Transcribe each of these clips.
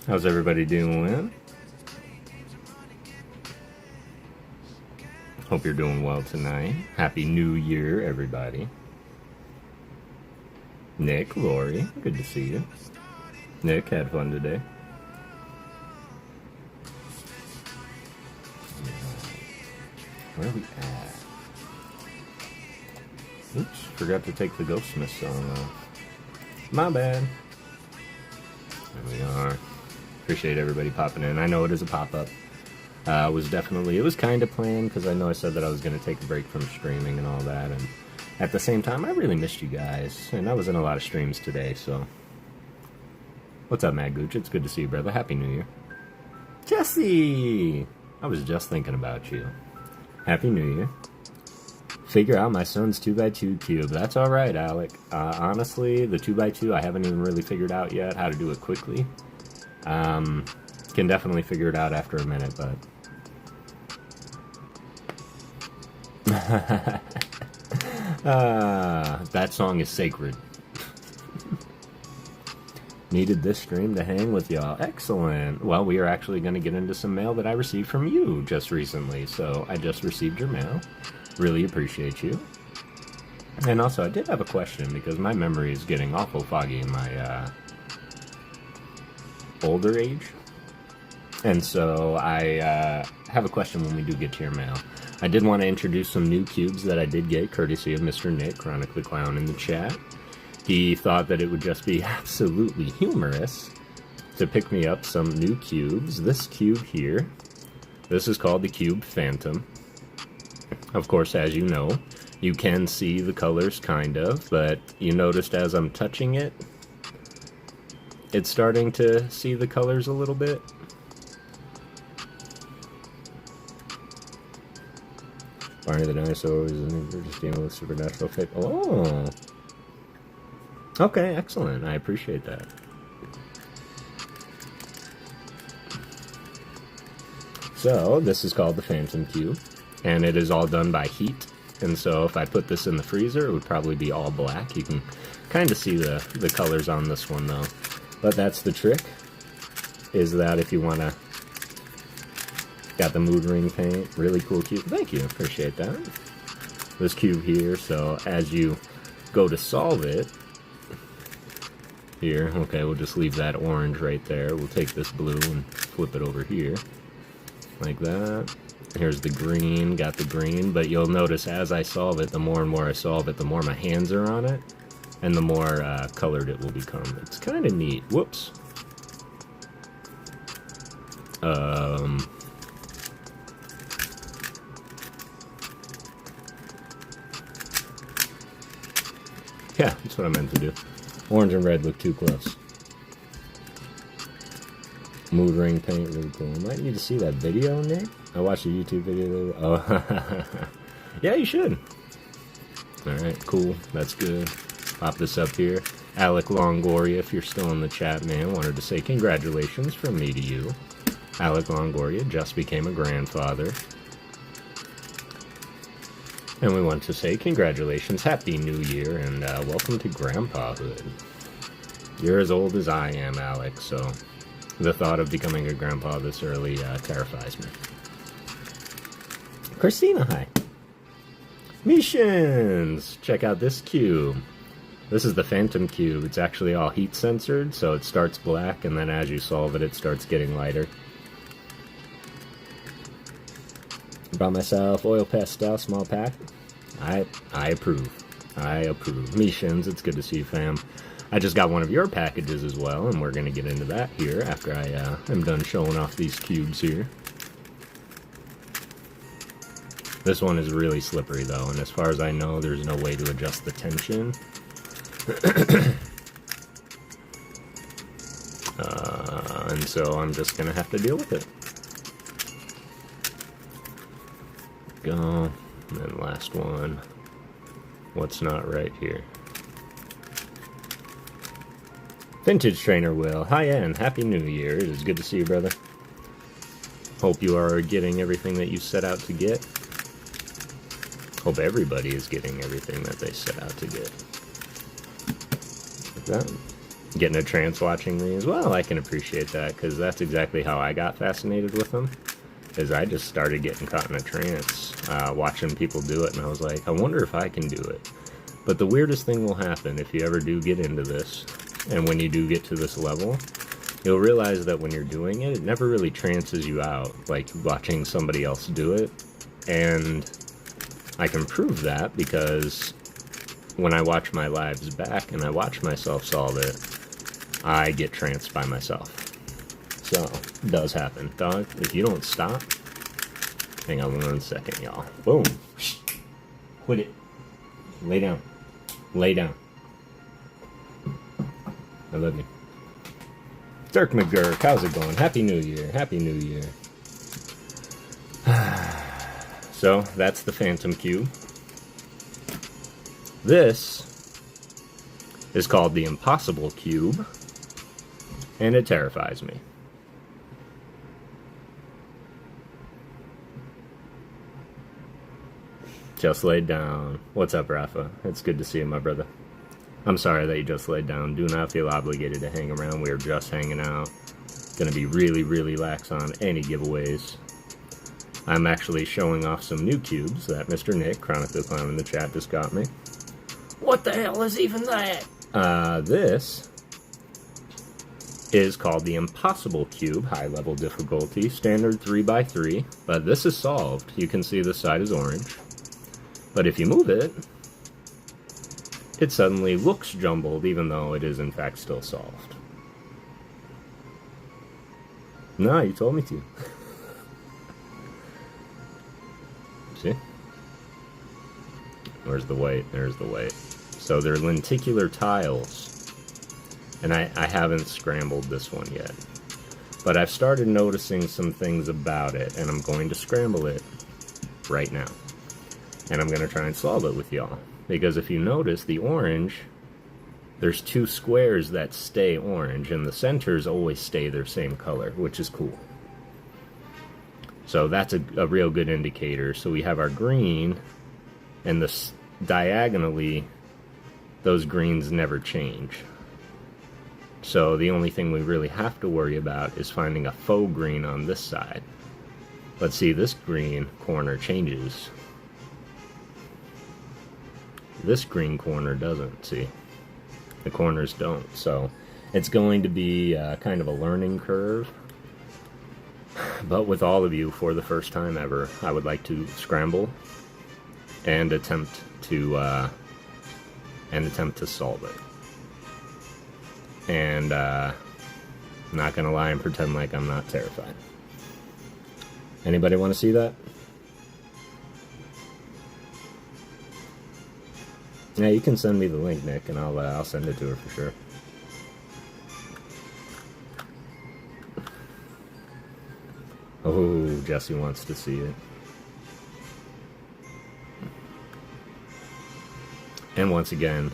How's everybody doing? Hope you're doing well tonight. Happy New Year, everybody. Nick, Lori, good to see you. Nick, had fun today. Where are we at? Oops, forgot to take the Ghostmas song off. My bad. There we are. Appreciate everybody popping in. I know it is a pop-up. It was kind of planned because I know I said that I was going to take a break from streaming and all that, and at the same time, I really missed you guys, and I was in a lot of streams today, so. What's up, Mad Gooch? It's good to see you, brother. Happy New Year. Jessie! I was just thinking about you. Happy New Year. Figure out my son's 2x2 cube. That's alright, Alec. Honestly, the 2x2 I haven't even really figured out yet how to do it quickly. Can definitely figure it out after a minute, but... that song is sacred. Needed this stream to hang with y'all. Excellent. Well, we are actually going to get into some mail that I received from you just recently. So I just received your mail. Really appreciate you. And also, I did have a question because my memory is getting awful foggy in my older age. And so I have a question when we do get to your mail. I did want to introduce some new cubes that I did get, courtesy of Mr. Nick, Chronic the Clown, in the chat. He thought that it would just be absolutely humorous to pick me up some new cubes. This cube here, this is called the Cube Phantom. Of course, as you know, you can see the colors kind of, but you noticed as I'm touching it, it's starting to see the colors a little bit. Barney the Dinosaur is just dealing with supernatural fate. Oh! Okay, excellent. I appreciate that. So, this is called the Phantom Cube, and it is all done by heat. And so, if I put this in the freezer, it would probably be all black. You can kind of see the colors on this one, though. But that's the trick, is that if you want to... Got the mood ring paint. Really cool cube. Thank you. Appreciate that. This cube here, so as you go to solve it, here, okay, we'll just leave that orange right there. We'll take this blue and flip it over here, like that. Here's the green, got the green, but you'll notice as I solve it, the more and more I solve it, the more my hands are on it, and the more colored it will become. It's kind of neat. Whoops. Yeah, that's what I meant to do. Orange and red look too close. Mood ring paint, really cool. Might need to see that video, Nick. I watched a YouTube video. Oh, yeah, you should. Alright, cool. That's good. Pop this up here. Alec Longoria, if you're still in the chat, man, wanted to say congratulations from me to you. Alec Longoria just became a grandfather. And we want to say congratulations, Happy New Year, and welcome to Grandpahood. You're as old as I am, Alex, so the thought of becoming a grandpa this early terrifies me. Christina, hi. Mishins! Check out this cube. This is the Phantom Cube. It's actually all heat censored, so it starts black, and then as you solve it, it starts getting lighter. Brought myself oil pastel, small pack. I approve. I approve. Mishins, it's good to see you, fam. I just got one of your packages as well, and we're going to get into that here after I am done showing off these cubes here. This one is really slippery, though, and as far as I know, there's no way to adjust the tension. And so I'm just going to have to deal with it. Go. And then last one. What's not right here? Vintage Trainer Will. Hi, Ann. Happy New Year. It is good to see you, brother. Hope you are getting everything that you set out to get. Hope everybody is getting everything that they set out to get. Like that. getting a trance watching these. Well, I can appreciate that, because that's exactly how I got fascinated with them. Is I just started getting caught in a trance, watching people do it, and I was like, I wonder if I can do it. But the weirdest thing will happen if you ever do get into this, and when you do get to this level, you'll realize that when you're doing it, it never really trances you out, like watching somebody else do it. And I can prove that because when I watch my lives back and I watch myself solve it, I get tranced by myself. So, it does happen. Dog, if you don't stop... Hang on 1 second, y'all. Boom. Quit it. Lay down. Lay down. I love you. Dirk McGurk, how's it going? Happy New Year. Happy New Year. So, that's the Phantom Cube. This is called the Impossible Cube, and it terrifies me. Just laid down. What's up, Rafa? It's good to see you, my brother. I'm sorry that you just laid down. Do not feel obligated to hang around. We are just hanging out. Gonna be really, really lax on any giveaways. I'm actually showing off some new cubes that Mr. Nick, Chronic the Clown in the chat, just got me. What the hell is even that? This is called the Impossible Cube, high level difficulty, standard 3x3, but this is solved. You can see this side is orange. But if you move it, it suddenly looks jumbled, even though it is in fact still solved. No, you told me to. See? Where's the white? There's the white. So they're lenticular tiles. And I haven't scrambled this one yet. But I've started noticing some things about it, and I'm going to scramble it right now. And I'm going to try and solve it with y'all. Because if you notice, the orange, there's two squares that stay orange, and the centers always stay their same color, which is cool. So that's a real good indicator. So we have our green, and diagonally, those greens never change. So the only thing we really have to worry about is finding a faux green on this side. But see, this green corner changes. This green corner doesn't, see? The corners don't, so it's going to be kind of a learning curve. But with all of you, for the first time ever, I would like to scramble and attempt to solve it. And I'm not gonna lie and pretend like I'm not terrified. Anybody want to see that? Yeah, you can send me the link, Nick, and I'll send it to her for sure. Oh, Jessie wants to see it. And once again,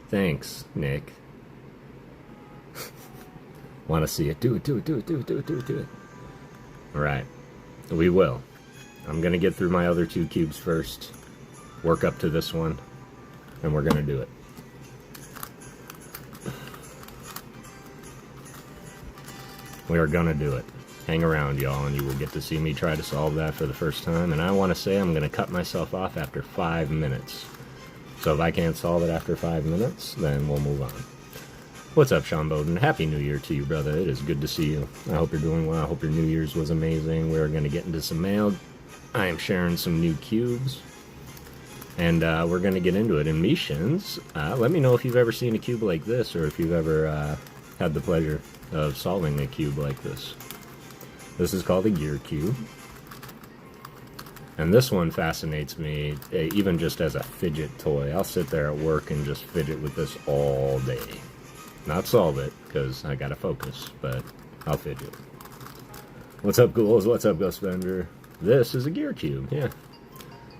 thanks, Nick. Want to see it? Do it, do it, do it, do it, do it, do it, do it. Alright. We will. I'm gonna get through my other two cubes first. Work up to this one. And we're gonna do it. We are gonna do it. Hang around, y'all, and you will get to see me try to solve that for the first time. And I want to say I'm gonna cut myself off after 5 minutes. So if I can't solve it after 5 minutes, then we'll move on. What's up, Sean Bowden? Happy New Year to you, brother. It is good to see you. I hope you're doing well. I hope your New Year's was amazing. We're gonna get into some mail. I am sharing some new cubes. And we're going to get into it. In Mishins, let me know if you've ever seen a cube like this, or if you've ever had the pleasure of solving a cube like this. This is called a gear cube. And this one fascinates me, even just as a fidget toy. I'll sit there at work and just fidget with this all day. Not solve it, because I gotta focus, but I'll fidget. What's up, ghouls? What's up, Ghostbender? This is a gear cube, yeah.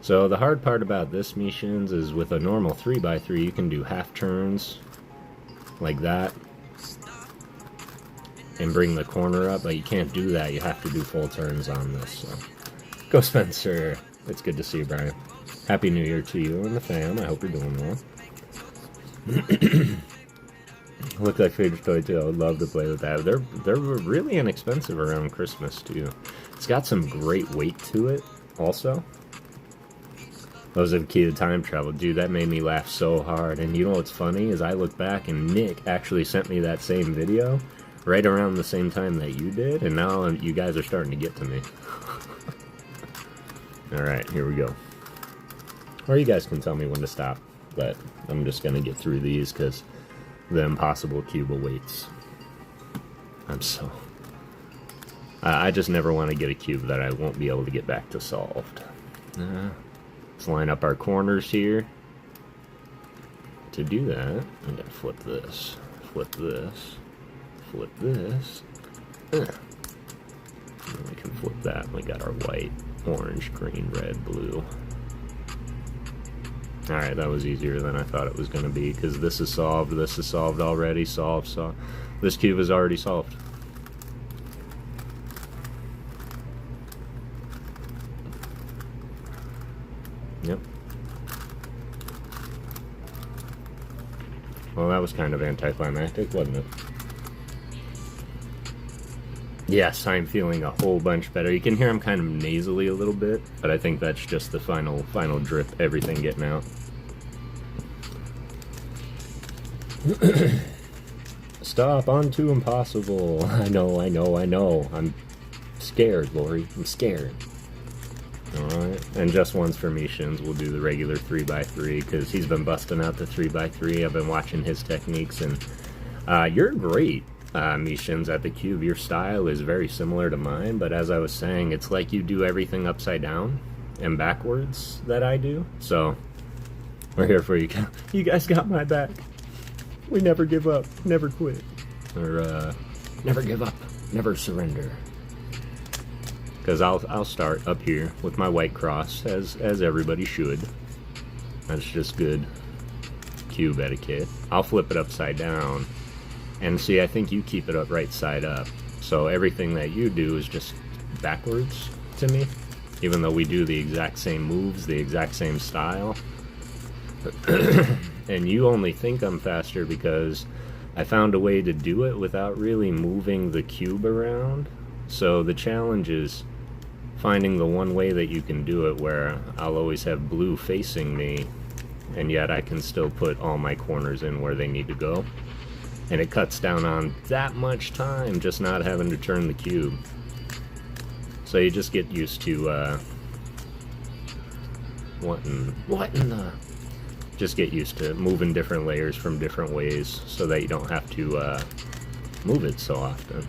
So the hard part about this Mishins is with a normal 3x3 you can do half turns like that and bring the corner up, but you can't do that. You have to do full turns on this. So. Go Spencer. It's good to see you, Brian. Happy New Year to you and the fam. I hope you're doing well. Look like Favorite Toy too. I would love to play with that. They're really inexpensive around Christmas too. It's got some great weight to it also. Those are the key to time travel. Dude, that made me laugh so hard. And you know what's funny is I look back and Nick actually sent me that same video right around the same time that you did, and now you guys are starting to get to me. Alright, here we go. Or you guys can tell me when to stop, but I'm just going to get through these because the impossible cube awaits. I just never want to get a cube that I won't be able to get back to solved. Let's line up our corners here. To do that, I'm going to flip this, flip this, flip this. And we can flip that. We got our white, orange, green, red, blue. Alright, that was easier than I thought it was going to be, because this is solved already, solved. This cube is already solved. Yep. Well, that was kind of anticlimactic, wasn't it? Yes, I'm feeling a whole bunch better. You can hear I'm kind of nasally a little bit, but I think that's just the final drip, everything getting out. Stop, on to impossible. I know. I'm scared, Lori. I'm scared. Alright, and just once for Mishins, we'll do the regular 3x3, because he's been busting out the 3x3. I've been watching his techniques, and you're great, Mishins, at the cube. Your style is very similar to mine, but as I was saying, it's like you do everything upside down and backwards that I do, so we're here for you. You guys got my back. We never give up, never quit, or never give up, never surrender. Because I'll start up here with my white cross, as everybody should. That's just good cube etiquette. I'll flip it upside down, and see, I think you keep it up right side up. So everything that you do is just backwards to me, even though we do the exact same moves, the exact same style. And you only think I'm faster because I found a way to do it without really moving the cube around. So the challenge is finding the one way that you can do it where I'll always have blue facing me, and yet I can still put all my corners in where they need to go. And it cuts down on that much time just not having to turn the cube. So you just get used to just get used to moving different layers from different ways so that you don't have to move it so often.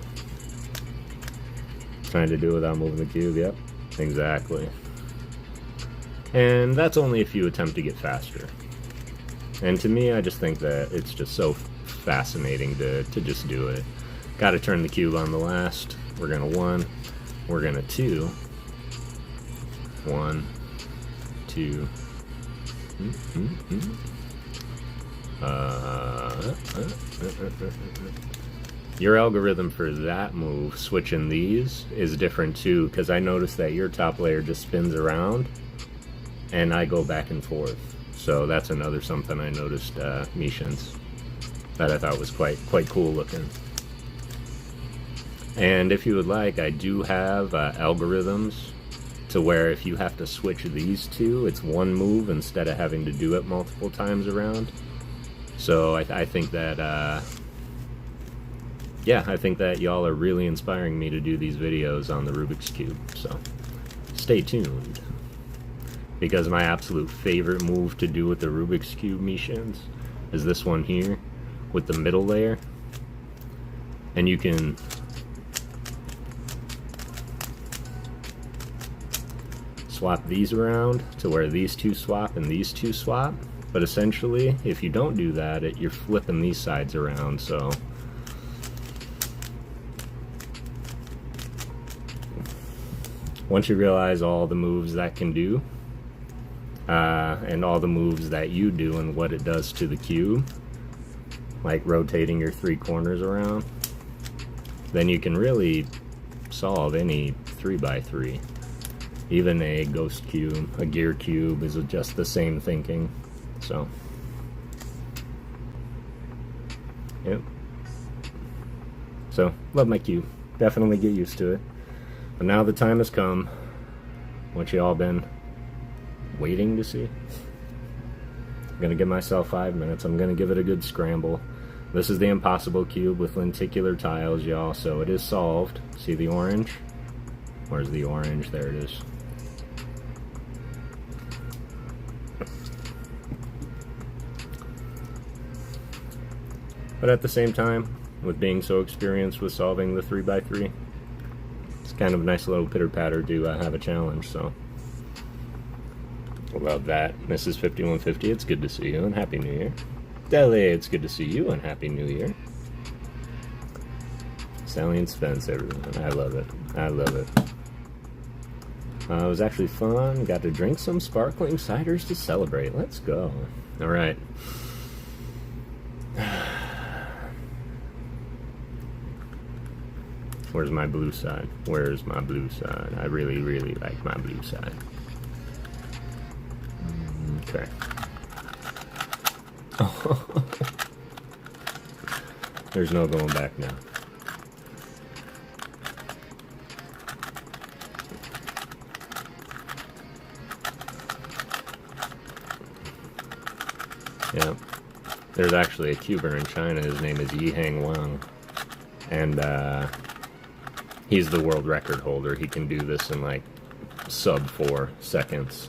Trying to do it without moving the cube, yep, exactly. And that's only if you attempt to get faster. And to me, I just think that it's just so fascinating to just do it. Gotta turn the cube on the last. We're gonna 1, we're gonna 2. 1, 2. Your algorithm for that move, switching these, is different too, because I noticed that your top layer just spins around, and I go back and forth. So that's another something I noticed, Mishins, that I thought was quite cool looking. And if you would like, I do have algorithms to where if you have to switch these two, it's one move instead of having to do it multiple times around. So I think that, yeah, I think that y'all are really inspiring me to do these videos on the Rubik's Cube, so stay tuned. Because my absolute favorite move to do with the Rubik's Cube Mishins is this one here, with the middle layer. And you can swap these around to where these two swap and these two swap, but essentially, if you don't do that, you're flipping these sides around, so once you realize all the moves that can do, and all the moves that you do and what it does to the cube, like rotating your 3 corners around, then you can really solve any 3x3. Even a ghost cube, a gear cube, is just the same thinking. So, yep, So, love my cube. Definitely get used to it. But now the time has come. What you all been waiting to see? I'm gonna give myself 5 minutes. I'm gonna give it a good scramble. This is the impossible cube with lenticular tiles, y'all, so it is solved. See the orange? Where's the orange? There it is. But at the same time, with being so experienced with solving the 3x3, it's kind of a nice little pitter-patter to have a challenge, so. Love that. Mrs. 5150, it's good to see you, and Happy New Year. Deli, it's good to see you, and Happy New Year. Sally and Spence, everyone. I love it. I love it. It was actually fun. Got to drink some sparkling ciders to celebrate. Let's go. Alright. Where's my blue side? Where's my blue side? I really, really like my blue side. Okay. There's no going back now. Yeah. There's actually a cuber in China. His name is Yihang Wang. And, he's the world record holder. He can do this in like sub 4 seconds.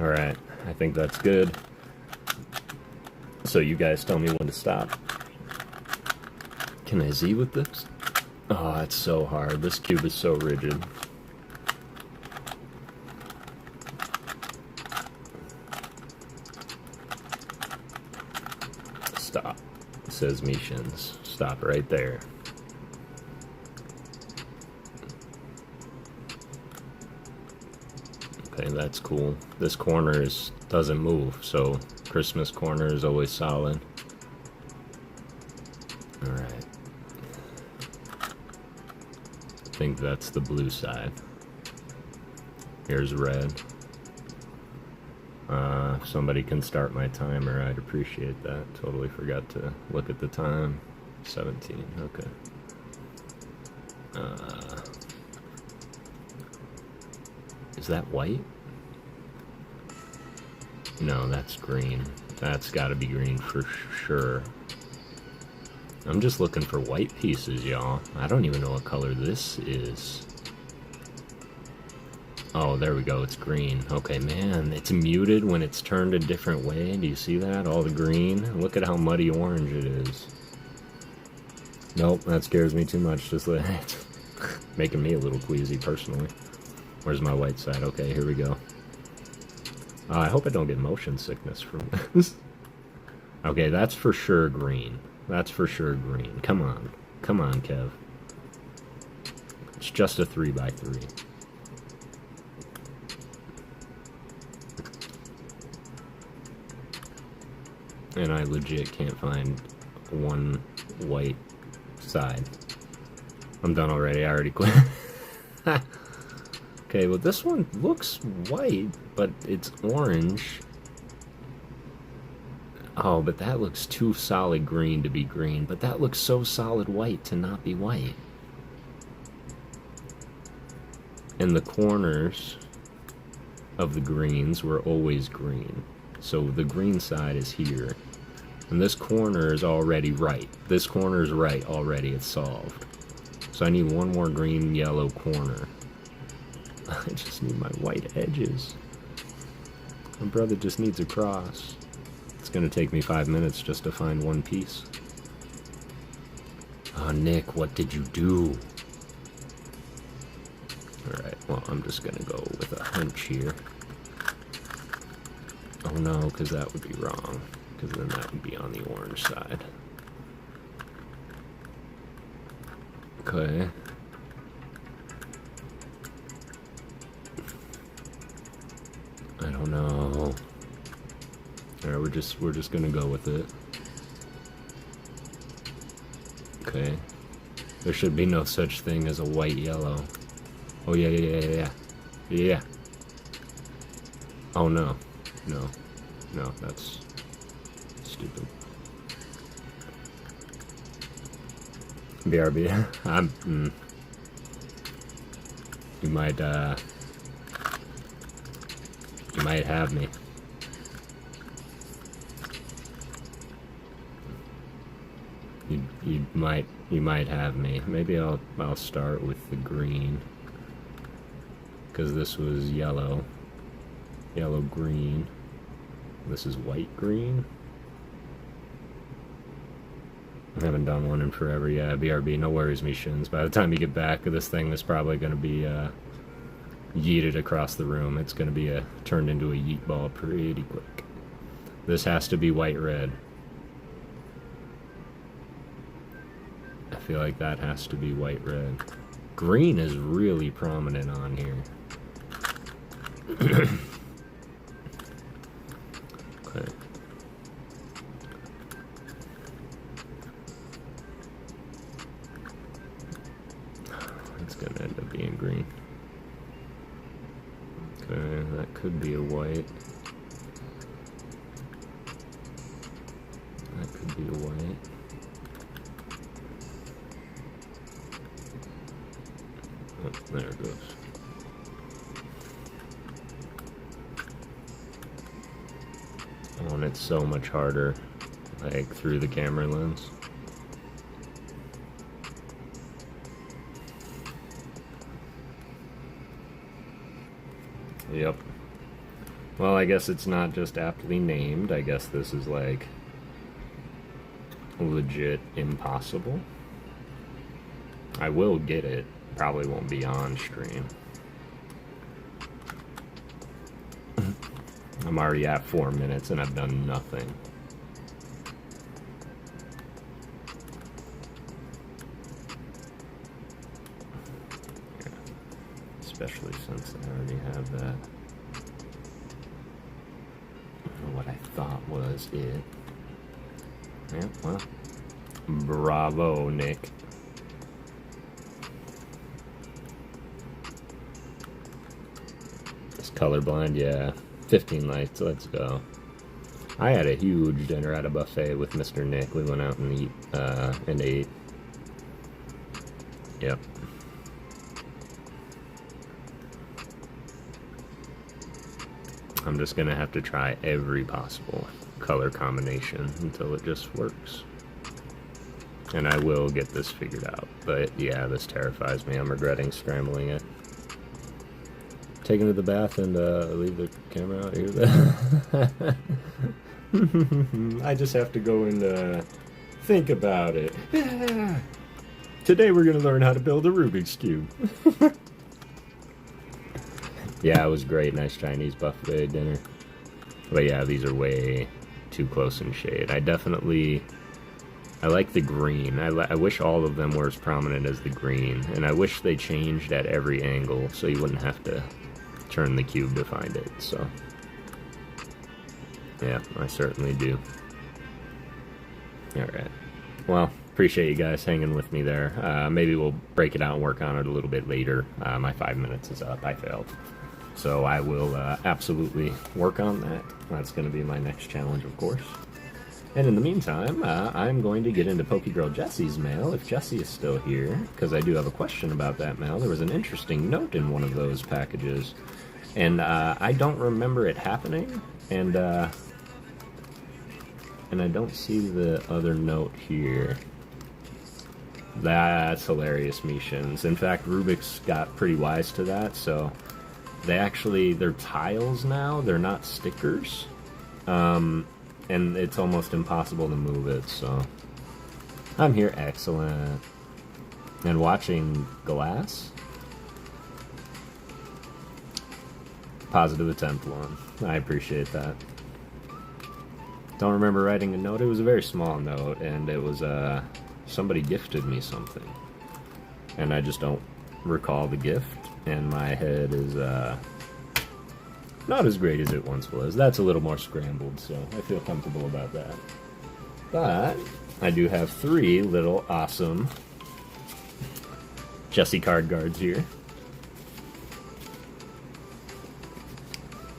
Alright, I think that's good. So you guys tell me when to stop. Can I Z with this? Oh, it's so hard. This cube is so rigid. Stop, says Mishins. Stop right there. Okay, that's cool. This corner doesn't move, so Christmas corner is always solid. Alright. I think that's the blue side. Here's red. If somebody can start my timer, I'd appreciate that. Totally forgot to look at the time. 17, okay. Is that white? No, that's green. That's gotta be green for sure. I'm just looking for white pieces, y'all. I don't even know what color this is. Oh, there we go, it's green. Okay, man, it's muted when it's turned a different way. Do you see that? All the green. Look at how muddy orange it is. Nope, that scares me too much. Just like it's making me a little queasy, personally. Where's my white side? Okay, here we go. I hope I don't get motion sickness from this. Okay, that's for sure green. That's for sure green. Come on. Come on, Kev. It's just a 3x3. And I legit can't find one white side. I'm done already. I already quit. Okay, well this one looks white, but it's orange. Oh, but that looks too solid green to be green, but that looks so solid white to not be white. And the corners of the greens were always green. So the green side is here. And this corner is already right. This corner is right already, it's solved. So I need one more green, yellow corner. I just need my white edges. My brother just needs a cross. It's gonna take me 5 minutes just to find one piece. Oh, Nick, what did you do? Alright, well, I'm just gonna go with a hunch here. Oh no, because that would be wrong. Because then that would be on the orange side. Okay. I don't know. Alright, we're just gonna go with it. Okay. There should be no such thing as a white yellow. Oh yeah. Oh no. No. No, that's stupid. BRB. You might have me. You might have me. Maybe I'll start with the green, because this was yellow, green. This is white green. I haven't done one in forever. Yeah, BRB. No worries, Mishins. By the time you get back, this thing is probably going to be yeeted across the room. It's going to be turned into a yeet ball pretty quick. This has to be white-red. I feel like that has to be white-red. Green is really prominent on here. Okay. It's gonna end up being green. Okay, that could be a white. That could be a white. Oh, there it goes. Oh, and it's so much harder, like, through the camera lens. Yep. Well, I guess it's not just aptly named. I guess this is, like, legit impossible. I will get it. Probably won't be on stream. I'm already at 4 minutes and I've done nothing. Yeah. Especially since I already have that. What I thought was it. Yeah, well. Bravo, Nick. It's colorblind, yeah. 15 lights, let's go. I had a huge dinner at a buffet with Mr. Nick. We went out and ate. Yep. I'm just gonna have to try every possible color combination until it just works. And I will get this figured out. But yeah, this terrifies me. I'm regretting scrambling it. Take him to the bath and leave the camera out here. I just have to go and think about it. Today we're going to learn how to build a Rubik's Cube. Yeah, it was great. Nice Chinese buffet dinner. But yeah, these are way too close in shade. I like the green. I wish all of them were as prominent as the green. And I wish they changed at every angle so you wouldn't have to turn the cube to find it, so yeah, I certainly do. Alright, well, appreciate you guys hanging with me there. Maybe we'll break it out and work on it a little bit later. My 5 minutes is up. I failed, so I will absolutely work on that. That's going to be my next challenge, of course. And in the meantime, I'm going to get into PokeGirl Jessie's mail, if Jessie is still here, because I do have a question about that mail. There was an interesting note in one of those packages, and I don't remember it happening, and I don't see the other note here. That's hilarious, Mishins. In fact, Rubik's got pretty wise to that, so they're tiles now, they're not stickers. And it's almost impossible to move it, so I'm here. Excellent. And watching glass. Positive attempt one. I appreciate that. Don't remember writing a note. It was a very small note, and it was somebody gifted me something, and I just don't recall the gift, and my head is not as great as it once was. That's a little more scrambled, so I feel comfortable about that. But I do have 3 little awesome Jessie card guards here.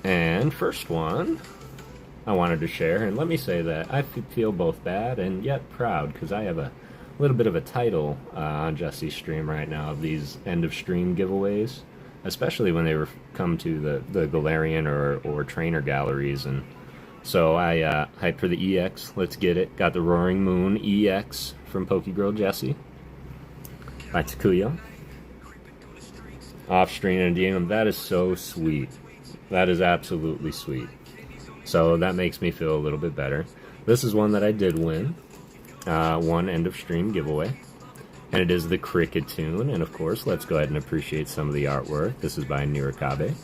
And first one I wanted to share, and let me say that I feel both bad and yet proud, because I have a little bit of a title on Jessie's stream right now of these end-of-stream giveaways, especially when they come to the Galarian or Trainer galleries. And so I hyped for the EX. Let's get it. Got the Roaring Moon EX from PokeGirl Jessie by Takuya. Off-stream and Dyin. That is so sweet. That is absolutely sweet. So that makes me feel a little bit better. This is one that I did win. One end-of-stream giveaway. And it is the Cricket tune. And of course, let's go ahead and appreciate some of the artwork. This is by Nirakabe.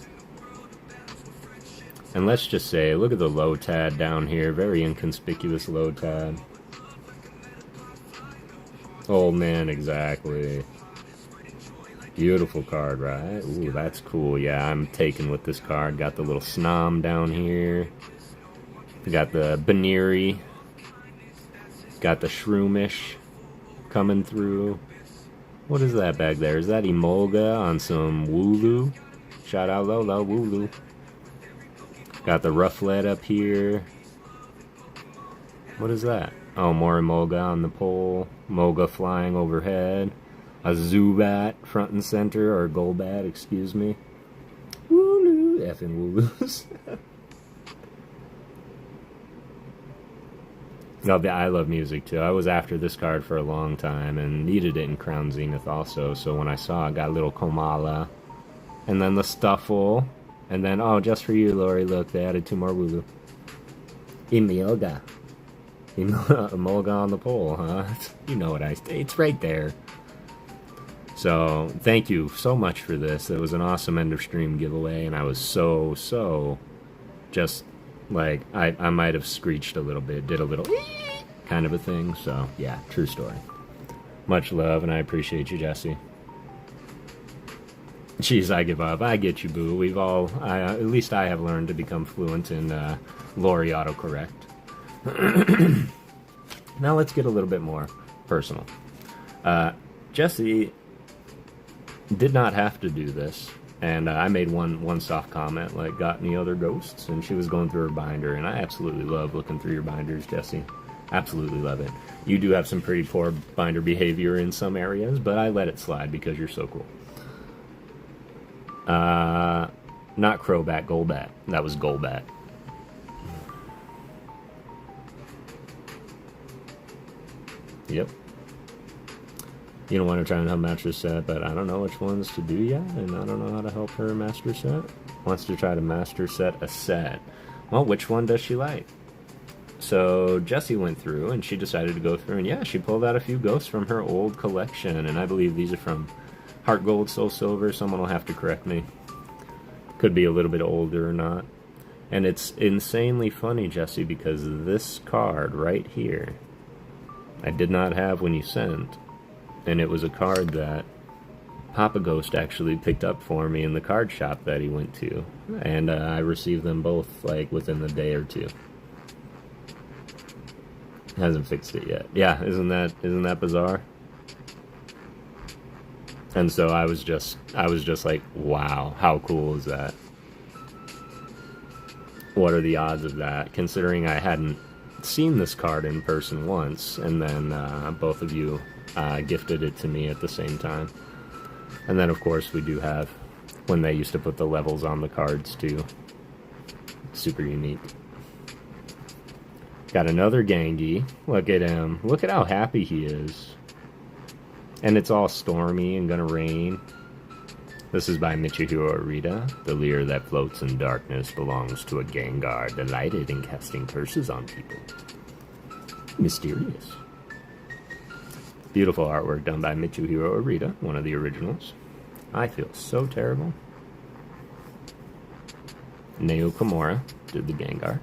And let's just say, look at the Lotad down here. Very inconspicuous Lotad. Oh man, exactly. Beautiful card, right? Ooh, that's cool. Yeah, I'm taken with this card. Got the little Snom down here. We got the Baneri. Got the Shroomish coming through. What is that back there? Is that Emolga on some Wooloo? Shout out Lola, Wooloo. Got the Rufflet up here. What is that? Oh, more Emolga on the pole. Moga flying overhead. A Zubat front and center, or Golbat, excuse me. Wooloo, effing Wooloos. No, I love music too. I was after this card for a long time and needed it in Crown Zenith also. So when I saw it, got a little Komala, and then the Stuffle, and then oh, just for you, Lori. Look, they added 2 more Wooloo. Emolga, Emolga on the pole, huh? You know what it's right there. So, thank you so much for this. It was an awesome end-of-stream giveaway, and I was so, just, like, I might have screeched a little bit, did a little kind of a thing, so, yeah, true story. Much love, and I appreciate you, Jessie. Jeez, I give up. I get you, boo. We've all, at least I have learned to become fluent in Lori autocorrect. Now let's get a little bit more personal. Jessie did not have to do this, and I made one soft comment, like, got any other ghosts? And she was going through her binder, and I absolutely love looking through your binders, Jessie. Absolutely love it. You do have some pretty poor binder behavior in some areas, but I let it slide because you're so cool. Not Crobat, Golbat. That was Golbat. Yep. You don't want to try and help master set, but I don't know which ones to do yet, and I don't know how to help her master set. Wants to try to master set a set. Well, which one does she like? So Jessie went through, and she decided to go through, and yeah, she pulled out a few ghosts from her old collection, and I believe these are from Heart Gold, Soul Silver. Someone will have to correct me. Could be a little bit older or not. And it's insanely funny, Jessie, because this card right here, I did not have when you sent. And it was a card that PokéGhost actually picked up for me in the card shop that he went to. And I received them both, like, within the day or two. Hasn't fixed it yet. Yeah, isn't that bizarre? And so I was just like, wow, how cool is that? What are the odds of that? Considering I hadn't seen this card in person once, and then both of you gifted it to me at the same time. And then, of course, we do have when they used to put the levels on the cards, too. Super unique. Got another Gengi. Look at him. Look at how happy he is. And it's all stormy and gonna rain. This is by Michihiro Arita. The leer that floats in darkness belongs to a Gengar delighted in casting curses on people. Mysterious. Beautiful artwork done by Michihiro Arita, one of the originals. I feel so terrible. Neo Kimura did the Gengar.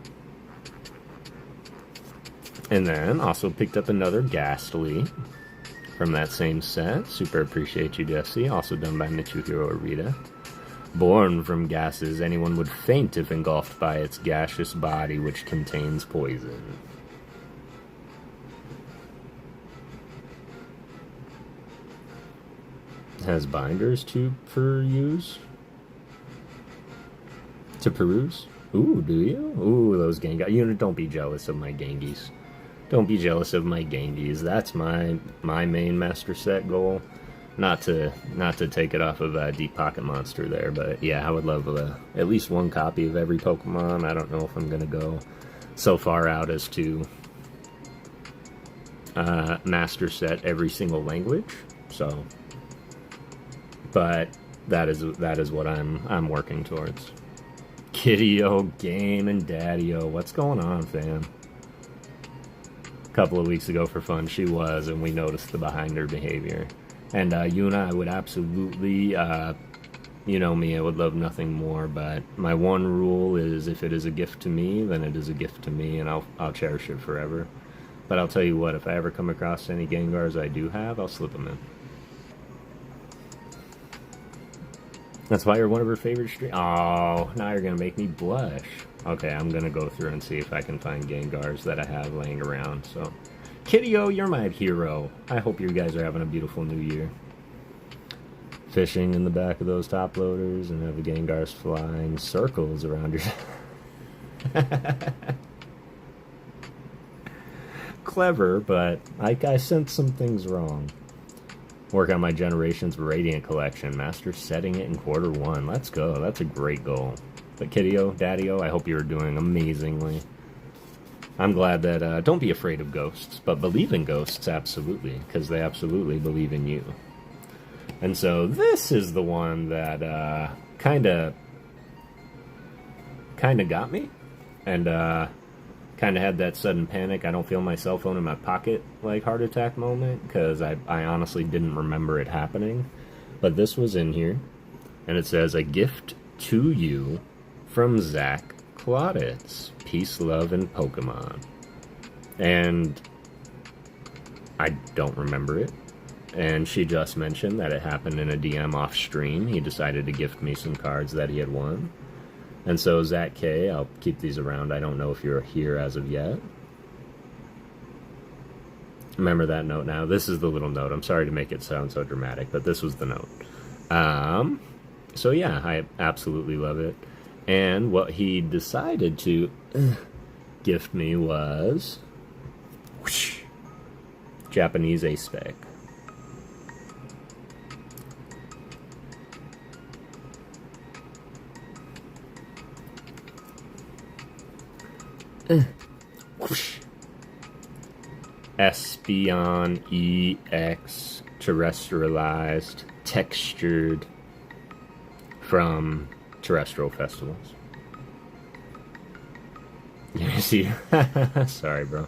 And then also picked up another Ghastly from that same set. Super appreciate you, Jessie. Also done by Michihiro Arita. Born from gases, anyone would faint if engulfed by its gaseous body, which contains poison. Has binders too for use. to peruse. Ooh, do you? Ooh, those Gengar. You know, don't be jealous of my Genghis. Don't be jealous of my Genghis. That's my main master set goal. Not to take it off of a Deep Pocket Monster there, but yeah, I would love at least one copy of every Pokemon. I don't know if I'm gonna go so far out as to master set every single language. So, but that is what I'm working towards. Kitty-o, Game, and Daddy-o. What's going on, fam? A couple of weeks ago for fun, she was, and we noticed the behind her behavior. And Yuna, I would absolutely, you know me, I would love nothing more, but my one rule is if it is a gift to me, then it is a gift to me, and I'll cherish it forever. But I'll tell you what, if I ever come across any Gengars I do have, I'll slip them in. That's why you're one of her favorite streamers. Oh, now you're going to make me blush. Okay, I'm going to go through and see if I can find Gengars that I have laying around. So, Kitty-o, you're my hero. I hope you guys are having a beautiful new year. Fishing in the back of those top loaders and have the Gengars flying circles around your... Clever, but I sense some things wrong. Work on my Generations Radiant collection. Master setting it in Q1. Let's go. That's a great goal. But Kitty-o, Daddy-o, I hope you're doing amazingly. I'm glad that, don't be afraid of ghosts, but believe in ghosts, absolutely, because they absolutely believe in you. And so this is the one that, kinda got me, and, kind of had that sudden panic, I don't feel my cell phone in my pocket, like, heart attack moment, because I honestly didn't remember it happening. But this was in here, and it says, a gift to you from Zach Clauditz. Peace, love, and Pokemon. And I don't remember it. And she just mentioned that it happened in a DM off stream. He decided to gift me some cards that he had won. And so, Zach K, I'll keep these around. I don't know if you're here as of yet. Remember that note now. This is the little note. I'm sorry to make it sound so dramatic, but this was the note. So yeah, I absolutely love it. And what he decided to gift me was... whoosh, Japanese Ace-Spec. Espeon EX terrestrialized, textured from terrestrial festivals. You see? Sorry, bro.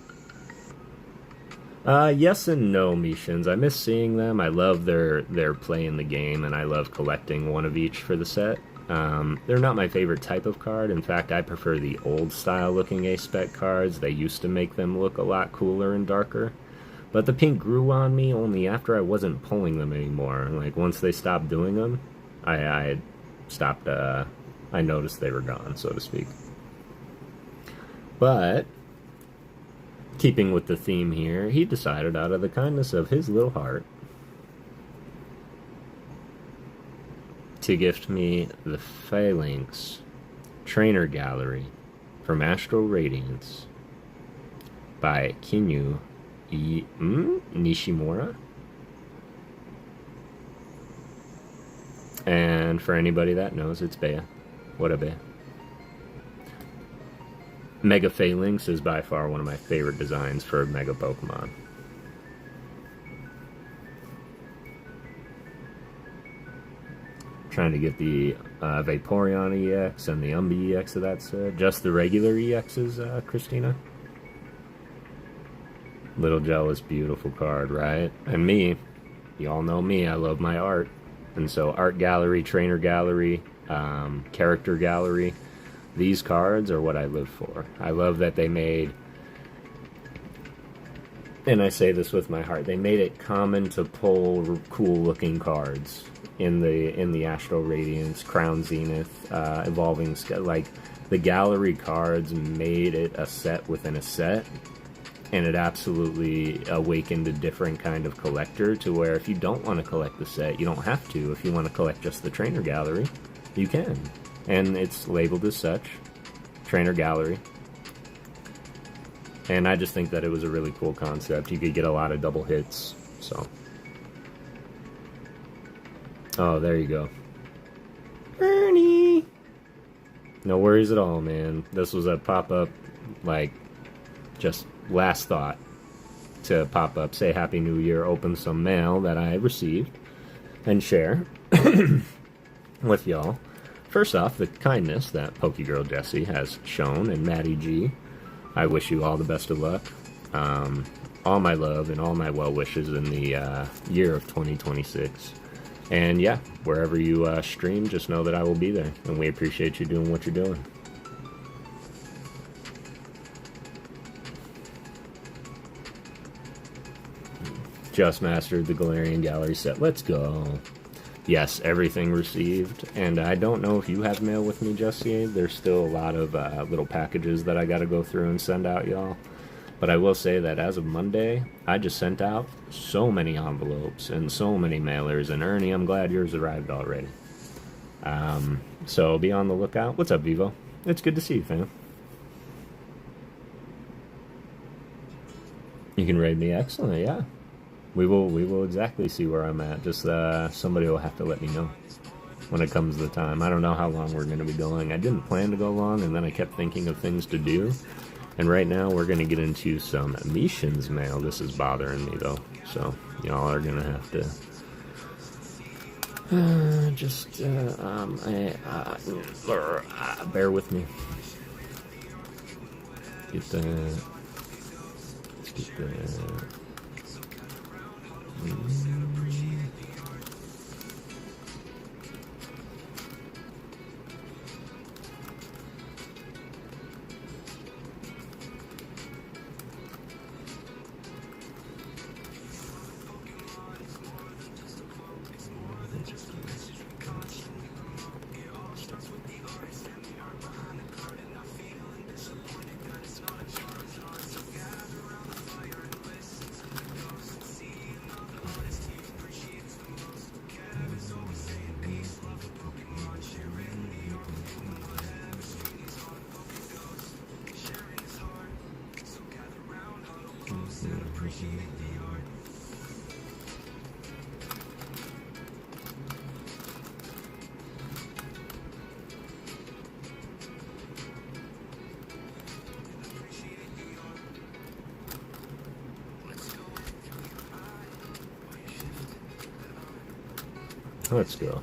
Yes and no, Mishins. I miss seeing them. I love their play in the game, and I love collecting one of each for the set. They're not my favorite type of card. In fact, I prefer the old-style looking Ace-Spec cards. They used to make them look a lot cooler and darker. But the pink grew on me only after I wasn't pulling them anymore. Like, once they stopped doing them, I stopped, I noticed they were gone, so to speak. But, keeping with the theme here, he decided out of the kindness of his little heart to gift me the Phalanx Trainer Gallery from Astral Radiance by Kinyu Nishimura. And for anybody that knows, it's Bea. What a Bea. Mega Phalanx is by far one of my favorite designs for Mega Pokemon. Trying to get the Vaporeon EX and the Umbee EX of that set. Just the regular EXs, Christina. Little jealous, beautiful card, right? And me, you all know me, I love my art. And so Art Gallery, Trainer Gallery, Character Gallery, these cards are what I live for. I love that they made, and I say this with my heart, they made it common to pull cool looking cards in the Astral Radiance, Crown Zenith, Evolving Sky. Like, the gallery cards made it a set within a set, and it absolutely awakened a different kind of collector to where if you don't want to collect the set, you don't have to. If you want to collect just the Trainer Gallery, you can. and it's labeled as such, Trainer Gallery. And I just think that it was a really cool concept. You could get a lot of double hits, so. Oh, there you go. Ernie! No worries at all, man. This was a pop-up, like, just last thought to pop up, say Happy New Year, open some mail that I received, and share with y'all. First off, the kindness that PokeGirl Jessie has shown, and Maddie G. I wish you all the best of luck. All my love and all my well wishes in the year of 2026. And yeah, wherever you stream, just know that I will be there. And we appreciate you doing what you're doing. Just mastered the Galarian Gallery set. Let's go. Yes, everything received. And I don't know if you have mail with me, Jessie. There's still a lot of little packages that I got to go through and send out, y'all. But I will say that as of Monday, I just sent out so many envelopes and so many mailers. And Ernie, I'm glad yours arrived already. So be on the lookout. What's up, Vivo? It's good to see you, fam. You can raid me. Excellent, yeah. We will exactly see where I'm at. Just somebody will have to let me know when it comes to the time. I don't know how long we're going to be going. I didn't plan to go long, and then I kept thinking of things to do. And right now we're going to get into some Mishins mail. This is bothering me, though. So y'all are going to have to bear with me. Get that. Let's get that. Let's go.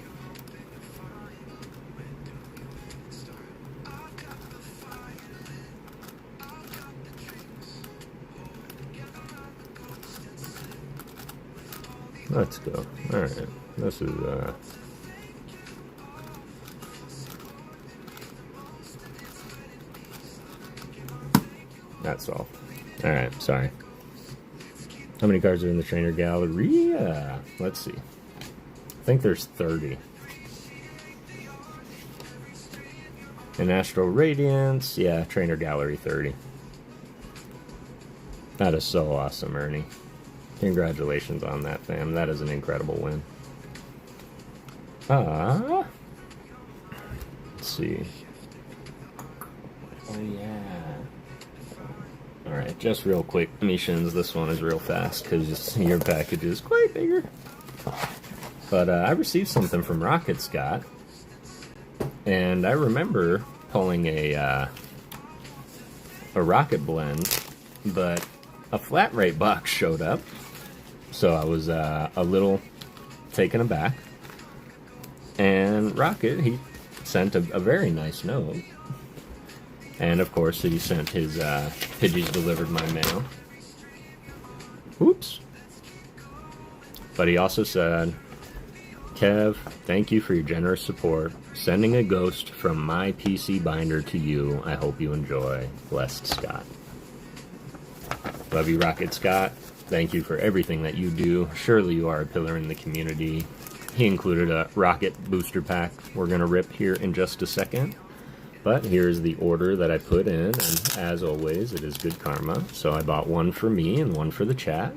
Let's go. Alright. This is, that's all. Alright, sorry. How many cards are in the trainer gallery? Let's see. I think there's 30. In Astral Radiance, yeah, trainer gallery 30. That is so awesome, Ernie. Congratulations on that, fam. That is an incredible win. Let's see. Oh, yeah. Alright, just real quick, Mishins, this one is real fast because your package is quite bigger. But I received something from Rocket Scott, and I remember pulling a Rocket Blend, but a flat rate box showed up, so I was a little taken aback. And Rocket, he sent a very nice note, and of course he sent his Pidgeys delivered my mail. Oops. But he also said, Kev, thank you for your generous support. Sending a ghost from my PC binder to you. I hope you enjoy. Blessed, Scott. Love you, Rocket Scott. Thank you for everything that you do. Surely you are a pillar in the community. He included a Rocket booster pack we're going to rip here in just a second. But here's the order that I put in, and as always, it is good karma. So I bought one for me and one for the chat.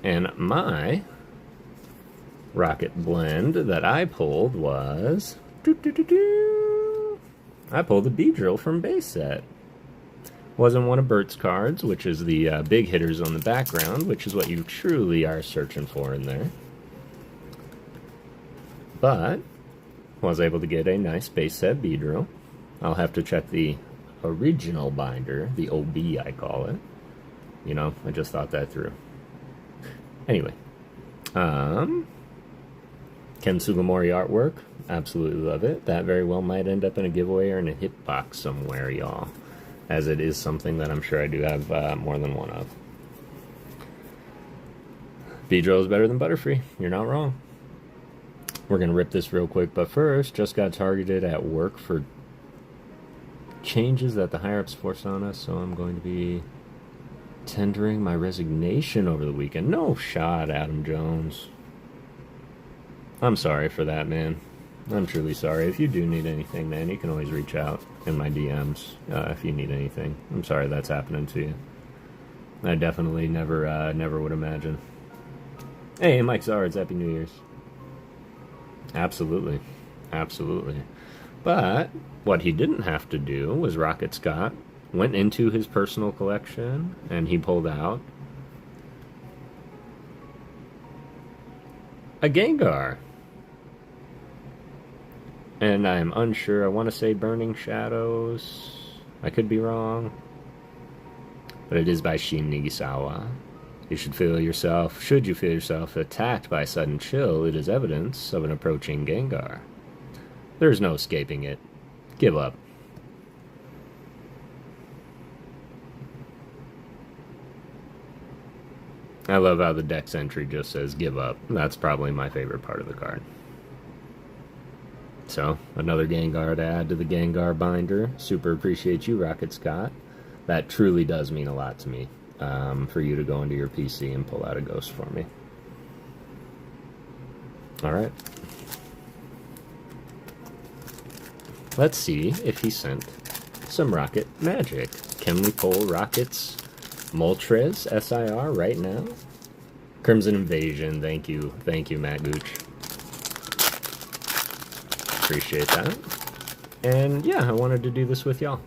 And my Rocket blend that I pulled was... I pulled the Beedrill from base set. Wasn't one of Bert's cards, which is the big hitters on the background, which is what you truly are searching for in there. But was able to get a nice base set Beedrill. I'll have to check the original binder, the OB I call it. You know, I just thought that through. Anyway, Ken Sugimori artwork, absolutely love it. That very well might end up in a giveaway or in a hitbox somewhere, y'all, as it is something that I'm sure I do have more than one of. Beedrill is better than Butterfree. You're not wrong. We're going to rip this real quick, but first, just got targeted at work for changes that the higher-ups forced on us, so I'm going to be tendering my resignation over the weekend. No shot, Adam Jones. I'm sorry for that, man. I'm truly sorry. If you do need anything, man, you can always reach out in my DMs if you need anything. I'm sorry that's happening to you. I definitely never would imagine. Hey, Mike Zards, Happy New Year's. Absolutely. Absolutely. But what he didn't have to do was Rocket Scott went into his personal collection and he pulled out a Gengar. And I'm unsure. I want to say Burning Shadows. I could be wrong. But it is by Shin Nigisawa. Should you feel yourself attacked by a sudden chill, it is evidence of an approaching Gengar. There's no escaping it. Give up. I love how the dex entry just says give up. That's probably my favorite part of the card. So, another Gengar to add to the Gengar binder. Super appreciate you, Rocket Scott. That truly does mean a lot to me, for you to go into your PC and pull out a ghost for me. Alright. Let's see if he sent some Rocket magic. Can we pull Rocket's Moltres SIR right now? Crimson Invasion, thank you, Matt Gooch. Appreciate that. And yeah, I wanted to do this with y'all.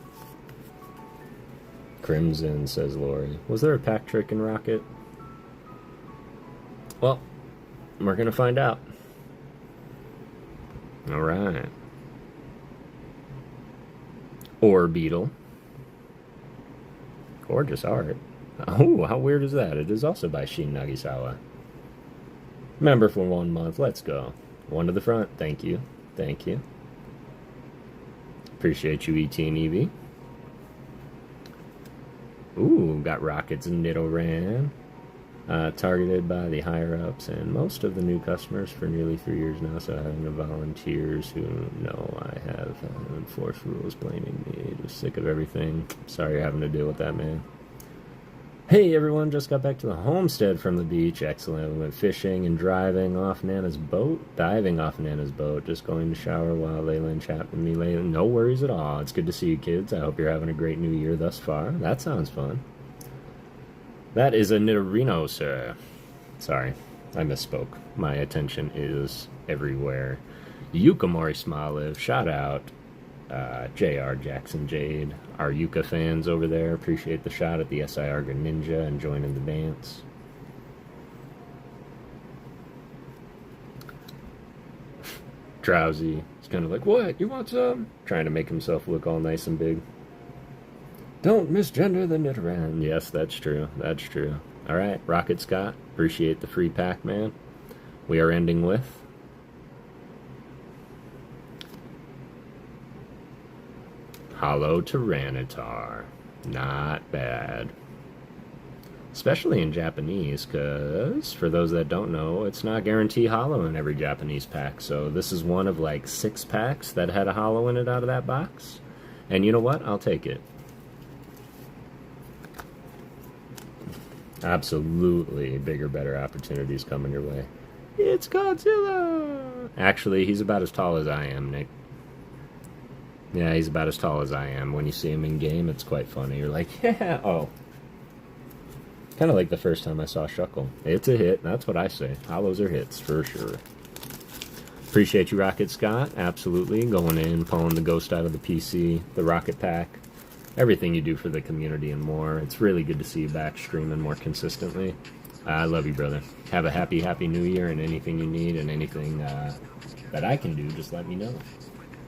Crimson, says Lori. Was there a pack trick in Rocket? Well, we're gonna find out. Alright. Or Beetle. Gorgeous art. Oh, how weird is that? It is also by Shin Nagisawa. Member for 1 month. Let's go. One to the front. Thank you. Thank you. Appreciate you, ET and EV. Ooh, got Rockets and Nidoran. Targeted by the higher-ups and most of the new customers for nearly 3 years now, so having the volunteers who know I have enforced rules blaming me. Just sick of everything. Sorry you're having to deal with that, man. Hey everyone, just got back to the homestead from the beach. Excellent. We went fishing and diving off Nana's boat. Just going to shower while Layla and chat with me. Layla, no worries at all. It's good to see you kids. I hope you're having a great new year thus far. That sounds fun. That is a Nidorino, sir. Sorry, I misspoke. My attention is everywhere. Yukamori Smoliv, shout out. JR Jackson Jade, our Yuka fans over there, appreciate the shot at the SIR Greninja and joining the dance. Drowsy, it's kind of like, what, you want some? Trying to make himself look all nice and big. Don't misgender the Nidoran. Yes, that's true, that's true. Alright, Rocket Scott, appreciate the free pack, man. We are ending with Hollow Tyranitar. Not bad. Especially in Japanese, because for those that don't know, it's not guaranteed hollow in every Japanese pack. So this is one of like 6 packs that had a hollow in it out of that box. And you know what? I'll take it. Absolutely bigger, better opportunities coming your way. It's Godzilla! Actually, he's about as tall as I am, Nick. Yeah, he's about as tall as I am. When you see him in game, it's quite funny. You're like, yeah, oh. Kind of like the first time I saw Shuckle. It's a hit. That's what I say. Hollows are hits, for sure. Appreciate you, Rocket Scott. Absolutely. Going in, pulling the ghost out of the PC, the Rocket Pack. Everything you do for the community and more. It's really good to see you back streaming more consistently. I love you, brother. Have a happy, happy new year, and anything you need and anything that I can do, just let me know.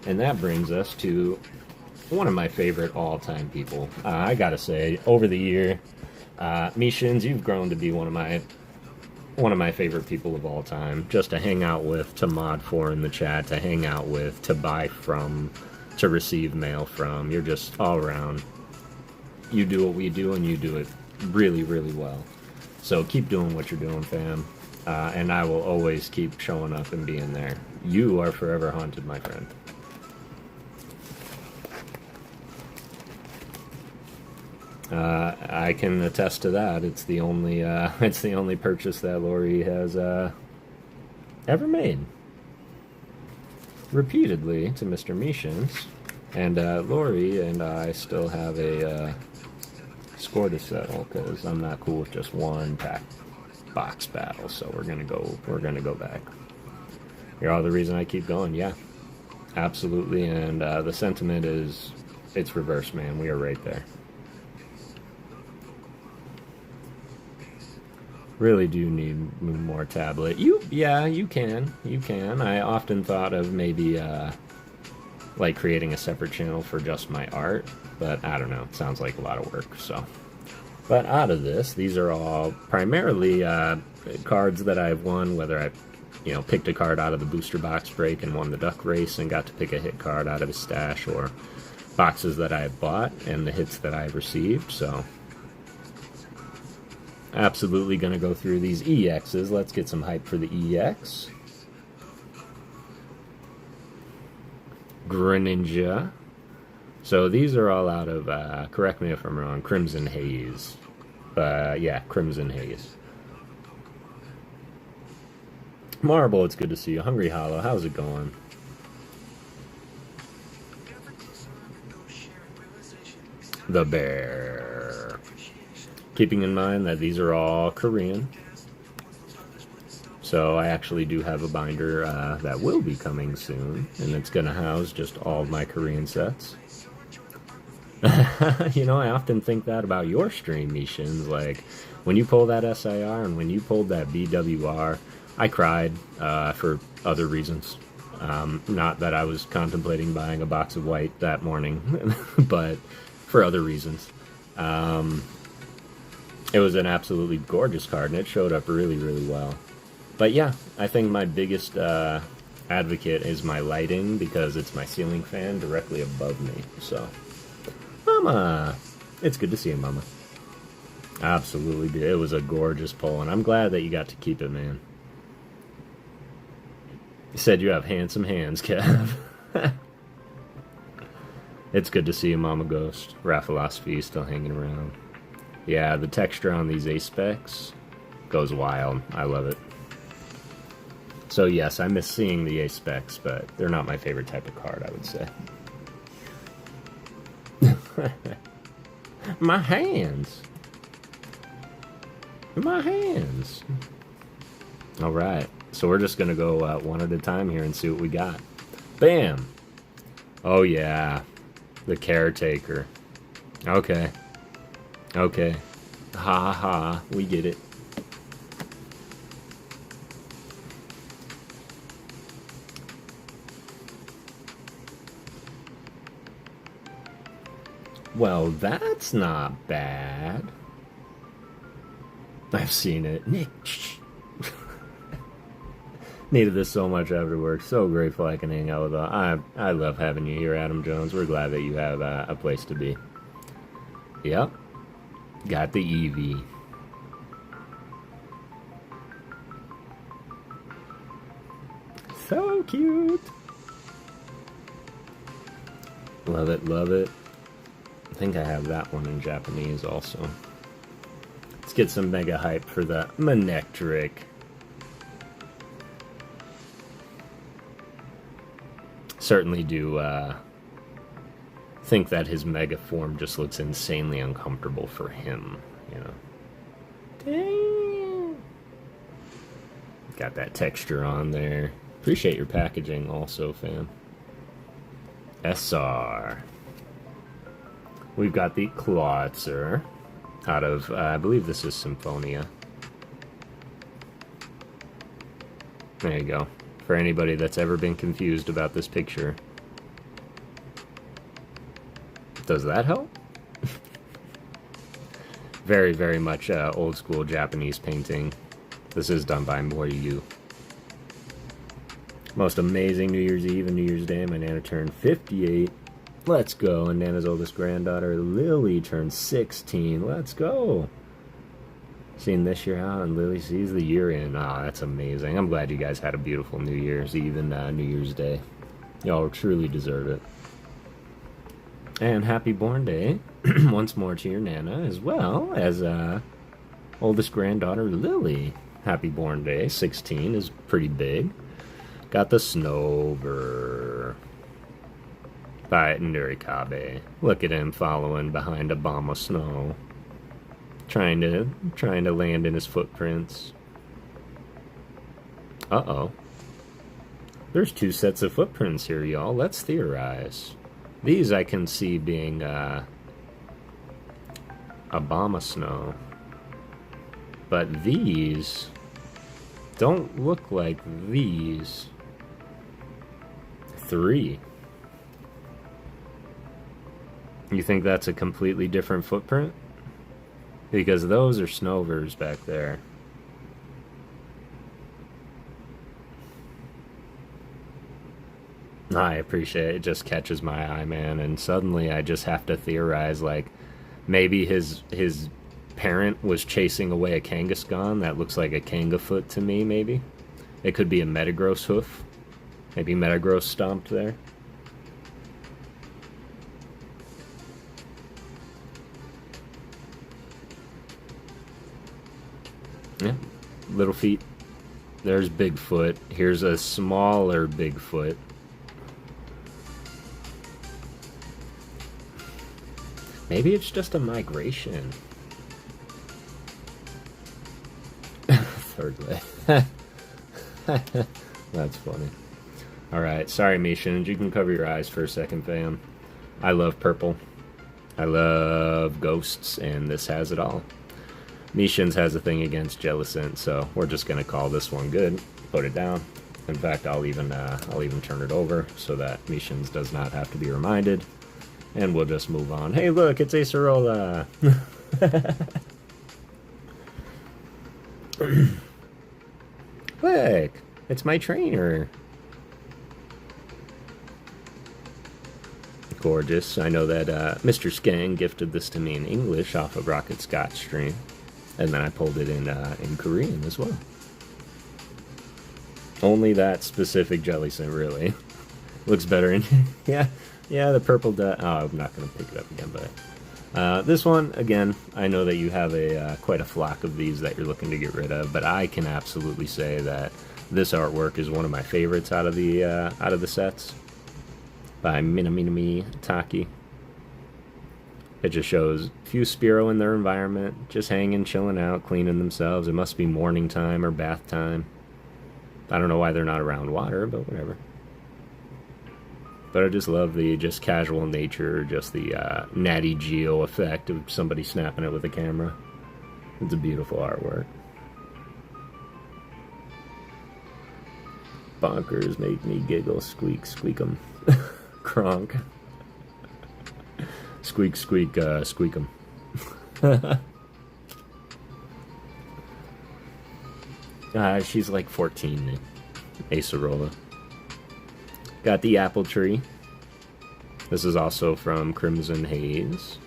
And that brings us to one of my favorite all-time people. I gotta say, over the year, Mishins, you've grown to be one of my favorite people of all time. Just to hang out with, to mod for in the chat, to hang out with, to buy from, to receive mail from. You're just all around. You do what we do, and you do it really, really well. So keep doing what you're doing, fam. And I will always keep showing up and being there. You are forever haunted, my friend. I can attest to that. It's the only purchase that Lori has ever made. Repeatedly to Mr. Mishins. And Lori and I still have a score to settle because I'm not cool with just one pack box battle. So we're gonna go back. You're all the reason I keep going. Yeah, absolutely. And the sentiment is, it's reverse, man. We are right there. Really do need more tablet. Yeah, you can. I often thought of maybe like creating a separate channel for just my art, but I don't know. It sounds like a lot of work. So, but out of this, these are all primarily cards that I've won. Whether I, picked a card out of the booster box break and won the duck race and got to pick a hit card out of his stash, or boxes that I have bought and the hits that I've received. So. Absolutely going to go through these EXs. Let's get some hype for the EX. Greninja. So these are all out of, correct me if I'm wrong, Crimson Haze. Yeah, Crimson Haze. Marble, it's good to see you. Hungry Hollow, how's it going? The Bear. Keeping in mind that these are all Korean. So I actually do have a binder that will be coming soon, and it's going to house just all of my Korean sets. I often think that about your stream, Mishins. Like, when you pull that SIR and when you pulled that BWR, I cried for other reasons. Not that I was contemplating buying a box of white that morning, but for other reasons. It was an absolutely gorgeous card, and it showed up really, really well. But yeah, I think my biggest advocate is my lighting, because it's my ceiling fan directly above me. So, Mama! It's good to see you, Mama. Absolutely, it was a gorgeous pull, and I'm glad that you got to keep it, man. You said you have handsome hands, Kev. It's good to see you, Mama Ghost. Raphilosophy still hanging around. Yeah, the texture on these A-Specs goes wild. I love it. So yes, I miss seeing the A-Specs, but they're not my favorite type of card, I would say. My hands! My hands! Alright, so we're just gonna go one at a time here and see what we got. Bam! Oh yeah, the Caretaker. Okay. Okay. Ha ha, we get it. Well, that's not bad. I've seen it. Nick, shh. Needed this so much after work. So grateful I can hang out with all. I love having you here, Adam Jones. We're glad that you have a place to be. Yep. Got the Eevee. So cute. Love it, love it. I think I have that one in Japanese also. Let's get some mega hype for the Manectric. Certainly do think that his mega form just looks insanely uncomfortable for him, Dang. Got that texture on there. Appreciate your packaging also, fam. SR. We've got the Clawitzer out of, I believe this is Symphonia. There you go. For anybody that's ever been confused about this picture. Does that help? Very, very much old school Japanese painting. This is done by Moryu. Most amazing New Year's Eve and New Year's Day. My Nana turned 58. Let's go. And Nana's oldest granddaughter, Lily, turned 16. Let's go. Seeing this year out, and Lily sees the year in. Ah, that's amazing. I'm glad you guys had a beautiful New Year's Eve and New Year's Day. Y'all truly deserve it. And happy born day once more to your Nana, as well as oldest granddaughter, Lily. Happy born day. 16 is pretty big. Got the Snover by Nurikabe. Look at him following behind Obama Snow. Trying to land in his footprints. Uh-oh. There's two sets of footprints here, y'all. Let's theorize. These I can see being Obama Snow. But these don't look like these three. You think that's a completely different footprint? Because those are Snovers back there. I appreciate it. It just catches my eye, man. And suddenly I just have to theorize, like, maybe his parent was chasing away a Kangaskhan. That looks like a Kangafoot to me, maybe. It could be a Metagross hoof. Maybe Metagross stomped there. Yeah, little feet. There's Bigfoot. Here's a smaller Bigfoot. Maybe it's just a migration. Third way. That's funny. Alright, sorry Mishins, you can cover your eyes for a second, fam. I love purple. I love ghosts, and this has it all. Mishins has a thing against Jellicent, so we're just gonna call this one good. Put it down. In fact, I'll even turn it over so that Mishins does not have to be reminded. And we'll just move on. Hey, look, it's Acerola! Look, it's my trainer. Gorgeous. I know that Mr. Skang gifted this to me in English off of Rocket Scott's stream. And then I pulled it in Korean as well. Only that specific Jellicent, really. Looks better in... Yeah, the purple dot. Oh, I'm not going to pick it up again, but... this one, again, I know that you have quite a flock of these that you're looking to get rid of, but I can absolutely say that this artwork is one of my favorites out of the sets. By Minaminami Taki. It just shows a few Spearow in their environment, just hanging, chilling out, cleaning themselves. It must be morning time or bath time. I don't know why they're not around water, but whatever. But I just love the just casual nature, just the Natty Geo effect of somebody snapping it with a camera. It's a beautiful artwork. Bonkers make me giggle, squeak, squeak 'em. Kronk. Squeak, squeak, squeak 'em. She's like 14, Acerola. Got the apple tree. This is also from Crimson Haze.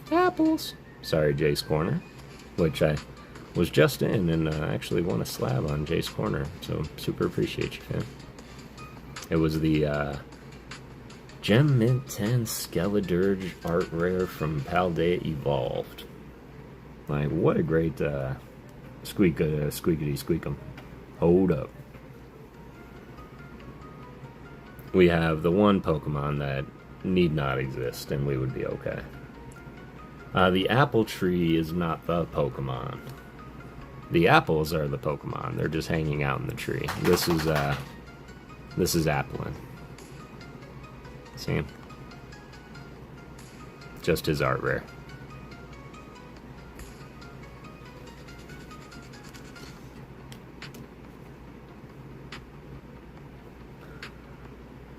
Apples. Sorry, Jace Corner. Which I was just in and actually won a slab on Jace Corner. So, super appreciate you, fam. It was the Gem Mint 10 Skeledirge art rare from Paldea Evolved. Like, what a great squeakity squeak 'em. Hold up. We have the one Pokemon that need not exist, and we would be okay. The apple tree is not the Pokemon. The apples are the Pokemon. They're just hanging out in the tree. This is Applin. See him? Just his art rare.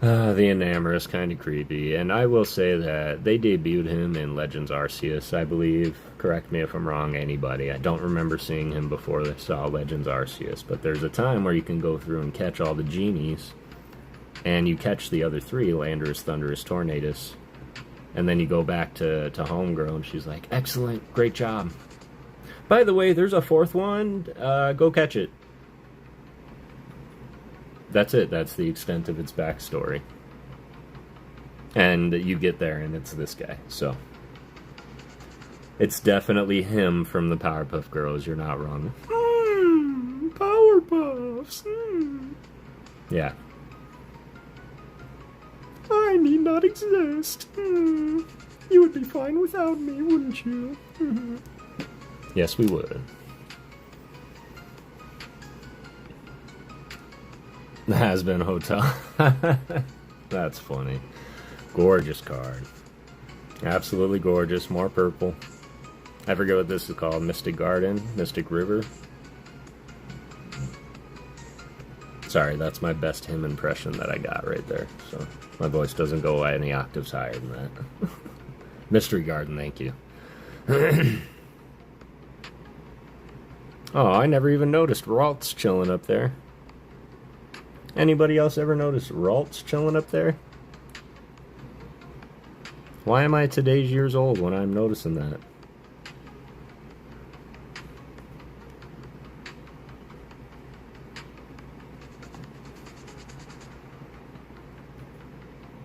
The Enamor is kind of creepy, and I will say that they debuted him in Legends Arceus, I believe. Correct me if I'm wrong, anybody. I don't remember seeing him before I saw Legends Arceus, but there's a time where you can go through and catch all the genies, and you catch the other three, Landorus, Thundurus, Tornadus, and then you go back to Homegirl, and she's like, excellent, great job. By the way, there's a fourth one, go catch it. That's it. That's the extent of its backstory. And you get there, and it's this guy. So, it's definitely him from the Powerpuff Girls. You're not wrong. Powerpuffs. Yeah. I need not exist. You would be fine without me, wouldn't you? Yes, we would. The Has-Been Hotel. That's funny. Gorgeous card. Absolutely gorgeous. More purple. I forget what this is called. Mystic Garden? Mystic River? Sorry, that's my best him impression that I got right there. So my voice doesn't go any octaves higher than that. Mystery Garden, thank you. Oh, I never even noticed Ralt's chilling up there. Anybody else ever notice Ralt's chilling up there? Why am I today's years old when I'm noticing that?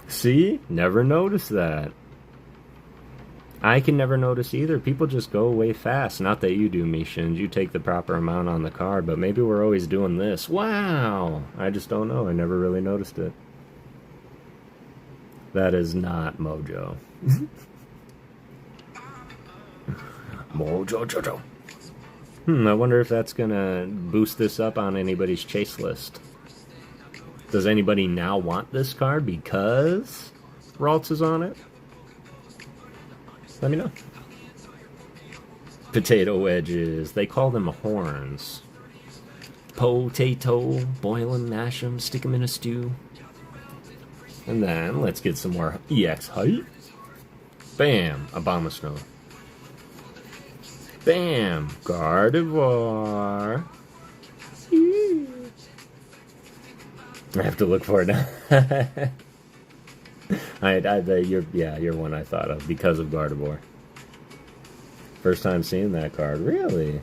See? Never noticed that. I can never notice either. People just go away fast. Not that you do, Mishins. You take the proper amount on the card, but maybe we're always doing this. Wow! I just don't know. I never really noticed it. That is not Mojo. Mojo Jojo. I wonder if that's gonna boost this up on anybody's chase list. Does anybody now want this card because Ralts is on it? Let me know. Potato wedges. They call them horns. Potato. Boil them, mash them, stick them in a stew. And then, let's get some more EX height. Bam! Abomasnow. Bam! Gardevoir. I have to look for it now. You're one I thought of because of Gardevoir. First time seeing that card, really?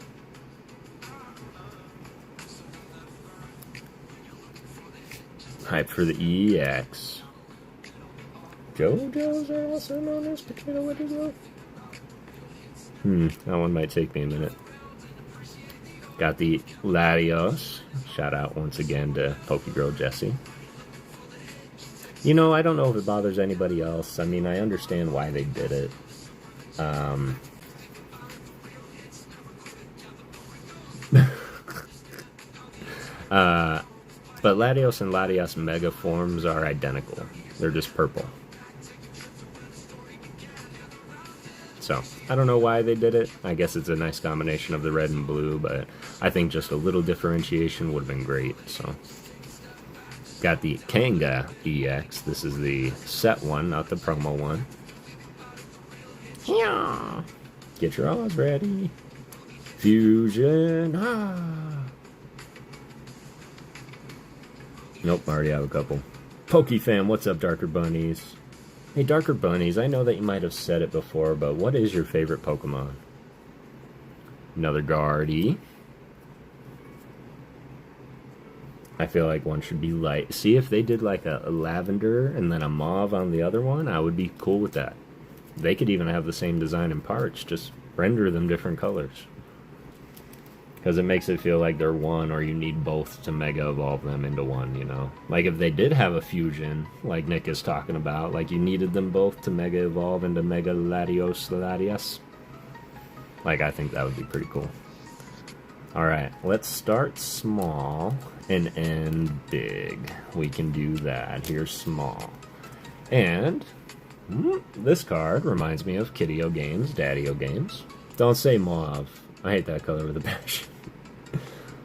Hype for the EX. JoJo's are also known as potato wedges though? That one might take me a minute. Got the Latios. Shout out once again to PokeGirl Jessie. You know, I don't know if it bothers anybody else. I mean, I understand why they did it. But Latios and Latias Mega forms are identical. They're just purple. So, I don't know why they did it. I guess it's a nice combination of the red and blue, but I think just a little differentiation would have been great, so. Got the Kanga EX. This is the set one, not the promo one. Yeah. Get your odds ready. Fusion. Nope, I already have a couple. PokeFam, what's up, Darker Bunnies? Hey, Darker Bunnies, I know that you might have said it before, but what is your favorite Pokemon? Another Guardy. I feel like one should be light. See, if they did like a lavender and then a mauve on the other one, I would be cool with that. They could even have the same design in parts, just render them different colors. Because it makes it feel like they're one, or you need both to Mega Evolve them into one, you know? Like if they did have a fusion, like Nick is talking about, like you needed them both to Mega Evolve into Mega Latios Latias. Like, I think that would be pretty cool. Alright, let's start small and end big. We can do that. Here's small. And this card reminds me of Kiddy-O games, Daddy-O games. Don't say mauve. I hate that color with a passion.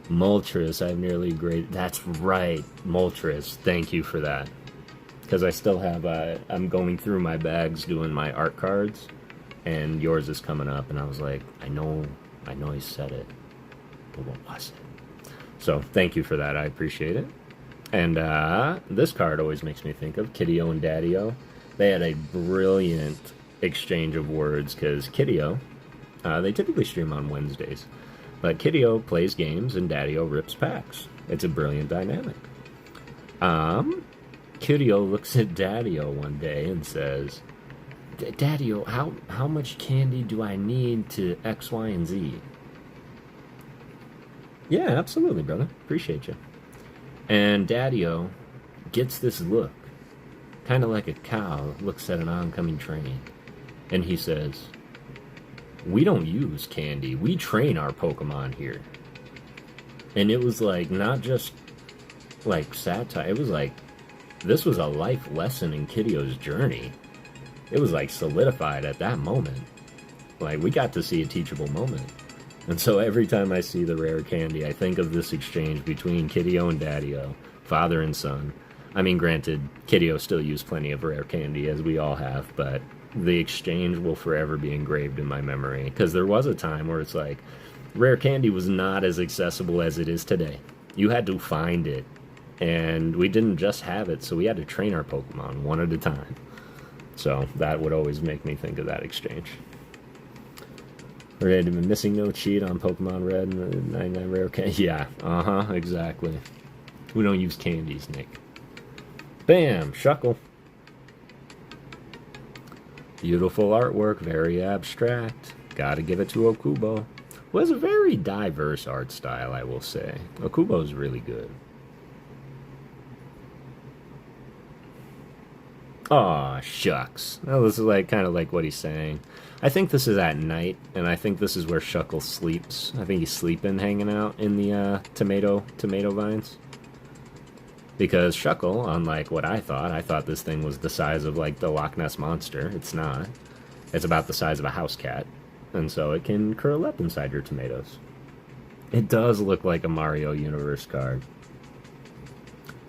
Moltres, I've nearly graded. That's right, Moltres. Thank you for that. Because I still have, I'm going through my bags doing my art cards, and yours is coming up, and I was like, I know he said it, but what was it? So, thank you for that, I appreciate it. And, this card always makes me think of Kiddy-O and Daddy-O. They had a brilliant exchange of words, because Kiddy-O, they typically stream on Wednesdays, but Kiddy-O plays games and Daddy-O rips packs. It's a brilliant dynamic. Kiddy-O looks at Daddy-O one day and says, Daddy-O, how much candy do I need to X, Y, and Z? Yeah, absolutely, brother. Appreciate you. And Daddy-O gets this look, kind of like a cow looks at an oncoming train. And he says, we don't use candy. We train our Pokemon here. And it was like, not just like satire. It was like, this was a life lesson in Kiddy-O's journey. It was like solidified at that moment. Like, we got to see a teachable moment. And so every time I see the rare candy, I think of this exchange between Kiddy-O and Daddy-O, father and son. I mean, granted, Kiddy-O still used plenty of rare candy, as we all have, but the exchange will forever be engraved in my memory. Because there was a time where it's like, rare candy was not as accessible as it is today. You had to find it. And we didn't just have it, so we had to train our Pokemon one at a time. So that would always make me think of that exchange. Ready to be missing no cheat on Pokemon Red and 99 rare candy. Yeah, exactly. We don't use candies, Nick. Bam, Shuckle. Beautiful artwork, very abstract. Gotta give it to Okubo. Was a very diverse art style, I will say. Okubo's really good. Aw, shucks. Well, this is like kind of like what he's saying. I think this is at night, and I think this is where Shuckle sleeps. I think he's sleeping, hanging out in the tomato vines. Because Shuckle, unlike what I thought this thing was the size of like the Loch Ness Monster. It's not. It's about the size of a house cat. And so it can curl up inside your tomatoes. It does look like a Mario Universe card.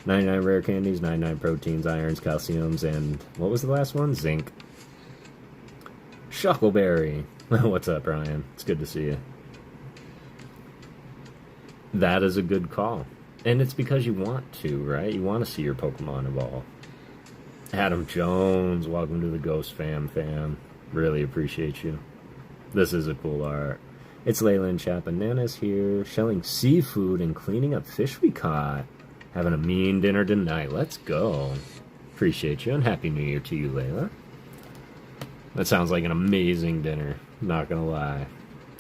99 rare candies, 99 proteins, irons, calciums, and what was the last one? Zinc. Shuckleberry. What's up, Ryan? It's good to see you. That is a good call. And it's because you want to, right? You want to see your Pokemon evolve. Adam Jones, welcome to the Ghost fam. Really appreciate you. This is a cool art. It's Layla and chat. Bananas here, shelling seafood and cleaning up fish we caught. Having a mean dinner tonight. Let's go. Appreciate you, and Happy New Year to you, Layla. That sounds like an amazing dinner, not gonna lie.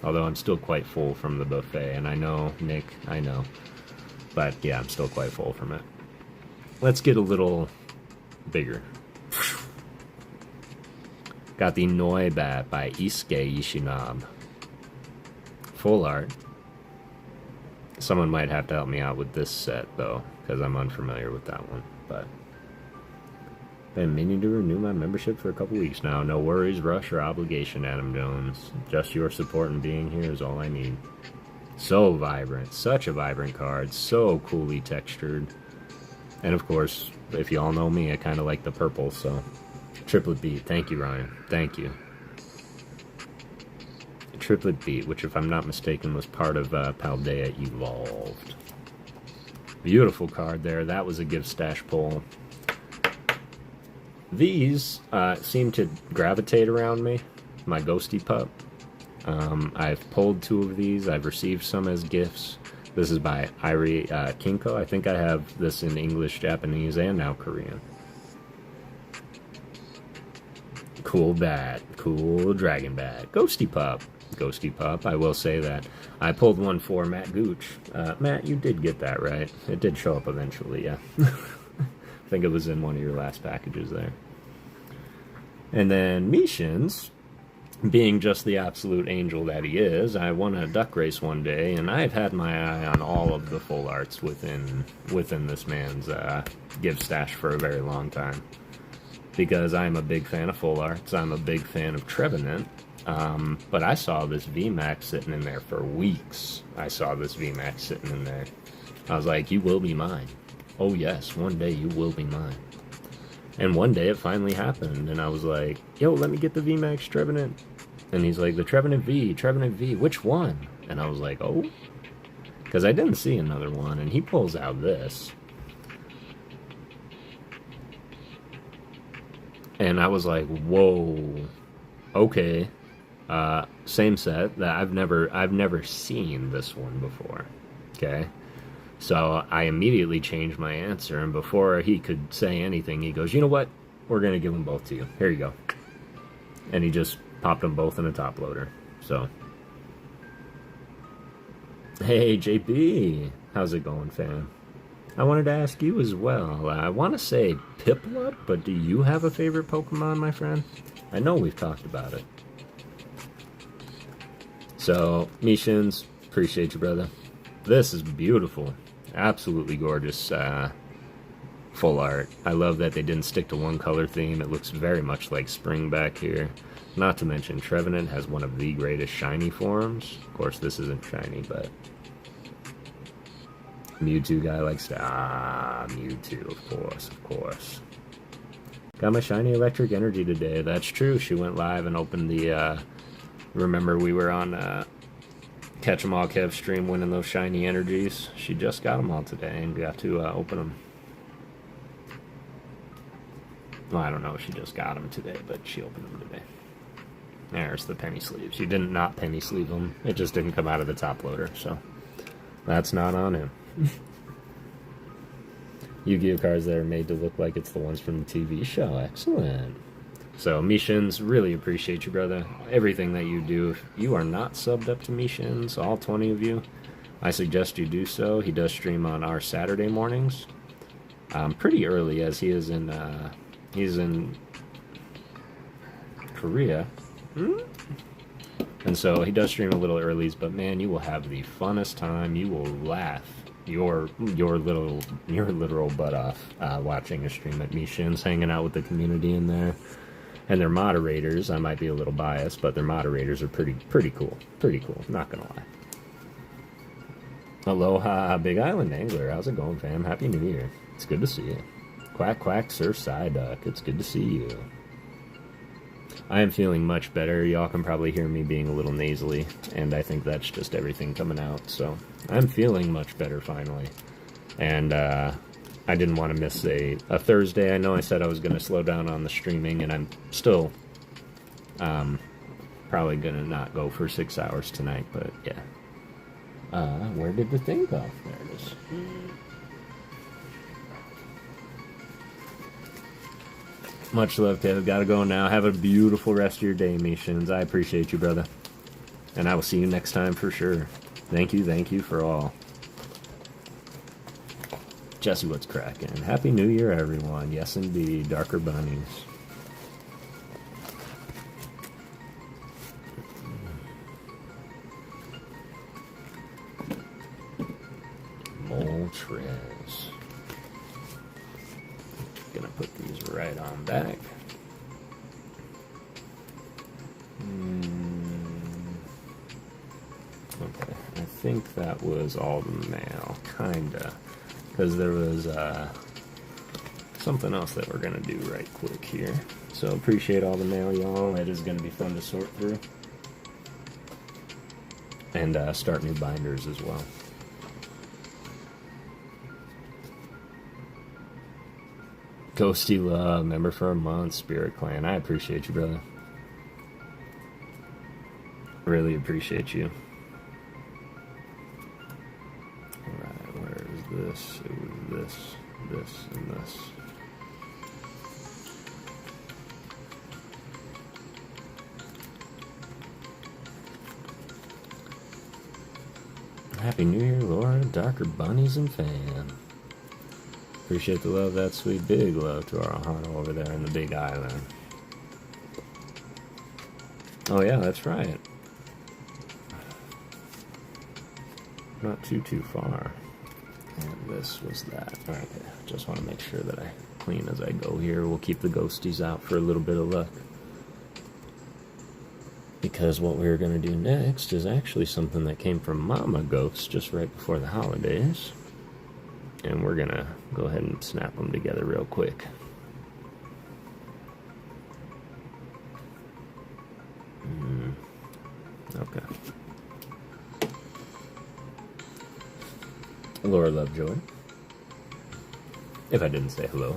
Although I'm still quite full from the buffet, and I know, Nick, I know. But yeah, I'm still quite full from it. Let's get a little bigger. Got the Noibat by Isuke Ishinobu. Full art. Someone might have to help me out with this set, though, because I'm unfamiliar with that one. But been meaning to renew my membership for a couple weeks now. No worries, rush, or obligation, Adam Jones. Just your support and being here is all I need. So vibrant. Such a vibrant card. So coolly textured. And of course, if you all know me, I kind of like the purple, so... Triplet Beat. Thank you, Ryan. Thank you. Triplet Beat, which if I'm not mistaken was part of Paldea Evolved. Beautiful card there. That was a Give Stash pull. These seem to gravitate around me. My Ghosty Pup. I've pulled 2 of these. I've received some as gifts. This is by Irie Kinko. I think I have this in English, Japanese, and now Korean. Cool bat. Cool dragon bat. Ghosty Pup. Ghosty Pup. I will say that. I pulled one for Matt Gooch. Matt, you did get that, right? It did show up eventually, yeah. I think it was in one of your last packages there. And then Mishins. being just the absolute angel that he is, I won a duck race one day, and I've had my eye on all of the full arts within this man's gift stash for a very long time. Because I'm a big fan of full arts, I'm a big fan of Trevenant, but I saw this VMAX sitting in there for weeks. I saw this VMAX sitting in there. I was like, you will be mine. Oh yes, one day you will be mine. And one day it finally happened, and I was like, yo, let me get the VMAX Trevenant. And he's like, the Trevenant V, which one? And I was like, oh? Because I didn't see another one, and he pulls out this. And I was like, whoa, okay. Same set that I've never seen this one before. Okay. So I immediately changed my answer, and before he could say anything, he goes, you know what? We're gonna give them both to you. Here you go. And he just popped them both in a top loader. So, hey JP, how's it going, fam? I wanted to ask you as well. I want to say Piplup, but do you have a favorite Pokemon, my friend? I know we've talked about it. So, Mishins, appreciate you, brother. This is beautiful. Absolutely gorgeous full art. I love that they didn't stick to one color theme. It looks very much like spring back here. Not to mention, Trevenant has one of the greatest shiny forms. Of course, this isn't shiny, but Mewtwo guy likes to... Mewtwo, of course. Got my shiny electric energy today. That's true. She went live and opened the... remember we were on Catch 'em All Kev stream winning those shiny energies. She just got them all today and got to open them. Well, I don't know if she just got them today, but she opened them today. There's the penny sleeves. You didn't not penny sleeve them. It just didn't come out of the top loader, so that's not on him. Yu-Gi-Oh cards that are made to look like it's the ones from the TV show. Excellent. So, Mishins, really appreciate you, brother. Everything that you do. If you are not subbed up to Mishins, all 20 of you, I suggest you do so. He does stream on our Saturday mornings. Pretty early, as he's in Korea. And so he does stream a little early, but man, you will have the funnest time. You will laugh your literal butt off watching a stream at Mishins, hanging out with the community in there. And their moderators, I might be a little biased, but their moderators are pretty cool. Pretty cool, not gonna lie. Aloha, Big Island Angler. How's it going, fam? Happy New Year. It's good to see you. Quack, quack, Sir Psyduck. It's good to see you. I am feeling much better. Y'all can probably hear me being a little nasally, and I think that's just everything coming out. So I'm feeling much better finally. And I didn't want to miss a Thursday. I know I said I was going to slow down on the streaming, and I'm still probably going to not go for 6 hours tonight, but yeah. Where did the thing go? There it is. Much love, Kev. Gotta go now. Have a beautiful rest of your day, Mishins. I appreciate you, brother. And I will see you next time for sure. Thank you for all. Jesse, what's cracking? Happy New Year, everyone. Yes, indeed. Darker bunnies. Moltres. Gonna put these right on back. Okay, I think that was all the mail, kinda. Because there was something else that we're gonna do right quick here. So appreciate all the mail, y'all. It is gonna be fun to sort through. And start new binders as well. Ghosty Love, member for a month, Spirit Clan. I appreciate you, brother. Really appreciate you. Alright, where is this? It was this, and this. Happy New Year, Laura, Darker Bunnies, and fam. Appreciate the love, that sweet big love to our Ohana over there in the Big Island. Oh yeah, that's right. Not too far. And this was that. Alright, just want to make sure that I clean as I go here. We'll keep the ghosties out for a little bit of luck. Because what we're going to do next is actually something that came from Mama Ghost just right before the holidays. And we're going to go ahead and snap them together real quick. Okay. Laura Lovejoy. If I didn't say hello.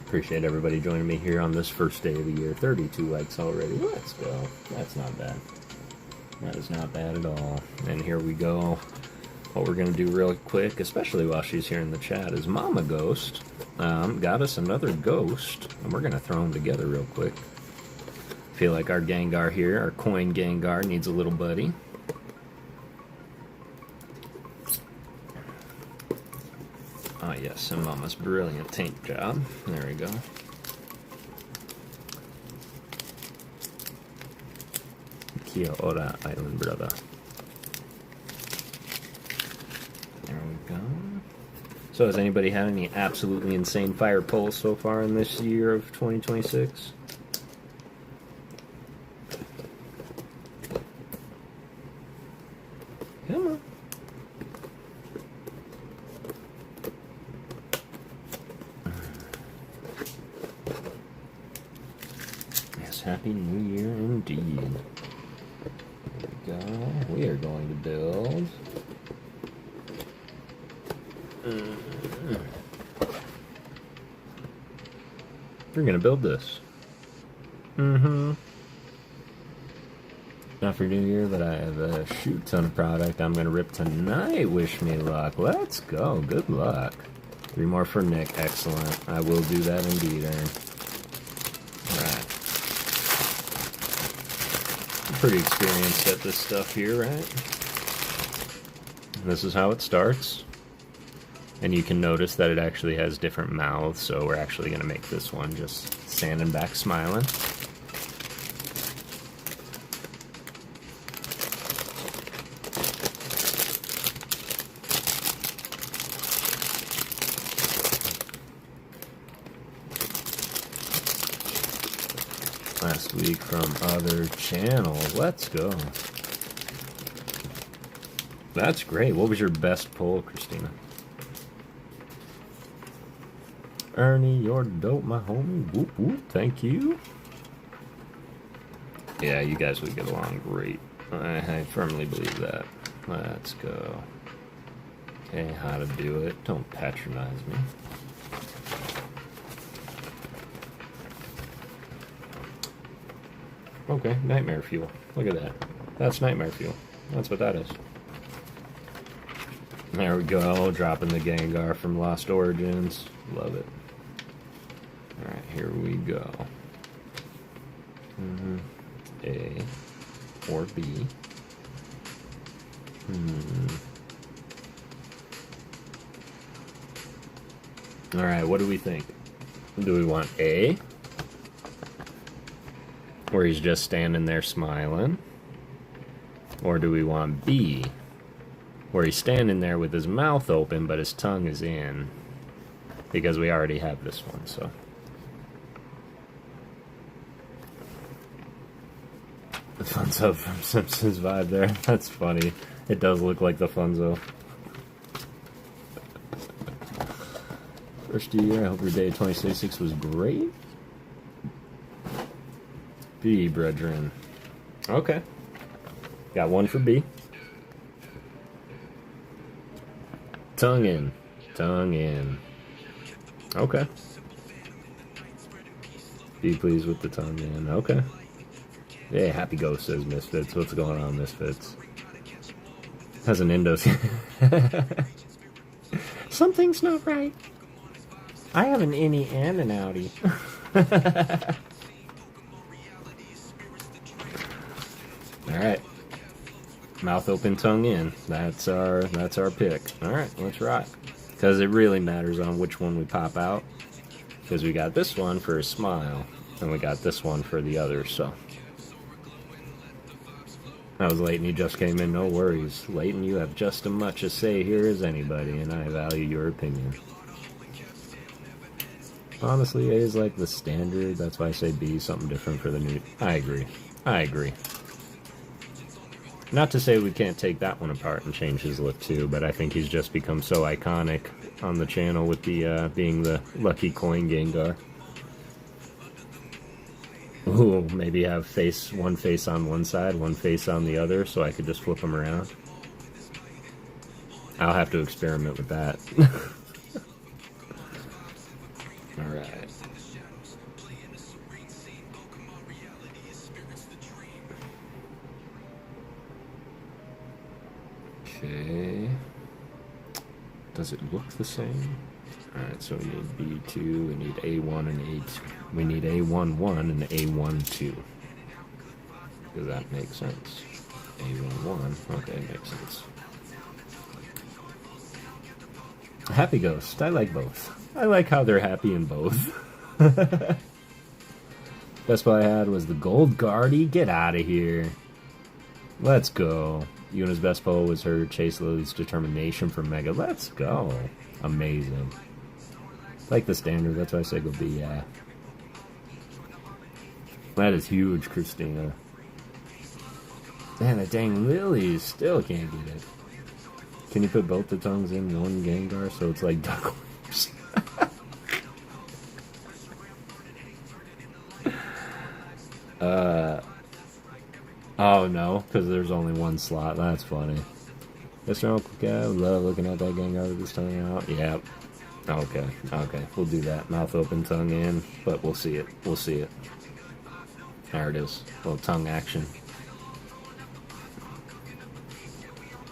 Appreciate everybody joining me here on this first day of the year. 32 likes already. Let's go. That's not bad. That is not bad at all. And here we go. What we're going to do real quick, especially while she's here in the chat, is Mama Ghost got us another ghost. And we're going to throw them together real quick. Feel like our Gengar here, our coin Gengar, needs a little buddy. Ah, yes, and Mama's brilliant taint job. There we go. Kia ora, Island Brother. There we go. So, has anybody had any absolutely insane fire pulls so far in this year of 2026? Come on. Yes, Happy New Year indeed. There we go. We are going to build. We're going to build this. Not for New Year, but I have a shoot ton of product I'm going to rip tonight. Wish me luck. Let's go. Good luck. 3 more for Nick. Excellent. I will do that indeed, Aaron. Alright. I'm pretty experienced at this stuff here, right? This is how it starts. And you can notice that it actually has different mouths, so we're actually going to make this one just standing back smiling. Last week from other channels. Let's go. That's great. What was your best pull, Christina? Ernie, you're dope, my homie. Whoop whoop. Thank you. Yeah, you guys would get along great. I firmly believe that. Let's go. Okay, how to do it. Don't patronize me. Okay, nightmare fuel. Look at that. That's nightmare fuel. That's what that is. There we go. Dropping the Gengar from Lost Origins. Love it. Alright, here we go. A or B. Alright, what do we think? Do we want A? Where he's just standing there smiling? Or do we want B? Where he's standing there with his mouth open but his tongue is in? Because we already have this one, so. The Funzo from Simpsons vibe there. That's funny. It does look like the Funzo. First year, I hope your day 2026 was great. B, brethren. Okay. Got one for B. Tongue in. Tongue in. Okay. Be pleased with the tongue in. Okay. Hey, Happy Ghost says Misfits. What's going on, Misfits? Has an Indos. Something's not right. I have an innie and an outie. Alright. Mouth open, tongue in. That's our pick. Alright, let's rock. Because it really matters on which one we pop out. Because we got this one for a smile. And we got this one for the others, so. I was late and he just came in, no worries. Leighton, you have just as much a say here as anybody, and I value your opinion. Honestly, A is like the standard, that's why I say B, something different for the new... I agree. I agree. Not to say we can't take that one apart and change his look too, but I think he's just become so iconic on the channel with the, being the lucky coin Gengar. Ooh, maybe have one face on one side, one face on the other, so I could just flip them around. I'll have to experiment with that. Alright. Okay. Does it look the same? Alright, so we need B2, we need A1 and A2. We need A11 and A12. Does that make sense? A11, okay, makes sense. Happy Ghost, I like both. I like how they're happy in both. Best buy I had was the Gold Guardy. Get out of here. Let's go. Yuna's best pull was her Chase Lily's Determination for Mega. Let's go. Amazing. Like the standard, that's why I say go B, yeah. That is huge, Christina. Man, that dang Lily still can't get it. Can you put both the tongues in one Gengar so it's like duckworms? Oh no, because there's only one slot. That's funny. Mr. Uncle Kev, love looking at that Gengar with his tongue out. Yep. Okay, we'll do that. Mouth open, tongue in, but we'll see it. We'll see it. There it is. Little tongue action.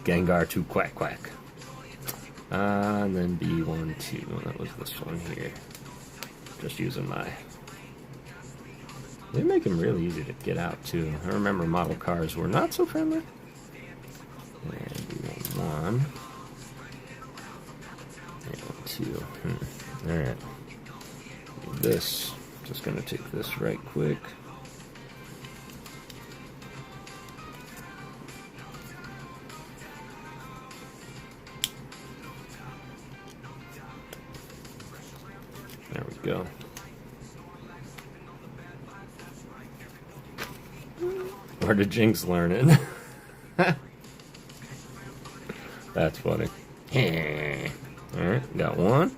Gengar to quack quack. And then B1, 2. That was this one here. Just using my... They make them really easy to get out, too. I remember model cars were not so friendly. And B1, 1. B1, 2. Alright. This. Just gonna take this right quick. There we go. Where did Jinx learn it? That's funny. Alright, got one.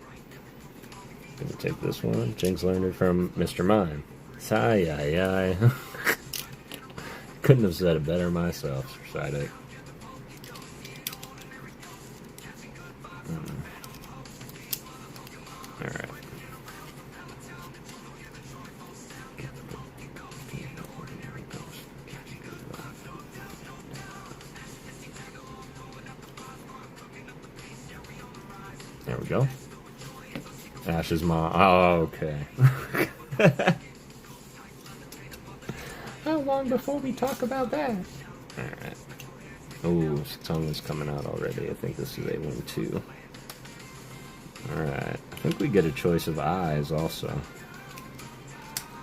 Gonna take this one. Jinx learned it from Mr. Mime. Sigh. Couldn't have said it better myself. Side it. Alright. There we go. Ash's mom. Oh, okay. How long before we talk about that? Alright. Ooh, his tongue is coming out already. I think this is A1 too. Alright. I think we get a choice of eyes also.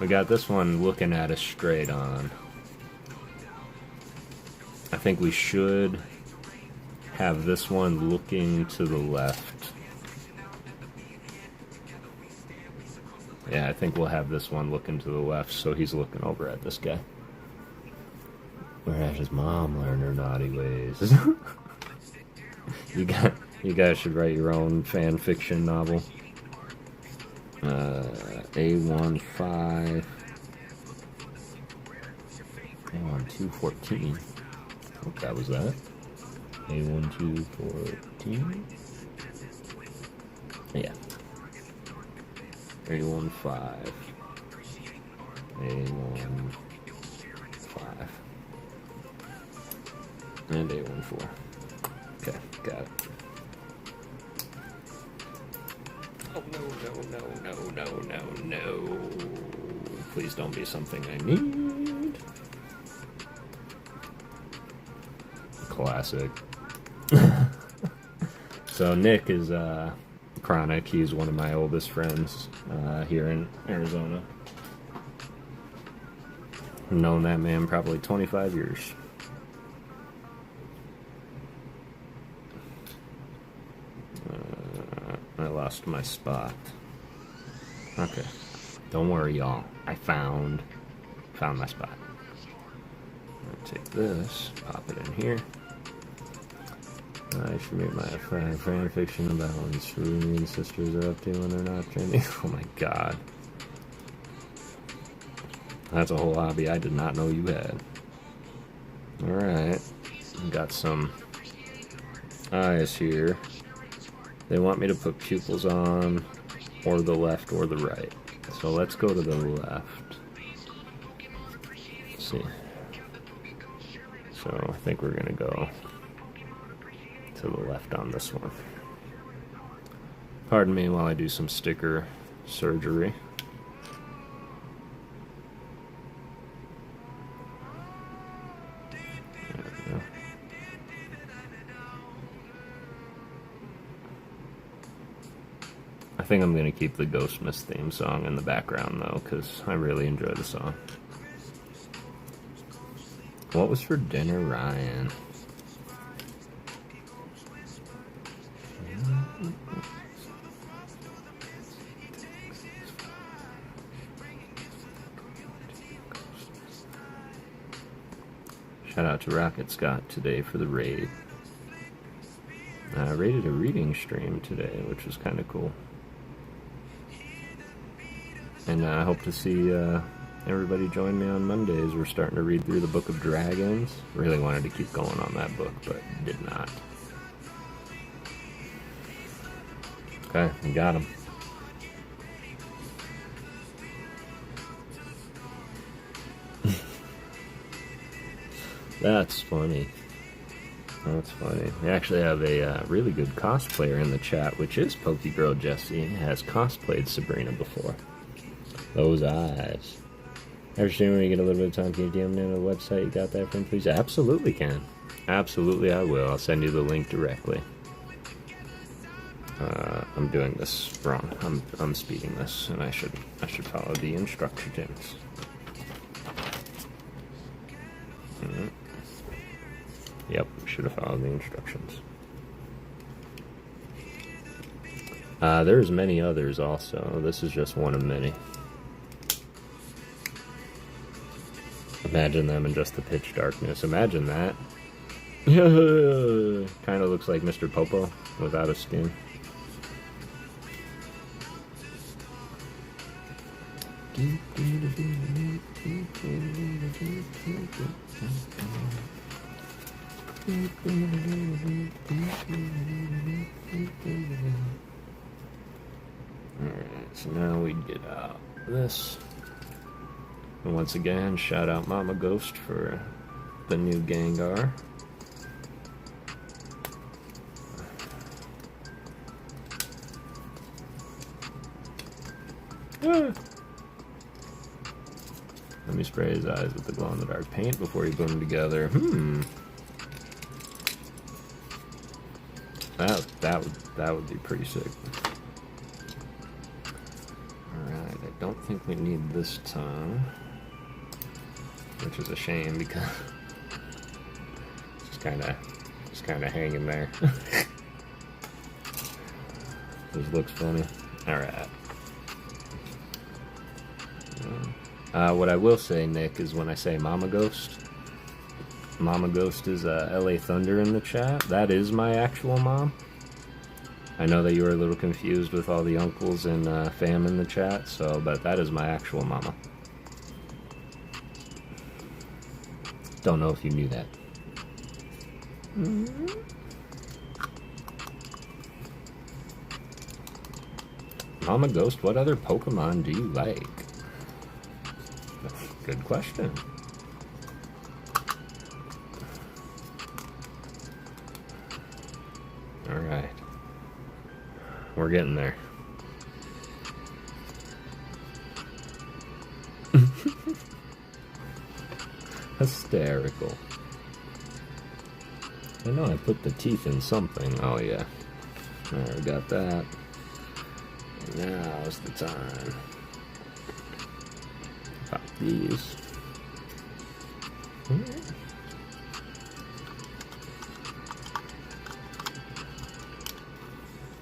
We got this one looking at us straight on. I think we should have this one looking to the left. Yeah, I think we'll have this one looking to the left, so he's looking over at this guy. Where has his mom learned her naughty ways? You guys should write your own fan fiction novel. A15. A1214. What that was that? A1214. Yeah. A15. A15. And A14. Okay, got it. Oh no. Please don't be something I need. Classic. So Nick is chronic. He's one of my oldest friends here in Arizona. I've known that man probably 25 years. I lost my spot. Okay. Don't worry, y'all. I found my spot. I'm gonna take this, pop it in here. I should make my fan fiction about when Seruni and sisters are up to when they're not training. Oh my god. That's a whole hobby I did not know you had. Alright. Got some eyes here. They want me to put pupils on, or the left or the right. So let's go to the left. Let's see. So I think we're gonna go to the left on this one. Pardon me while I do some sticker surgery. There we go. I think I'm going to keep the Ghostmas theme song in the background though, because I really enjoy the song. What was for dinner, Ryan? Shout out to Rocket Scott today for the raid. I raided a reading stream today, which was kind of cool. And I hope to see everybody join me on Mondays. We're starting to read through the Book of Dragons. Really wanted to keep going on that book, but did not. Okay, we got him. That's funny. That's funny. We actually have a really good cosplayer in the chat, which is PokeGirl Jessie, has cosplayed Sabrina before. Those eyes. Every stream when you get a little bit of time, can you DM me on the website you got that from, please? Absolutely can. Absolutely I will. I'll send you the link directly. I'm doing this wrong. I'm speeding this, and I should follow the instructions. Yep, should have followed the instructions. There's many others also. This is just one of many. Imagine them in just the pitch darkness. Imagine that. Kind of looks like Mr. Popo without a skin. Alright, so now we get out this. And once again, shout out Mama Ghost for the new Gengar. Let me spray his eyes with the glow-in-the-dark paint before you put them together. That would be pretty sick. Alright, I don't think we need this tongue, which is a shame because it's just kinda hanging there. This looks funny. Alright. What I will say, Nick, is when I say Mama Ghost is LA Thunder in the chat. That is my actual mom. I know that you were a little confused with all the uncles and fam in the chat, but that is my actual mama. Don't know if you knew that. Mama Ghost, what other Pokemon do you like? Good question. Alright. We're getting there. Hysterical. I know I put the teeth in something. Oh yeah. Alright, we got that. Now's the time. Pop these.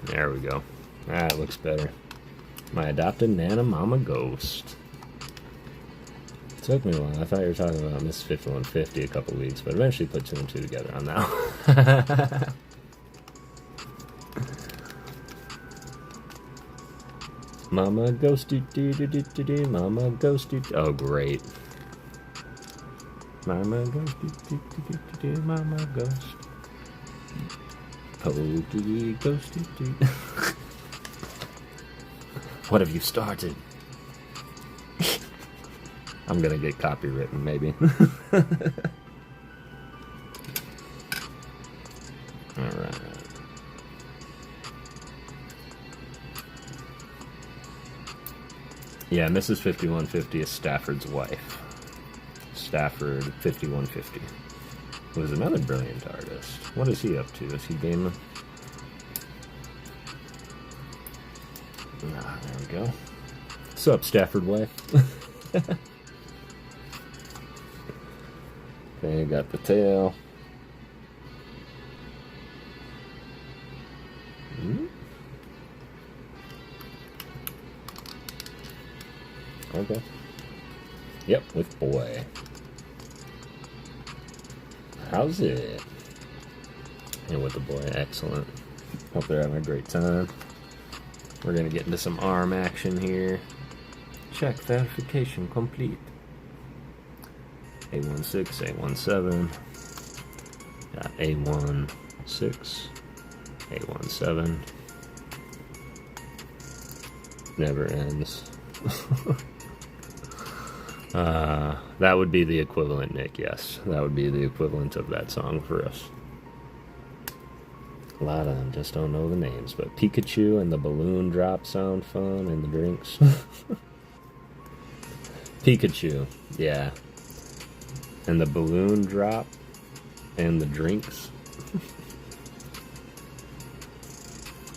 There we go. That looks better. My adopted Nana Mama Ghost. It took me a while. I thought you were talking about Miss 5150 a couple weeks, but eventually put 2 and 2 together on that one. Mama Ghost, do, Mama Ghost, do. Oh, great. Mama Ghost, do, Mama Ghost. Ghost, do. What have you started? I'm gonna get copywritten, maybe. Alright. Yeah, Mrs. 5150 is Stafford's wife. Stafford 5150. Who is another brilliant artist. What is he up to? Is he gaming? Ah, there we go. What's up, Stafford wife? Okay, got the tail. Okay. Yep, with boy. How's it? And with the boy, excellent. Hope they're having a great time. We're gonna get into some arm action here. Check verification complete. 816, 817. Got 816, 817. Never ends. That would be the equivalent, Nick, yes. That would be the equivalent of that song for us. A lot of them just don't know the names, but Pikachu and the balloon drop sound fun, and the drinks. Pikachu, yeah. And the balloon drop and the drinks.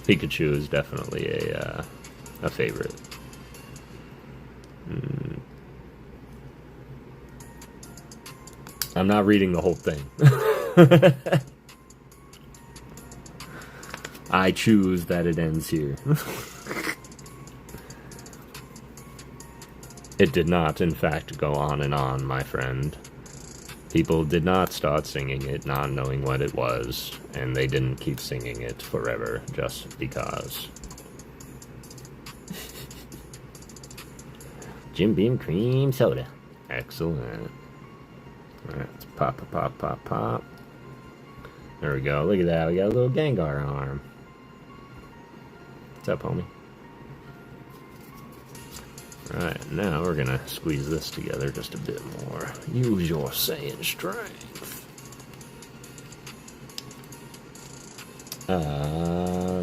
Pikachu is definitely a favorite. I'm not reading the whole thing. I choose that it ends here. It did not, in fact, go on and on, my friend. People did not start singing it, not knowing what it was, and they didn't keep singing it forever, just because. Jim Beam cream soda. Excellent. Alright, let's pop, pop, pop, pop. There we go. Look at that. We got a little Gengar arm. What's up, homie? Alright, now we're gonna squeeze this together just a bit more. Use your Saiyan strength.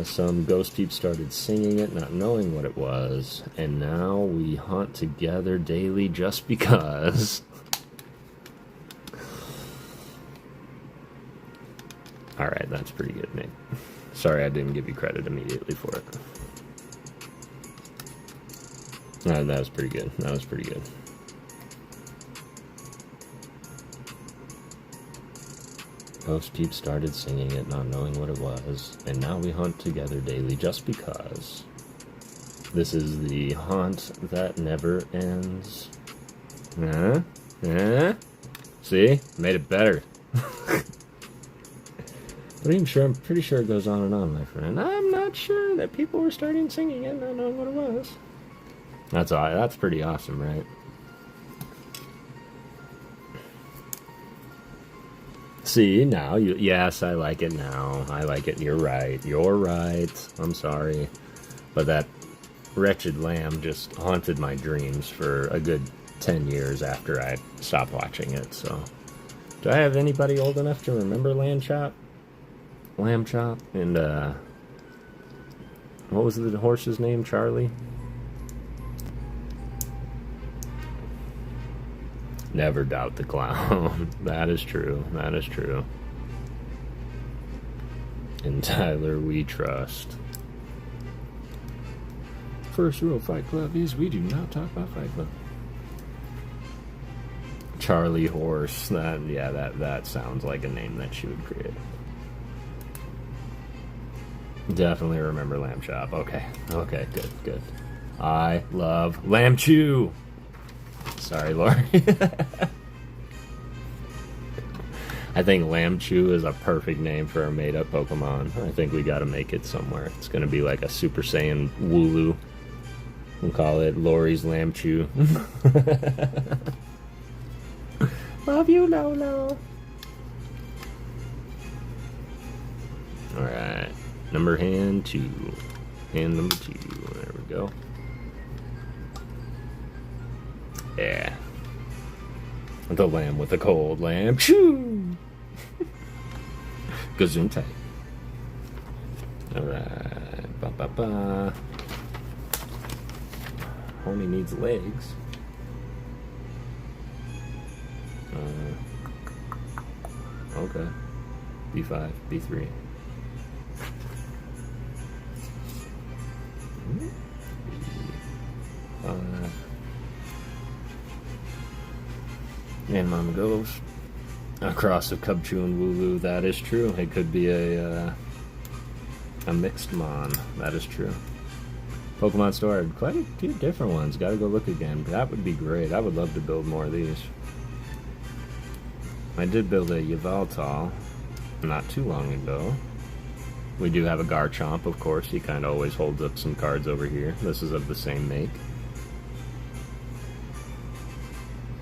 Some ghost peeps started singing it, not knowing what it was, and now we hunt together daily just because. Alright, that's pretty good, Nick. Sorry I didn't give you credit immediately for it. No, that was pretty good. That was pretty good. Ghost peeps started singing it, not knowing what it was, and now we hunt together daily just because. This is the hunt that never ends. See? Made it better. But I'm pretty sure it goes on and on, my friend. I'm not sure that people were starting singing it, not knowing what it was. That's pretty awesome, right? See, now, yes, I like it now. I like it. You're right. You're right. I'm sorry. But that wretched lamb just haunted my dreams for a good 10 years after I stopped watching it, so. Do I have anybody old enough to remember Lamb Chop? And, what was the horse's name? Charlie? Never doubt the clown. That is true. That is true. In Tyler, we trust. First rule of Fight Club is we do not talk about Fight Club. Charlie Horse. That sounds like a name that she would create. Definitely remember Lamb Chop. Okay, good. I love Lamb Chew. Sorry, Lori. I think Lamb Chew is a perfect name for a made-up Pokemon. I think we gotta make it somewhere. It's gonna be like a Super Saiyan Wooloo. We'll call it Lori's Lamb Chew. Love you, Lolo. Alright. Hand 2. Hand number 2. There we go. Yeah. The lamb with the cold lamb. Shoo! Gesundheit. Alright. Ba-ba-ba. Homie needs legs. Okay. B5, B3. And Mama Goes. A cross of Cubchoo and Wooloo. That is true. It could be a mixed mon. That is true. Pokemon Store had quite a few different ones. Gotta go look again. That would be great. I would love to build more of these. I did build a Yveltal not too long ago. We do have a Garchomp, of course. He kind of always holds up some cards over here. This is of the same make.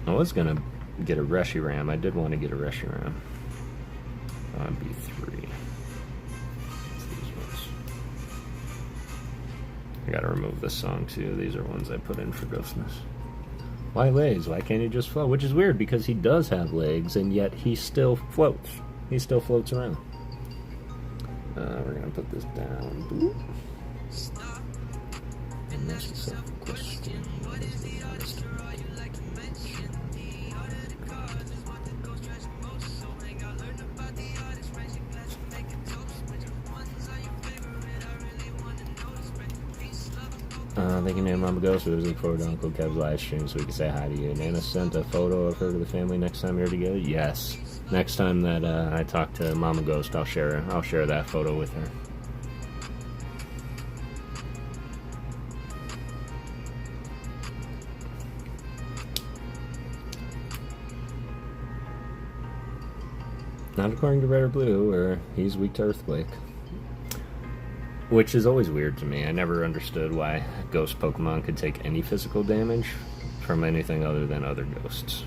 I was gonna get a Reshiram. I did want to get a Reshiram. On B3. These ones. I gotta remove this song too. These are ones I put in for Ghostmas. Why legs? Why can't he just float? Which is weird because he does have legs and yet he still floats. He still floats around. We're gonna put this down. Boop. And ask yourself a question. What is the honest thank you, Nana Mama Ghost. We was looking forward to Uncle Kev's live stream so we can say hi to you. Nana sent a photo of her to the family next time you're together. Yes. Next time that I talk to Mama Ghost, I'll share that photo with her. Not according to Red or Blue, or he's weak to Earthquake. Which is always weird to me. I never understood why ghost Pokemon could take any physical damage from anything other than other ghosts.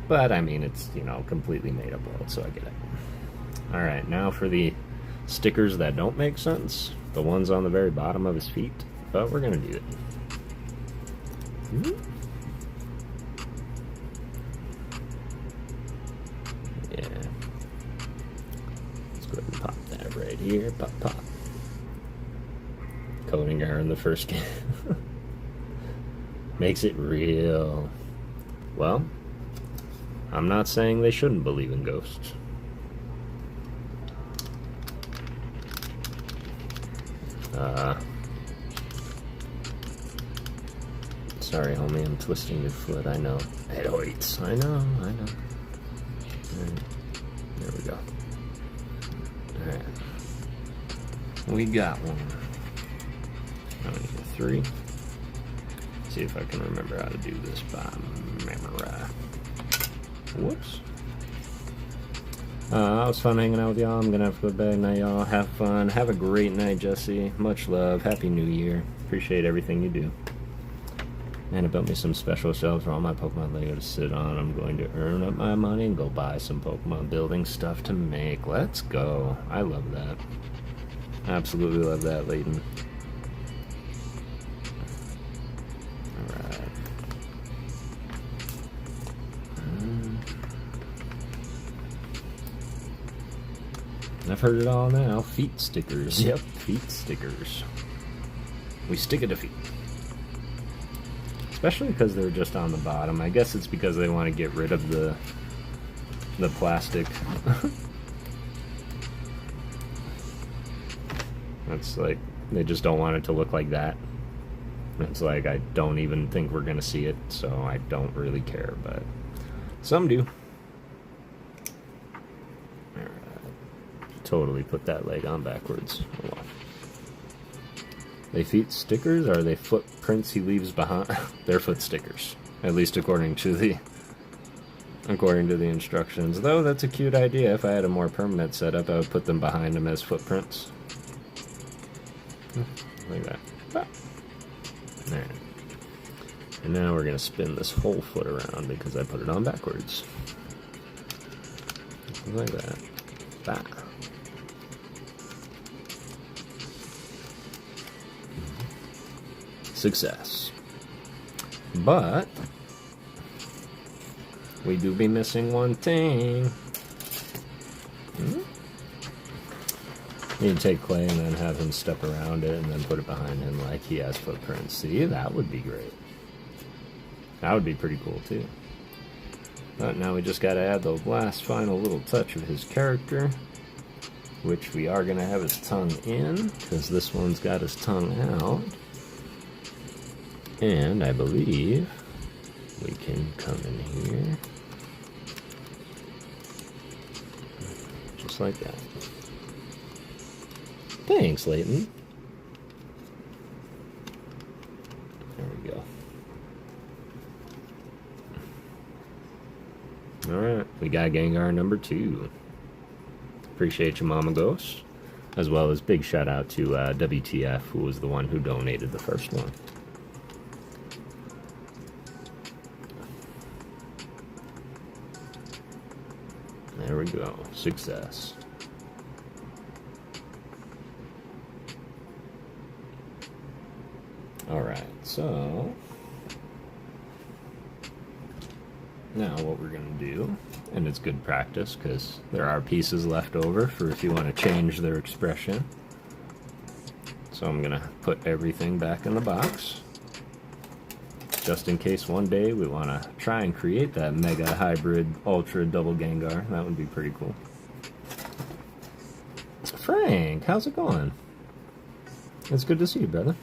But, I mean, it's, you know, completely made up world, so I get it. Alright, now for the stickers that don't make sense. The ones on the very bottom of his feet. But we're gonna do it. Yeah. Let's go ahead and pop that right here. Pop, pop. Coding error in the first game. Makes it real. Well, I'm not saying they shouldn't believe in ghosts. Sorry, homie, I'm twisting your foot. I know. It hurts. I know. Right. There we go. Alright. We got one. I need a 3. See if I can remember how to do this by memory. Whoops. It was fun hanging out with y'all. I'm gonna have to go to bed now, y'all. Have fun. Have a great night, Jessie. Much love. Happy New Year. Appreciate everything you do. And it built me some special shelves for all my Pokemon Lego to sit on. I'm going to earn up my money and go buy some Pokemon building stuff to make. Let's go. I love that. Absolutely love that, Leighton. Alright. I've heard it all now. Feet stickers. Yep, feet stickers. We stick it to feet. Especially because they're just on the bottom. I guess it's because they want to get rid of the plastic. It's like, they just don't want it to look like that. It's like, I don't even think we're going to see it, so I don't really care, but Some do. Alright. Totally put that leg on backwards. Oh, wow. They feet stickers, or are they footprints he leaves behind? They're foot stickers. At least according to the instructions. Though that's a cute idea. If I had a more permanent setup, I would put them behind him as footprints. Like that. Ah. Alright. And now we're going to spin this whole foot around because I put it on backwards. Like that. Bah. Success. But we do be missing one thing. You need to take clay and then have him step around it and then put it behind him like he has footprints. See, that would be great. That would be pretty cool too. But now we just got to add the last final little touch of his character, which we are going to have his tongue in, because this one's got his tongue out. And I believe we can come in here. Just like that. Thanks, Leighton. There we go. Alright, we got Gengar number 2. Appreciate you, Mama Ghost. As well as big shout out to WTF, who was the one who donated the first one. There we go. Success. Alright, so now what we're going to do, and it's good practice because there are pieces left over for if you want to change their expression. So I'm going to put everything back in the box. Just in case one day we want to try and create that Mega Hybrid Ultra Double Gengar. That would be pretty cool. Frank, how's it going? It's good to see you, brother.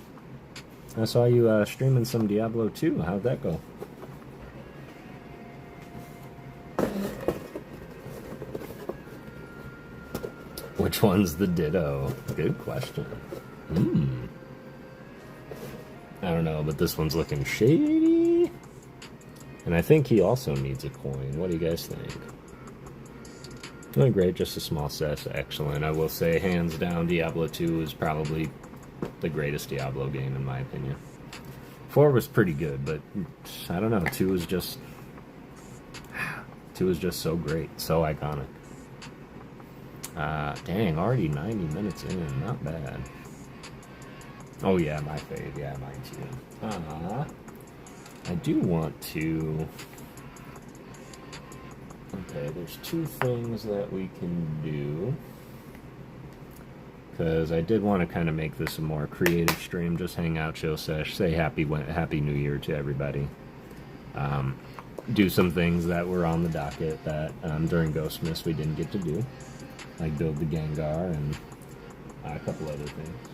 I saw you streaming some Diablo 2. How'd that go? Which one's the Ditto? Good question. I don't know, but this one's looking shady. And I think he also needs a coin. What do you guys think? Really great, just a small set. Excellent. I will say, hands down, Diablo 2 is probably the greatest Diablo game in my opinion. 4 was pretty good, but I don't know, 2 is just so great, so iconic. Dang, already 90 minutes in, not bad. Oh yeah, my fave, yeah, mine too. I do want to... Okay, there's 2 things that we can do. Because I did want to kind of make this a more creative stream, just hang out, chill sesh, say happy New Year to everybody. Do some things that were on the docket that during Ghostmas we didn't get to do, like build the Gengar and a couple other things.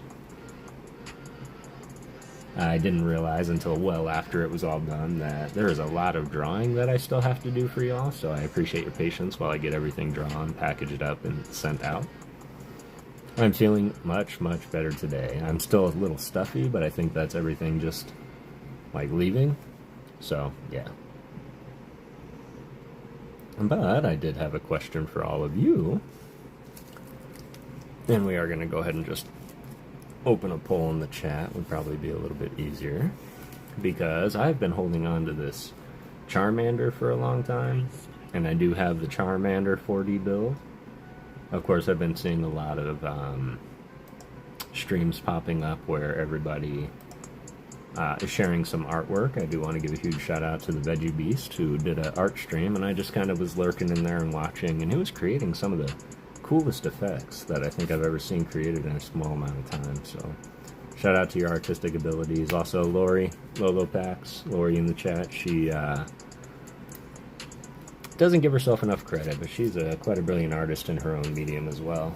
I didn't realize until well after it was all done that there is a lot of drawing that I still have to do for y'all, so I appreciate your patience while I get everything drawn, packaged up, and sent out. I'm feeling much, much better today. I'm still a little stuffy, but I think that's everything just, like, leaving. So, yeah. But I did have a question for all of you. And we are going to go ahead and just open a poll in the chat. Would probably be a little bit easier. Because I've been holding on to this Charmander for a long time. And I do have the Charmander 4D build. Of course, I've been seeing a lot of streams popping up where everybody is sharing some artwork. I do want to give a huge shout out to the Veggie Beast who did an art stream, and I just kind of was lurking in there and watching, and he was creating some of the coolest effects that I think I've ever seen created in a small amount of time. So, shout out to your artistic abilities. Also, Lori, Lolopax, Lori in the chat, she doesn't give herself enough credit, but she's quite a brilliant artist in her own medium as well.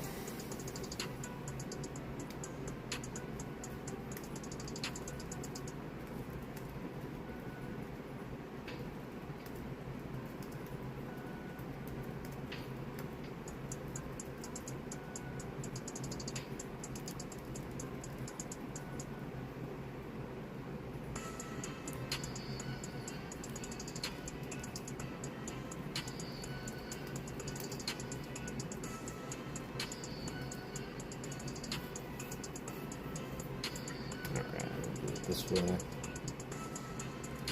Yeah.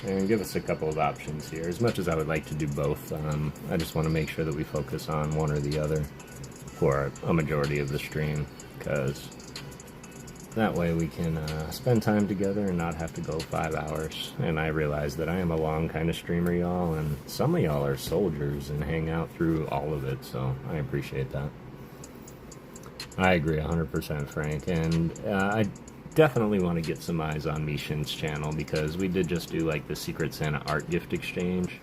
And give us a couple of options here. As much as I would like to do both, I just want to make sure that we focus on one or the other for a majority of the stream, because that way we can spend time together and not have to go 5 hours. And I realize that I am a long kind of streamer, y'all, and some of y'all are soldiers and hang out through all of it, so I appreciate that. I agree 100%, Frank, and I definitely want to get some eyes on Mishin's channel, because we did just do like the Secret Santa art gift exchange,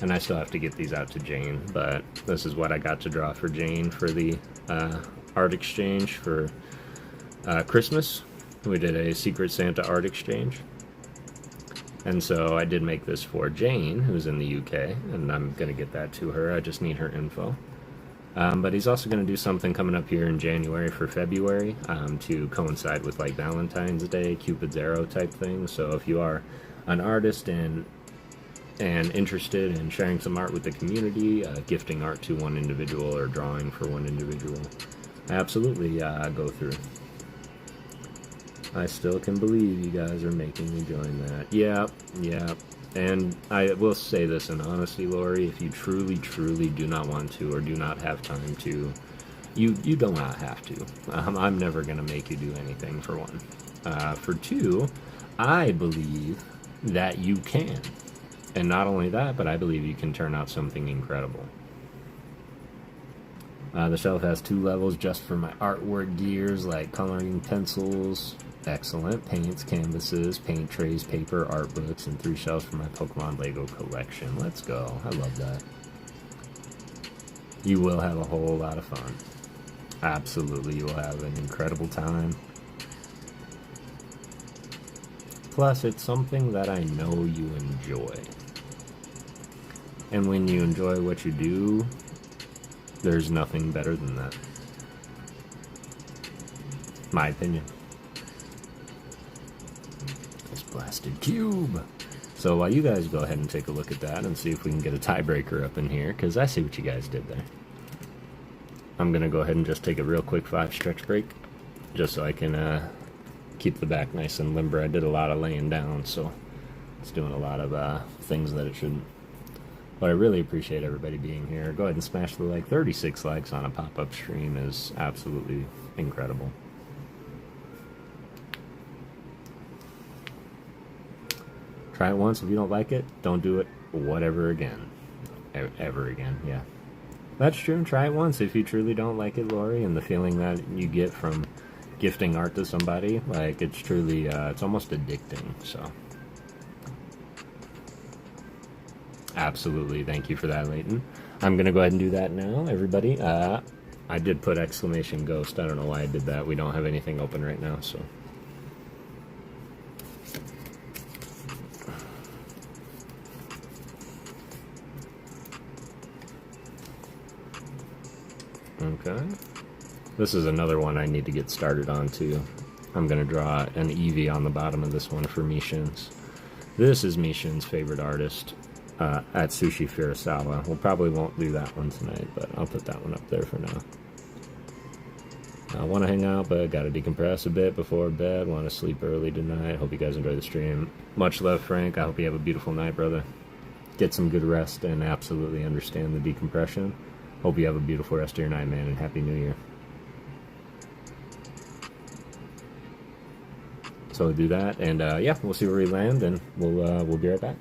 and I still have to get these out to Jane, but this is what I got to draw for Jane for the art exchange for Christmas. We did a Secret Santa art exchange, and so I did make this for Jane, who's in the UK, and I'm going to get that to her. I just need her info. But he's also going to do something coming up here in January for February to coincide with like Valentine's Day, Cupid's Arrow type thing. So if you are an artist and interested in sharing some art with the community, gifting art to one individual or drawing for one individual, absolutely go through. I still can believe you guys are making me join that. Yeah. And I will say this in honesty, Lori, if you truly, truly do not want to or do not have time to, you do not have to. I'm never going to make you do anything, for one. For two, I believe that you can. And not only that, but I believe you can turn out something incredible. The shelf has 2 levels just for my artwork gears, like coloring pencils. Excellent. Paints, canvases, paint trays, paper, art books, and 3 shelves for my Pokemon Lego collection. Let's go. I love that. You will have a whole lot of fun. Absolutely, you will have an incredible time. Plus, it's something that I know you enjoy. And when you enjoy what you do, there's nothing better than that. My opinion. Blasted cube. So while you guys go ahead and take a look at that and see if we can get a tiebreaker up in here, because I see what you guys did there. I'm going to go ahead and just take a real quick 5 stretch break, just so I can keep the back nice and limber. I did a lot of laying down, so it's doing a lot of things that it shouldn't. But I really appreciate everybody being here. Go ahead and smash the like. 36 likes on a pop-up stream is absolutely incredible. Try it once. If you don't like it, don't do it whatever again. Ever again, yeah. That's true. Try it once. If you truly don't like it, Lori, and the feeling that you get from gifting art to somebody, like, it's truly, it's almost addicting, so. Absolutely. Thank you for that, Leighton. I'm going to go ahead and do that now, everybody. I did put exclamation ghost. I don't know why I did that. We don't have anything open right now, so. Okay. This is another one I need to get started on too. I'm going to draw an Eevee on the bottom of this one for Mishins. This is Mishin's favorite artist, Atsushi Furusawa. We'll probably won't do that one tonight, but I'll put that one up there for now. I want to hang out, but got to decompress a bit before bed. Want to sleep early tonight. Hope you guys enjoy the stream. Much love, Frank. I hope you have a beautiful night, brother. Get some good rest and absolutely understand the decompression. Hope you have a beautiful rest of your night, man, and Happy New Year. So we'll do that, and yeah, we'll see where we land, and we'll be right back.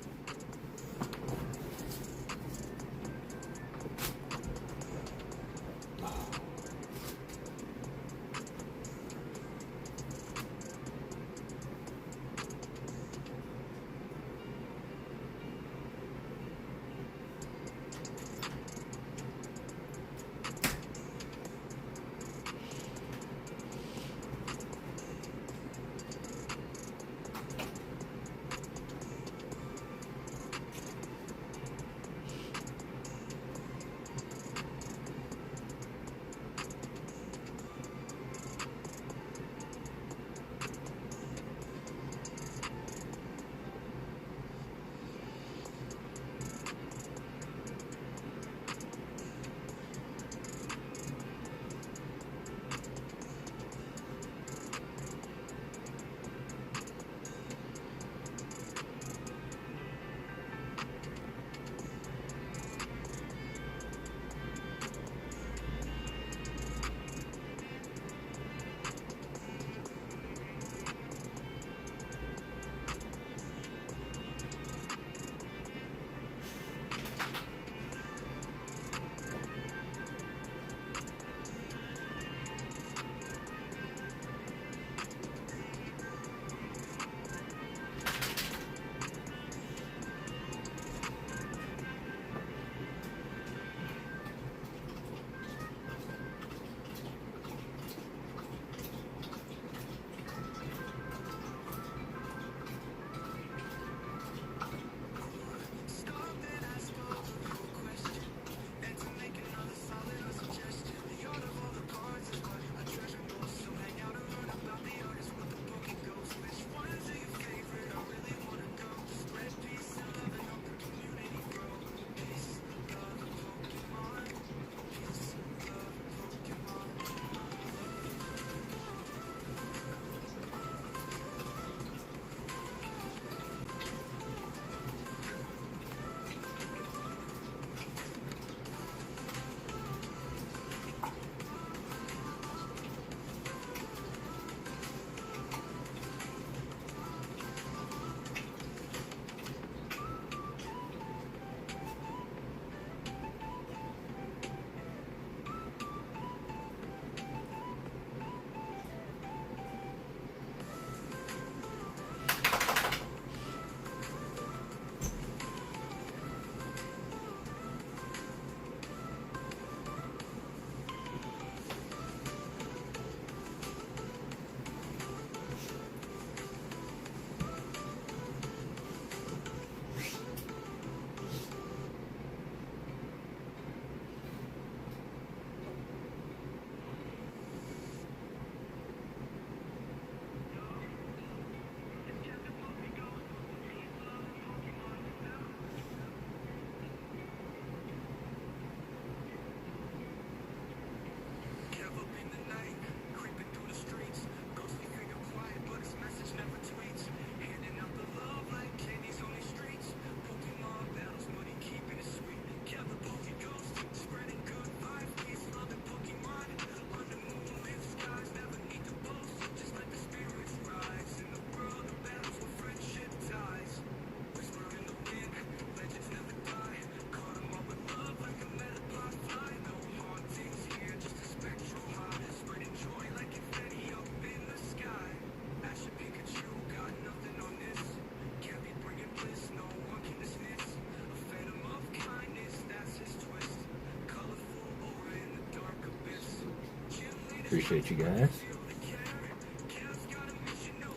Appreciate you guys.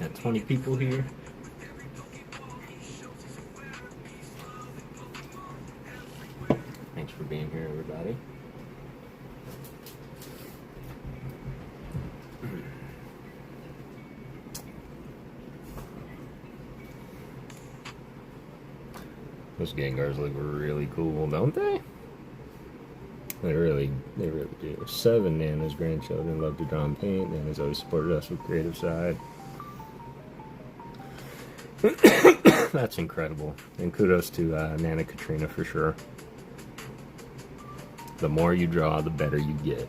Got 20 people here. Thanks for being here, everybody. Those Gengars look really cool, don't they? They really do. 7 Nana's grandchildren love to draw and paint. Nana's always supported us with creative side. That's incredible. And kudos to Nana Katrina for sure. The more you draw, the better you get.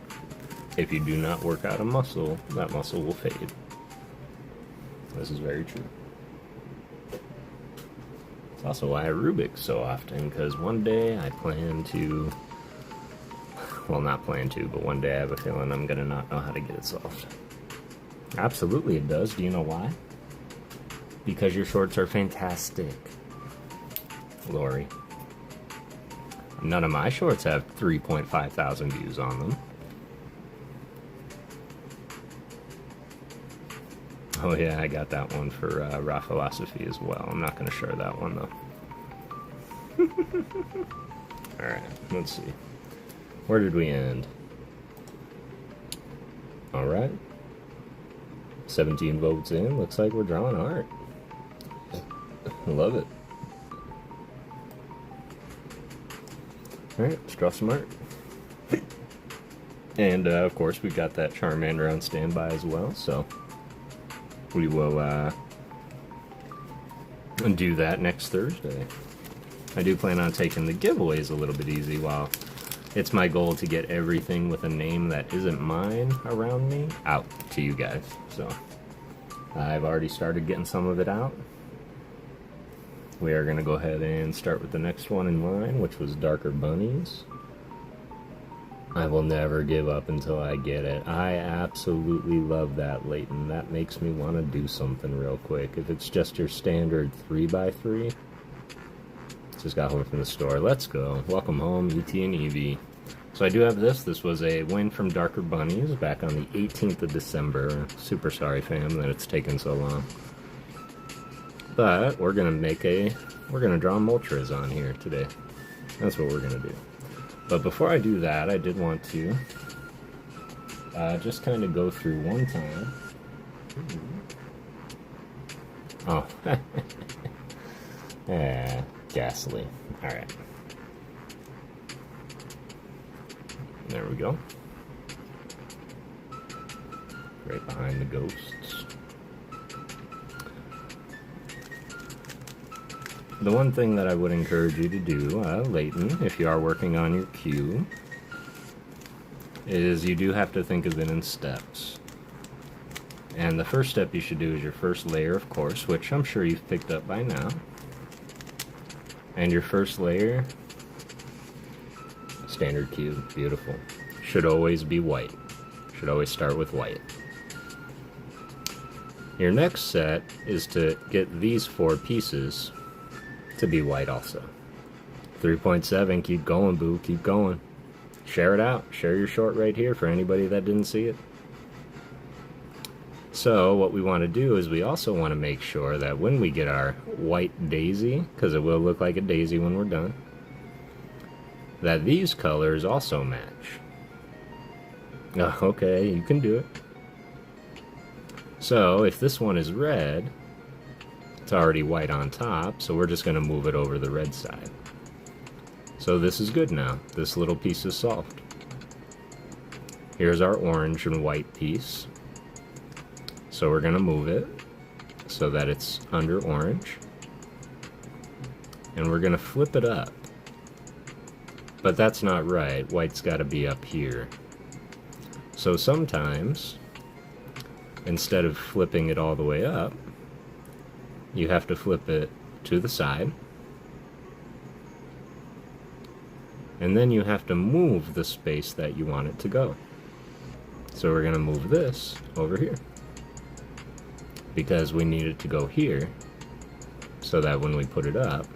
If you do not work out a muscle, that muscle will fade. This is very true. It's also why I Rubik so often, because one day I plan to... Well, not plan to, but one day I have a feeling I'm going to not know how to get it solved. Absolutely it does. Do you know why? Because your shorts are fantastic. Lori. None of my shorts have 3.5 thousand views on them. Oh yeah, I got that one for Raw Philosophy as well. I'm not going to share that one though. Alright, let's see. Where did we end? Alright. 17 votes in. Looks like we're drawing art. Love it. Alright, let's draw some art. And of course we got that Charmander on standby as well, so we will do that next Thursday. I do plan on taking the giveaways a little bit easy while it's my goal to get everything with a name that isn't mine around me out to you guys. So I've already started getting some of it out. We are going to go ahead and start with the next one in line, which was Darker Bunnies. I will never give up until I get it. I absolutely love that, Leighton. That makes me want to do something real quick. If it's just your standard 3x3, just got home from the store. Let's go. Welcome home, ET and Evie. So I do have this. This was a win from Darker Bunnies back on the 18th of December. Super sorry, fam, that it's taken so long. But we're gonna draw Moltres on here today. That's what we're gonna do. But before I do that, I did want to just kind of go through one time. Oh, yeah, ghastly. All right, there we go. Right behind the ghosts. The one thing that I would encourage you to do, Leighton, if you are working on your cube, is you do have to think of it in steps. And the first step you should do is your first layer, of course, which I'm sure you've picked up by now. And your first layer, standard cube, beautiful. Should always be white. Should always start with white. Your next set is to get these 4 pieces to be white also. 3.7, keep going, boo, keep going. Share it out. Share your short right here for anybody that didn't see it. So what we want to do is we also want to make sure that when we get our white daisy, because it will look like a daisy when we're done, that these colors also match. Oh, okay, you can do it. So if this one is red, it's already white on top, so we're just going to move it over the red side. So this is good now. This little piece is solved. Here's our orange and white piece. So we're going to move it so that it's under orange. And we're going to flip it up. But that's not right. White's got to be up here. So sometimes, instead of flipping it all the way up, you have to flip it to the side. And then you have to move the space that you want it to go. So we're going to move this over here. Because we need it to go here, so that when we put it up,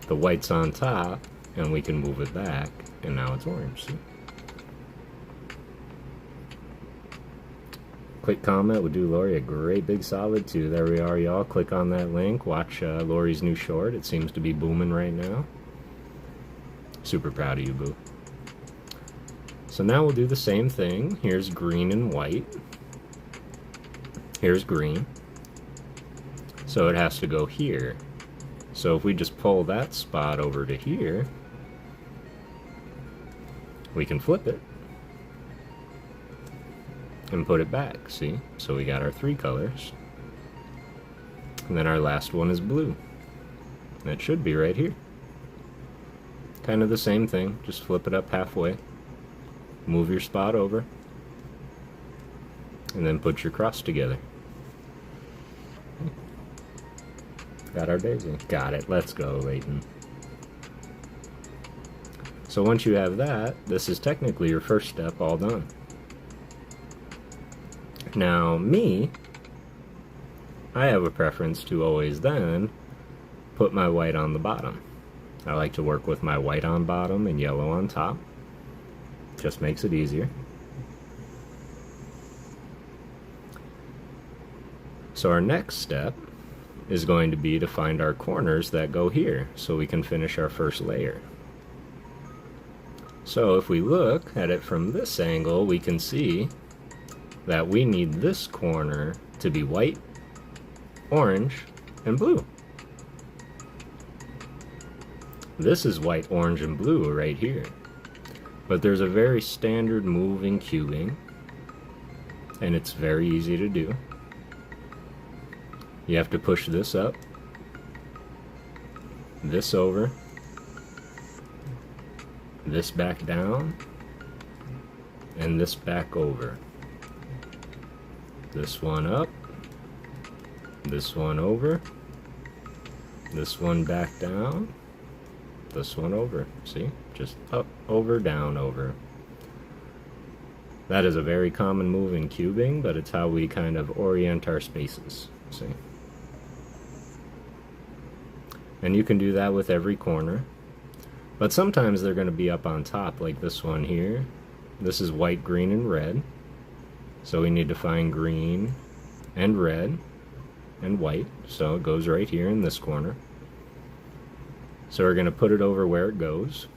the white's on top, and we can move it back, and now it's orange. See? quick comment would do Lori a great big solid too. There we are, y'all. Click on that link. Watch Lori's new short. It seems to be booming right now. Super proud of you, boo. So now we'll do the same thing. Here's green and white. Here's green. So it has to go here. So if we just pull that spot over to here, we can flip it and put it back, see? So we got our 3 colors. And then our last one is blue. That should be right here. Kind of the same thing, just flip it up halfway. Move your spot over. And then put your cross together. Got our daisy. Got it. Let's go, Layton. So once you have that, this is technically your first step all done. Now, me, I have a preference to always then put my white on the bottom. I like to work with my white on bottom and yellow on top. Just makes it easier. So our next step is going to be to find our corners that go here so we can finish our first layer. So if we look at it from this angle, we can see that we need this corner to be white, orange, and blue. This is white, orange, and blue right here. But there's a very standard move in cubing, and it's very easy to do. You have to push this up, this over, this back down, and this back over. This one up, this one over, this one back down, this one over. See? Just up, over, down, over. That is a very common move in cubing, but it's how we kind of orient our spaces. See? And you can do that with every corner. But sometimes they're going to be up on top, like this one here. This is white, green, and red. So we need to find green and red and white. So it goes right here in this corner. So we're going to put it over where it goes.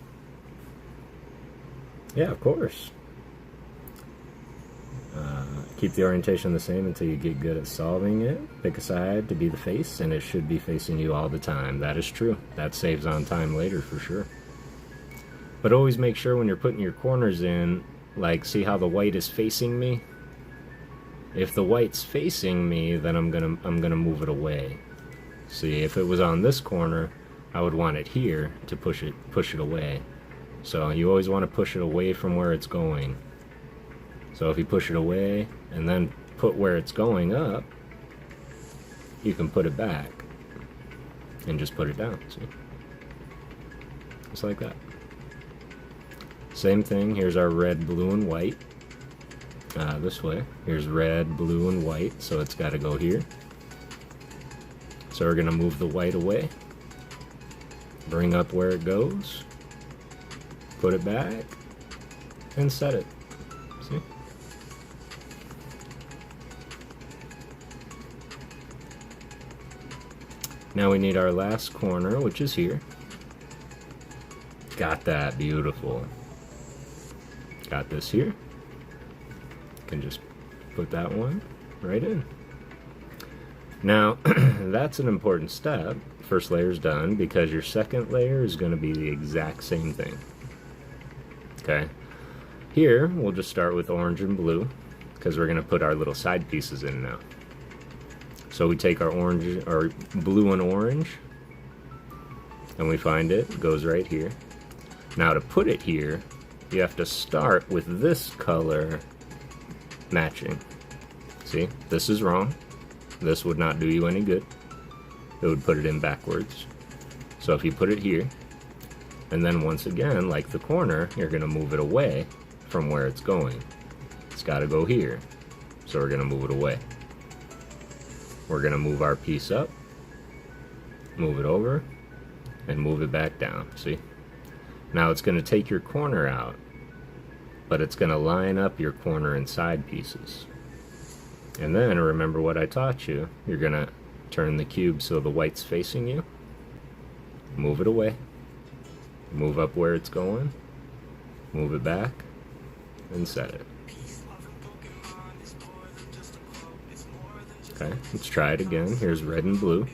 Yeah, of course. Keep the orientation the same until you get good at solving it. Pick a side to be the face, and it should be facing you all the time. That is true. That saves on time later for sure. But always make sure when you're putting your corners in, like, see how the white is facing me? If the white's facing me, then I'm gonna move it away. See, if it was on this corner, I would want it here to push it away. So you always want to push it away from where it's going. So if you push it away and then put where it's going up, you can put it back and just put it down, see? Just like that. Same thing, here's our red, blue, and white. This way. Here's red, blue, and white, so it's got to go here. So we're going to move the white away. Bring up where it goes. Put it back. And set it. See? Now we need our last corner, which is here. Got that. Beautiful. Got this here. Can just put that one right in. Now, that's an important step. First layer's done, because your second layer is going to be the exact same thing. Okay? Here, we'll just start with orange and blue, because we're going to put our little side pieces in now. So we take our orange, or blue and orange, and we find it goes right here. Now to put it here, you have to start with this color matching. See, this is wrong. This would not do you any good. It would put it in backwards. So if you put it here, and then once again, like the corner, you're going to move it away from where it's going. It's got to go here. So we're going to move it away. We're going to move our piece up, move it over, and move it back down. See? Now it's going to take your corner out, but it's going to line up your corner and side pieces. And then remember what I taught you. You're gonna turn the cube so the white's facing you. Move it away. Move up where it's going. Move it back. And set it. Okay, let's try it again. Here's red and blue.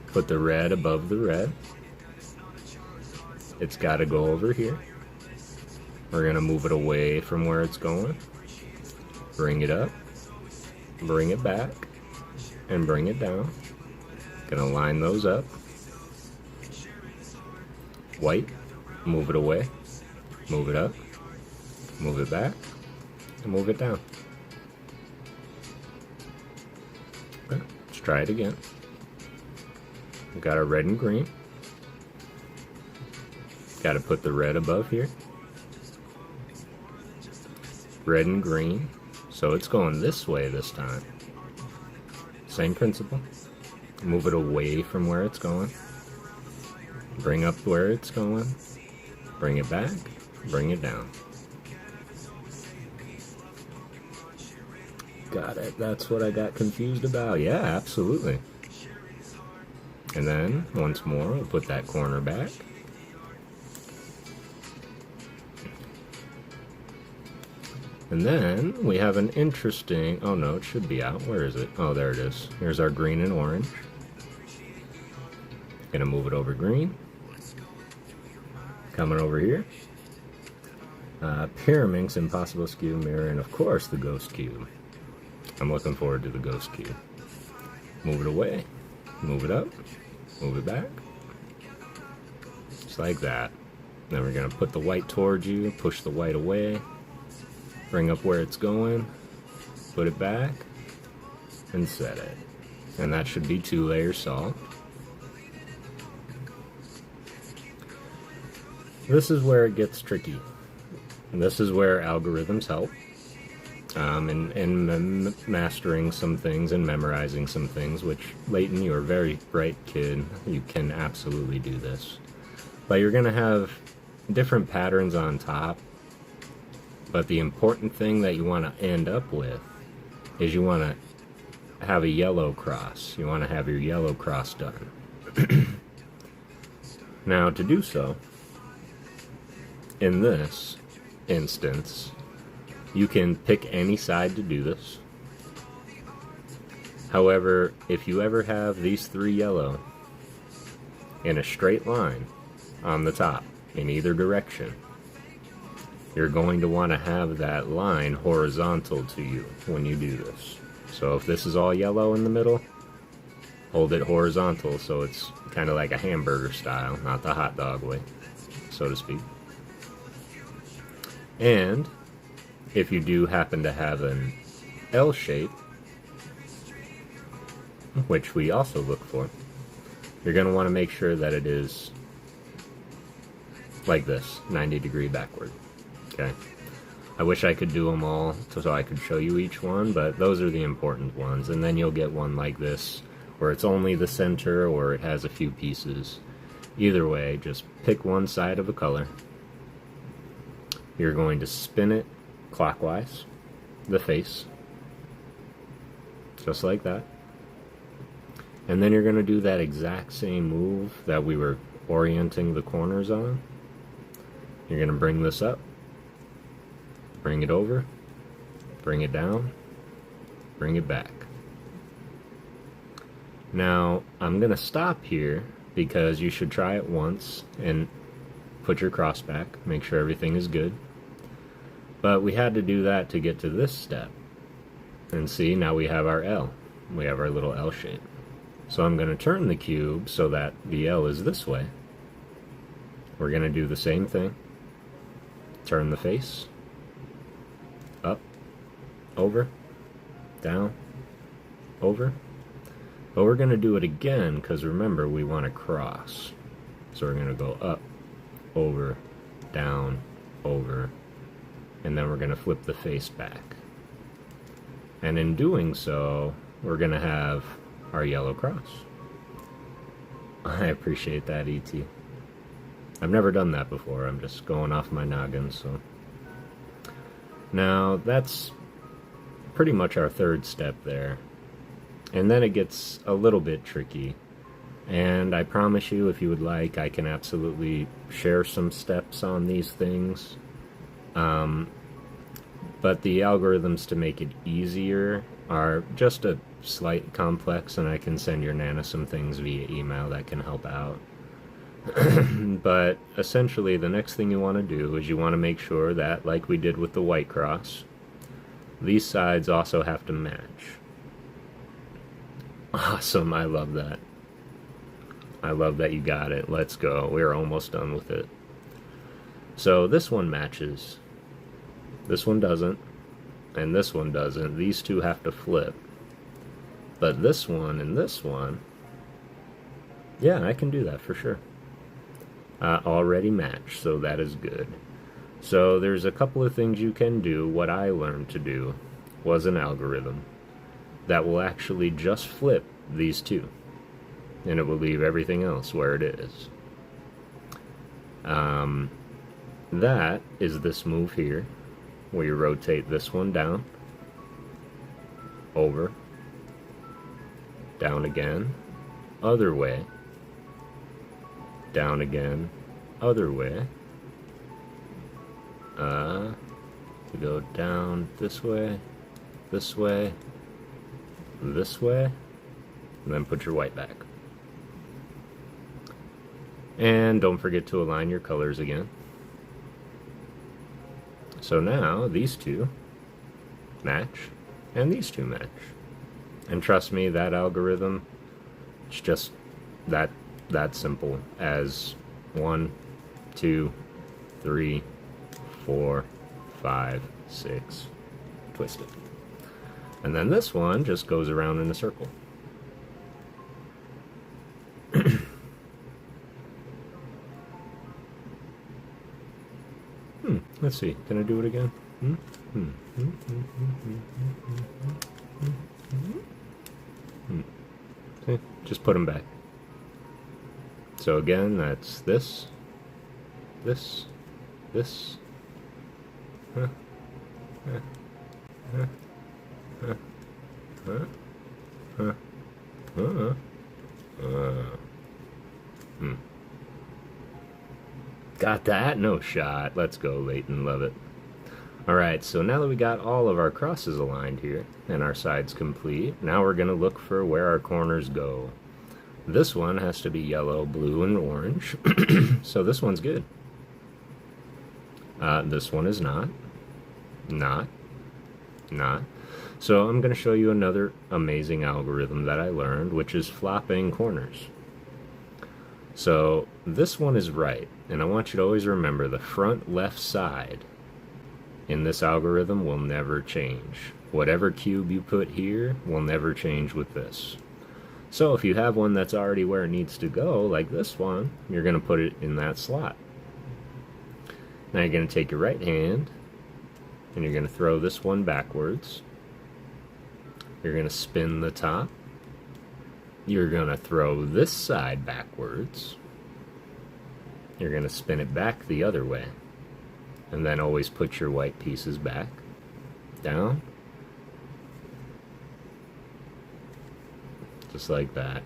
Put the red above the red. It's got to go over here. We're going to move it away from where it's going. Bring it up. Bring it back. And bring it down. Going to line those up. White. Move it away. Move it up. Move it back. And move it down. Okay, let's try it again. We've got our red and green. Got to put the red above here. Red and green. So it's going this way this time. Same principle. Move it away from where it's going. Bring up where it's going. Bring it back. Bring it down. Got it. That's what I got confused about. Yeah, absolutely. And then, once more, we'll put that corner back. And then, we have an interesting... Oh no, it should be out. Where is it? Oh, there it is. Here's our green and orange. Gonna move it over green. Coming over here. Pyraminx, Impossible Skew, Mirror, and of course the Ghost Cube. I'm looking forward to the Ghost Cube. Move it away. Move it up. Move it back. Just like that. Then we're going to put the white towards you. Push the white away. Bring up where it's going. Put it back. And set it. And that should be 2 layers solved. This is where it gets tricky. And this is where algorithms help. In mastering some things and memorizing some things, which, Leighton, you're a very bright kid. You can absolutely do this. But you're going to have different patterns on top. But the important thing that you want to end up with is you want to have a yellow cross. You want to have your yellow cross done. Now, to do so, in this instance, you can pick any side to do this. However, if you ever have these 3 yellow in a straight line on the top, in either direction, you're going to want to have that line horizontal to you when you do this. So if this is all yellow in the middle, hold it horizontal so it's kind of like a hamburger style, not the hot dog way, so to speak. And if you do happen to have an L shape, which we also look for, you're going to want to make sure that it is like this, 90-degree backward. Okay. I wish I could do them all so I could show you each one, but those are the important ones. And then you'll get one like this, where it's only the center or it has a few pieces. Either way, just pick one side of a color. You're going to spin it clockwise, the face, just like that. And then you're going to do that exact same move that we were orienting the corners on. You're going to bring this up, bring it over, bring it down, bring it back. Now, I'm going to stop here because you should try it once and put your cross back, make sure everything is good. But we had to do that to get to this step. And see, now we have our L. We have our little L shape. So I'm going to turn the cube so that the L is this way. We're going to do the same thing. Turn the face. Up. Over. Down. Over. But we're going to do it again because remember, we want to cross. So we're going to go up, over, down, over, and then we're going to flip the face back. And in doing so, we're going to have our yellow cross. I appreciate that, E.T. I've never done that before. I'm just going off my noggin, so. Now, that's pretty much our third step there. And then it gets a little bit tricky. And I promise you, if you would like, I can absolutely share some steps on these things. But the algorithms to make it easier are just a slight complex, and I can send your Nana some things via email that can help out. But essentially, the next thing you want to do is you want to make sure that, like we did with the white cross, these sides also have to match. Awesome, I love that. I love that you got it. Let's go. We're almost done with it. So this one matches. This one doesn't. And this one doesn't. These two have to flip. But this one and this one, yeah, I can do that for sure. Already match, so that is good. So there's a couple of things you can do. What I learned to do was an algorithm that will actually just flip these two, and it will leave everything else where it is. That is this move here, where you rotate this one down, over, down again, other way, down again, other way. You go down this way, this way, this way, and then put your white back. And don't forget to align your colors again. So now these two match, and these two match. And trust me, that algorithm, it's just that simple as 1, 2, 3, 4, 5, 6, twist it. And then this one just goes around in a circle. Let's see, can I do it again? Okay, just put them back. So again, that's this, this, this, Got that? No shot. Let's go, Leighton. Love it. Alright, so now that we got all of our crosses aligned here, and our sides complete, now we're going to look for where our corners go. This one has to be yellow, blue, and orange. So this one's good. This one is not. Not. So I'm going to show you another amazing algorithm that I learned, which is flopping corners. So this one is right, and I want you to always remember the front left side in this algorithm will never change. Whatever cube you put here will never change with this. So if you have one that's already where it needs to go, like this one, you're going to put it in that slot. Now you're going to take your right hand, and you're going to throw this one backwards. You're going to spin the top. You're going to throw this side backwards. You're going to spin it back the other way. And then always put your white pieces back, down, just like that.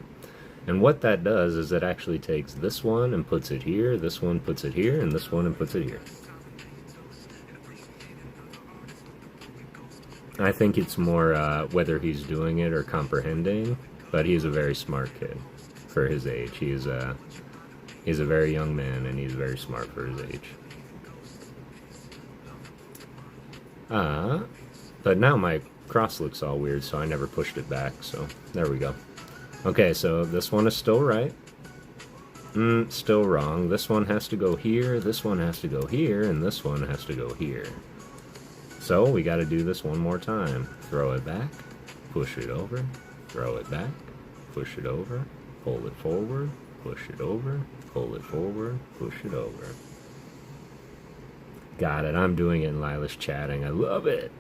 And what that does is it actually takes this one and puts it here, this one puts it here, and this one and puts it here. I think it's more whether he's doing it or comprehending, but he's a very smart kid for his age. He's a very young man, and he's very smart for his age. But now my cross looks all weird, so I never pushed it back, so there we go. Okay, so this one is still right. Still wrong. This one has to go here, this one has to go here, and this one has to go here. So we got to do this one more time. Throw it back, push it over, throw it back, push it over, pull it forward, push it over, pull it forward, push it over. Got it. I'm doing it and Lila's chatting. I love it.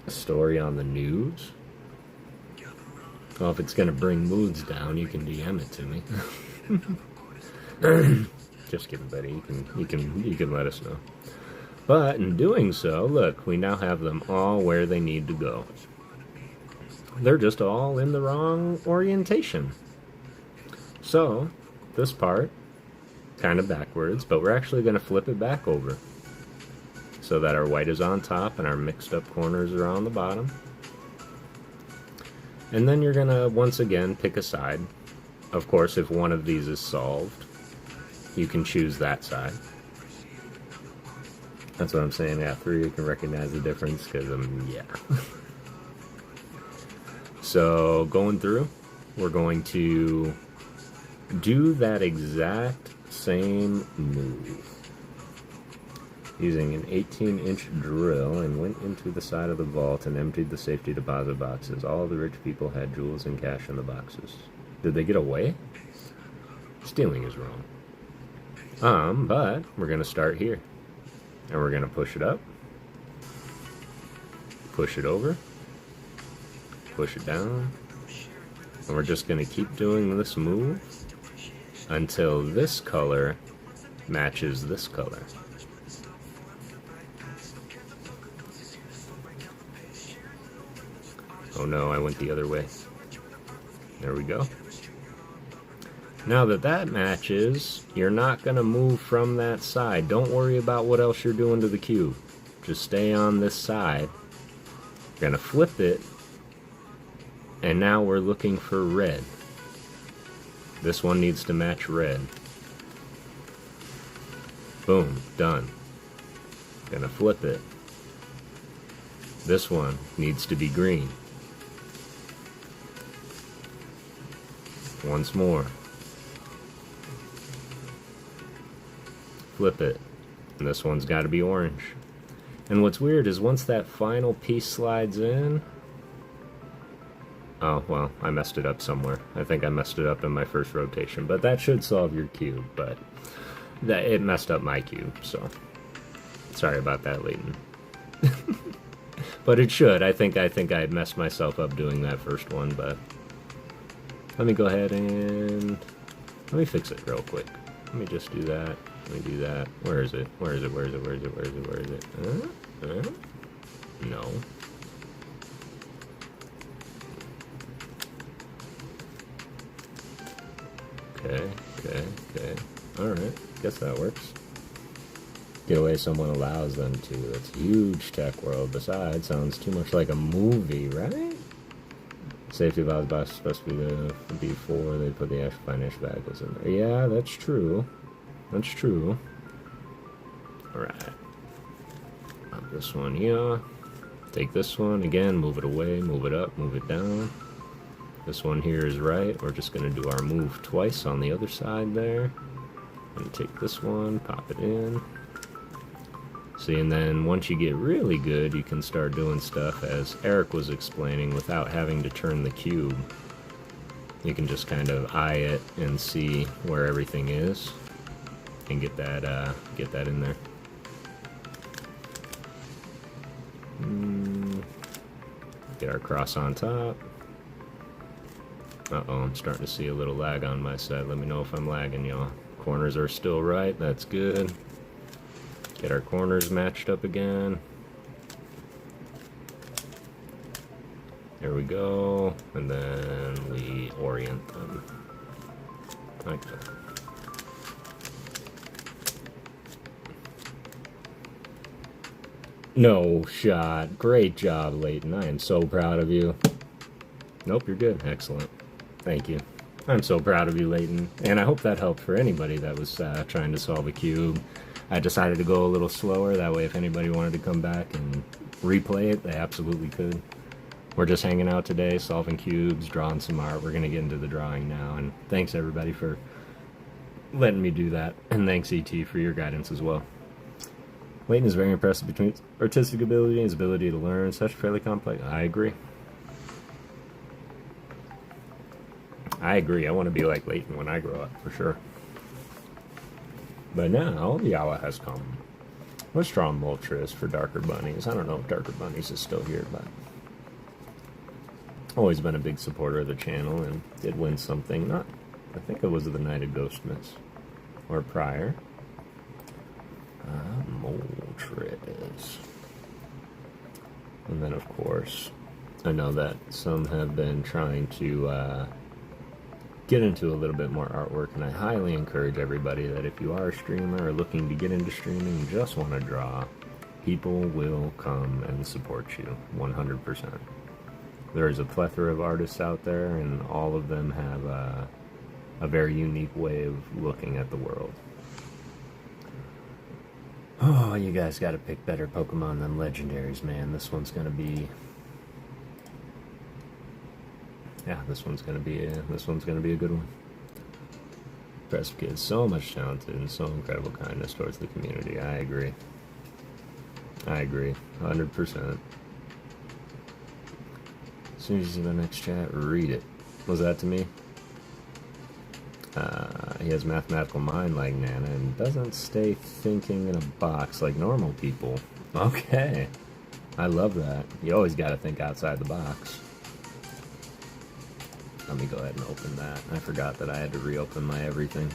A story on the news? Well, if it's going to bring moods down, you can DM it to me. Just kidding, buddy. You can let us know. But in doing so, look, we now have them all where they need to go. They're just all in the wrong orientation. So, this part, kind of backwards, but we're actually going to flip it back over so that our white is on top and our mixed up corners are on the bottom. And then you're going to, once again, pick a side. Of course, if one of these is solved, you can choose that side. That's what I'm saying. After you can recognize the difference, because, yeah. So, going through, we're going to do that exact same move. Using an 18-inch drill, and went into the side of the vault and emptied the safety deposit boxes. All the rich people had jewels and cash in the boxes. Did they get away? Stealing is wrong. But we're going to start here. And we're going to push it up. Push it over. Push it down. And we're just going to keep doing this move until this color matches this color. Oh no, I went the other way. There we go. Now that that matches, you're not going to move from that side. Don't worry about what else you're doing to the cube. Just stay on this side. You're going to flip it. And now we're looking for red. This one needs to match red. Boom, done. Gonna flip it. This one needs to be green. Once more. Flip it. And this one's got to be orange. And what's weird is once that final piece slides in... Oh, well, I messed it up somewhere. I think I messed it up in my first rotation. But that should solve your cube, but it messed up my cube, so... Sorry about that, Leighton. But it should. I think I messed myself up doing that first one, but... Let me go ahead and... Let me fix it real quick. Let me just do that. Let me do that. Where is it? Where is it? Where is it? Where is it? Where is it? Where is it? No. Okay. Alright, guess that works. Get away someone allows them to. It's huge tech world. Besides, sounds too much like a movie, right? Safety valve box is supposed to be before they put the actual financial valuables in there. Yeah, that's true. That's true. Alright. Pop this one here. Take this one again, move it away, move it up, move it down. This one here is right. We're just going to do our move twice on the other side there. And take this one, pop it in. See, and then once you get really good, you can start doing stuff, as Eric was explaining, without having to turn the cube. You can just kind of eye it and see where everything is, and get that in there. Get our cross on top. Uh-oh, I'm starting to see a little lag on my side. Let me know if I'm lagging, y'all. Corners are still right. That's good. Get our corners matched up again. There we go. And then we orient them. Like that. No shot. Great job, Leighton. I am so proud of you. Nope, you're good. Excellent. Thank you. I'm so proud of you, Leighton. And I hope that helped for anybody that was trying to solve a cube. I decided to go a little slower. That way, if anybody wanted to come back and replay it, they absolutely could. We're just hanging out today, solving cubes, drawing some art. We're going to get into the drawing now. And thanks, everybody, for letting me do that. And thanks, E.T., for your guidance as well. Leighton is very impressive between his artistic ability and his ability to learn. Such fairly complex. I agree. I agree. I want to be like Leighton when I grow up, for sure. But now, the hour has come. Let's draw Moltres for Darker Bunnies. I don't know if Darker Bunnies is still here, but... Always been a big supporter of the channel, and did win something. Not... I think it was the night of Ghostmas. Or prior. Moltres. And then, of course, I know that some have been trying to get into a little bit more artwork, and I highly encourage everybody that if you are a streamer or looking to get into streaming and just want to draw, people will come and support you 100%. There is a plethora of artists out there, and all of them have a very unique way of looking at the world. Oh, you guys gotta pick better Pokemon than legendaries, man. This one's gonna be... Yeah, this one's gonna be a good one. Impressive kids, so much talented and so incredible kindness towards the community. I agree. 100%. As soon as you see the next chat, read it. Was that to me? He has mathematical mind like Nana and doesn't stay thinking in a box like normal people. Okay. I love that. You always gotta think outside the box. Let me go ahead and open that. I forgot that I had to reopen my everything.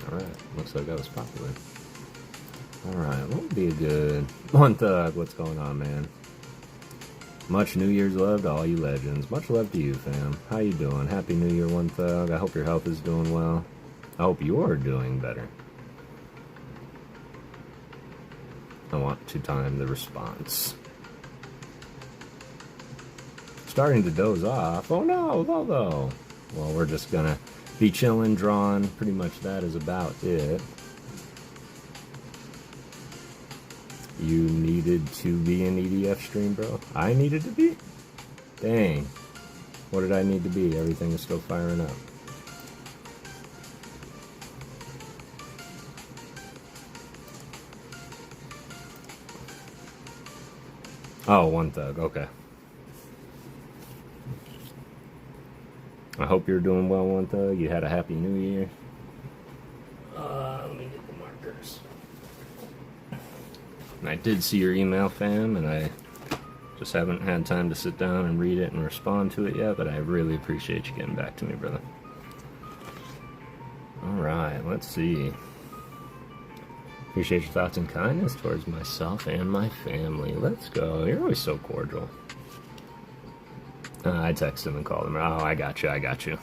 Alright, looks like that was popular. Alright, what would be a good... One Thug, what's going on, man? Much New Year's love to all you legends. Much love to you, fam. How you doing? Happy New Year, One Thug. I hope your health is doing well. I hope you're doing better. I want to time the response. Starting to doze off. Oh no, Lolo. Well, we're just gonna be chilling, drawing. Pretty much that is about it. You needed to be an EDF stream, bro? I needed to be? Dang. What did I need to be? Everything is still firing up. Oh, One Thug, okay. I hope you're doing well, One Thug. You had a happy New Year. Let me get the markers. And I did see your email, fam, and I just haven't had time to sit down and read it and respond to it yet, but I really appreciate you getting back to me, brother. Alright, let's see. Appreciate your thoughts and kindness towards myself and my family. Let's go. You're always so cordial. I texted him and called him. Oh, I got you.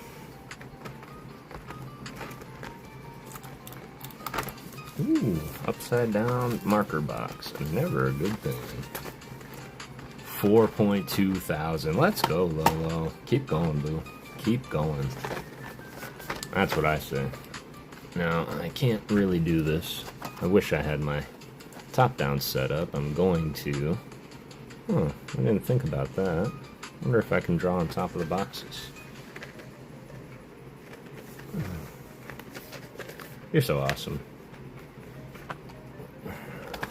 Ooh, upside down marker box. Never a good thing. 4.2 thousand. Let's go, Lolo. Keep going, boo. Keep going. That's what I say. Now, I can't really do this. I wish I had my top-down setup. I'm going to... Huh, I didn't think about that. I wonder if I can draw on top of the boxes. You're so awesome.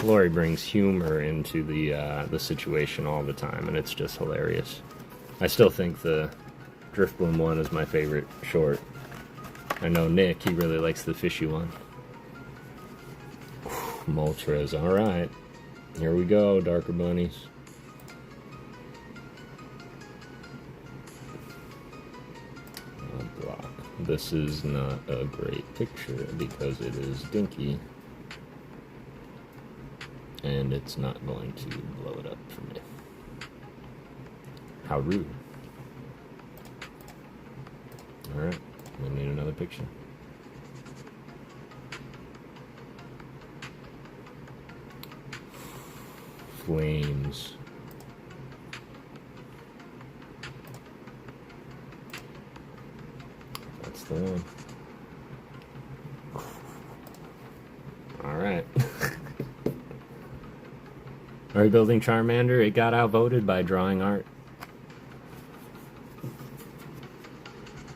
Lori brings humor into the situation all the time, and it's just hilarious. I still think the Driftbloom one is my favorite short. I know Nick, he really likes the fishy one. Moltres, alright. Here we go, Darker Bunnies. Block. This is not a great picture because it is dinky. And it's not going to blow it up for me. How rude. Alright, we need another picture. Flames. That's the one. Alright. Are we building Charmander? It got outvoted by drawing art.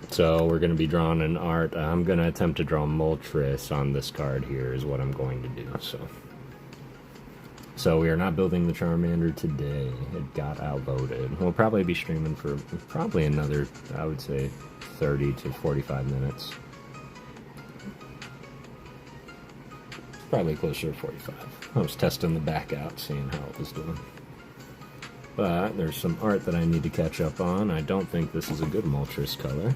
So we're going to be drawing an art. I'm going to attempt to draw Moltres on this card here is what I'm going to do. So we are not building the Charmander today. It got outvoted. We'll probably be streaming for probably another, I would say, 30 to 45 minutes. probably closer to 45. I was testing the back out, seeing how it was doing. But there's some art that I need to catch up on. I don't think this is a good Moltres color.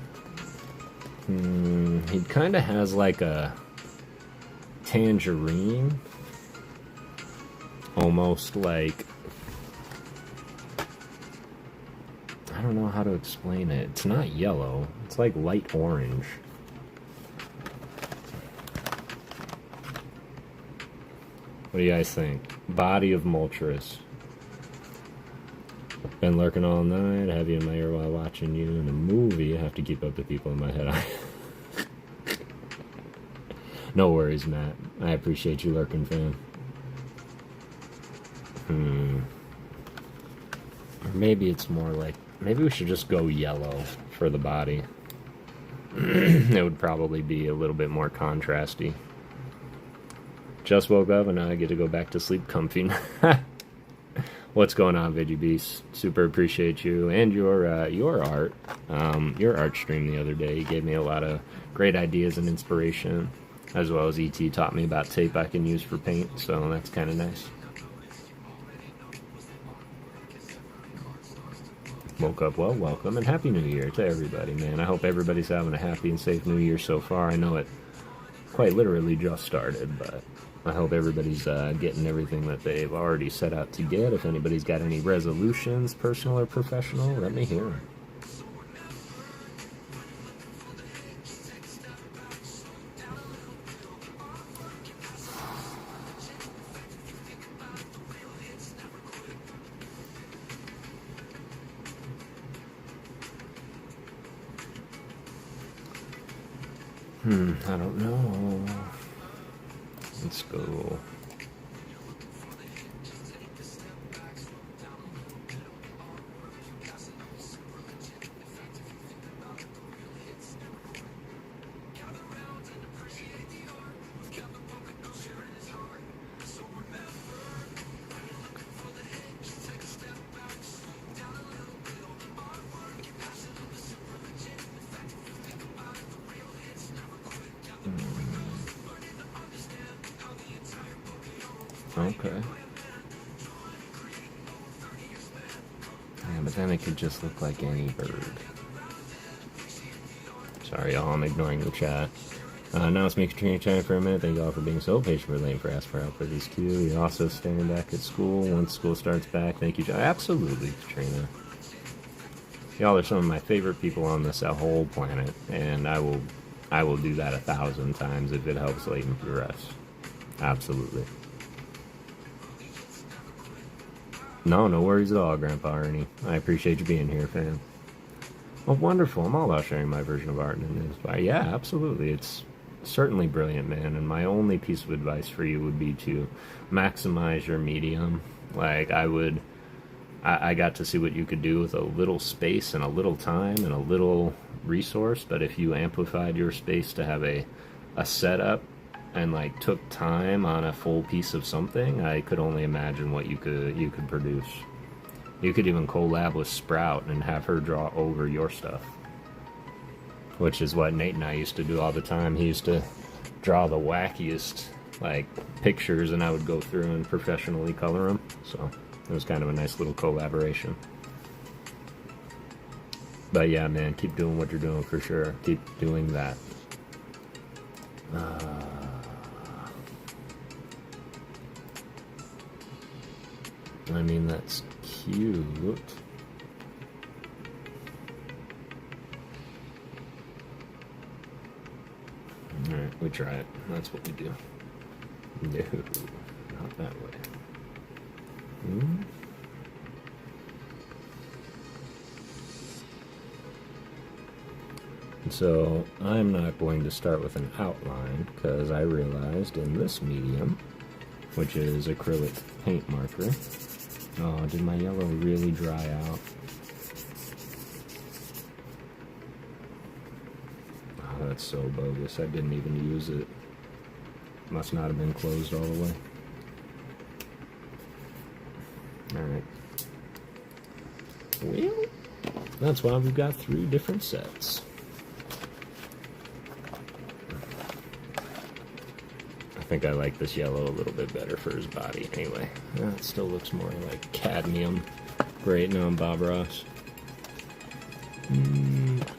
He kind of has like a tangerine. Almost like... I don't know how to explain it. It's not yellow. It's like light orange. What do you guys think? Body of Moltres. Been lurking all night, have you in my ear while watching you in a movie. I have to keep up the people in my head. No worries, Matt. I appreciate you lurking, fam. Or maybe it's more like... Maybe we should just go yellow for the body. It would probably be a little bit more contrasty. Just woke up and now I get to go back to sleep comfy. What's going on, Veggie Beast? Super appreciate you and your art. Your art stream the other day. You gave me a lot of great ideas and inspiration, as well as ET taught me about tape I can use for paint, so that's kind of nice. Woke up well, welcome, and Happy New Year to everybody, man. I hope everybody's having a happy and safe New Year so far. I know it quite literally just started, but I hope everybody's getting everything that they've already set out to get. If anybody's got any resolutions, personal or professional, let me hear them. I don't know. Let's go. Okay. Yeah, but then it could just look like any bird. Sorry, y'all, I'm ignoring the chat. Now it's me, Katrina, chatting for a minute. Thank you all for being so patient for late for asking for help with these Q. You're also staying back at school once school starts back. Thank you, absolutely, Katrina. Y'all are some of my favorite people on this whole planet, and I will do that 1,000 times if it helps Layton progress. Absolutely. No worries at all, Grandpa Ernie. I appreciate you being here, fam. Oh, wonderful. I'm all about sharing my version of art and news. Yeah, absolutely. It's certainly brilliant, man. And my only piece of advice for you would be to maximize your medium. Like, I got to see what you could do with a little space and a little time and a little resource, but if you amplified your space to have a setup and like took time on a full piece of something, I could only imagine what you could produce. You could even collab with Sprout and have her draw over your stuff, which is what Nate and I used to do all the time. He used to draw the wackiest like pictures and I would go through and professionally color them, so it was kind of a nice little collaboration. But yeah, man, keep doing what you're doing for sure. Keep doing that. I mean, that's cute. Alright, we try it. That's what we do. No, not that way. So, I'm not going to start with an outline, because I realized in this medium, which is acrylic paint marker... Oh, did my yellow really dry out? Oh, that's so bogus. I didn't even use it. Must not have been closed all the way. Alright. Well, that's why we've got 3 different sets. I think I like this yellow a little bit better for his body anyway. It still looks more like cadmium. Great, now I'm Bob Ross.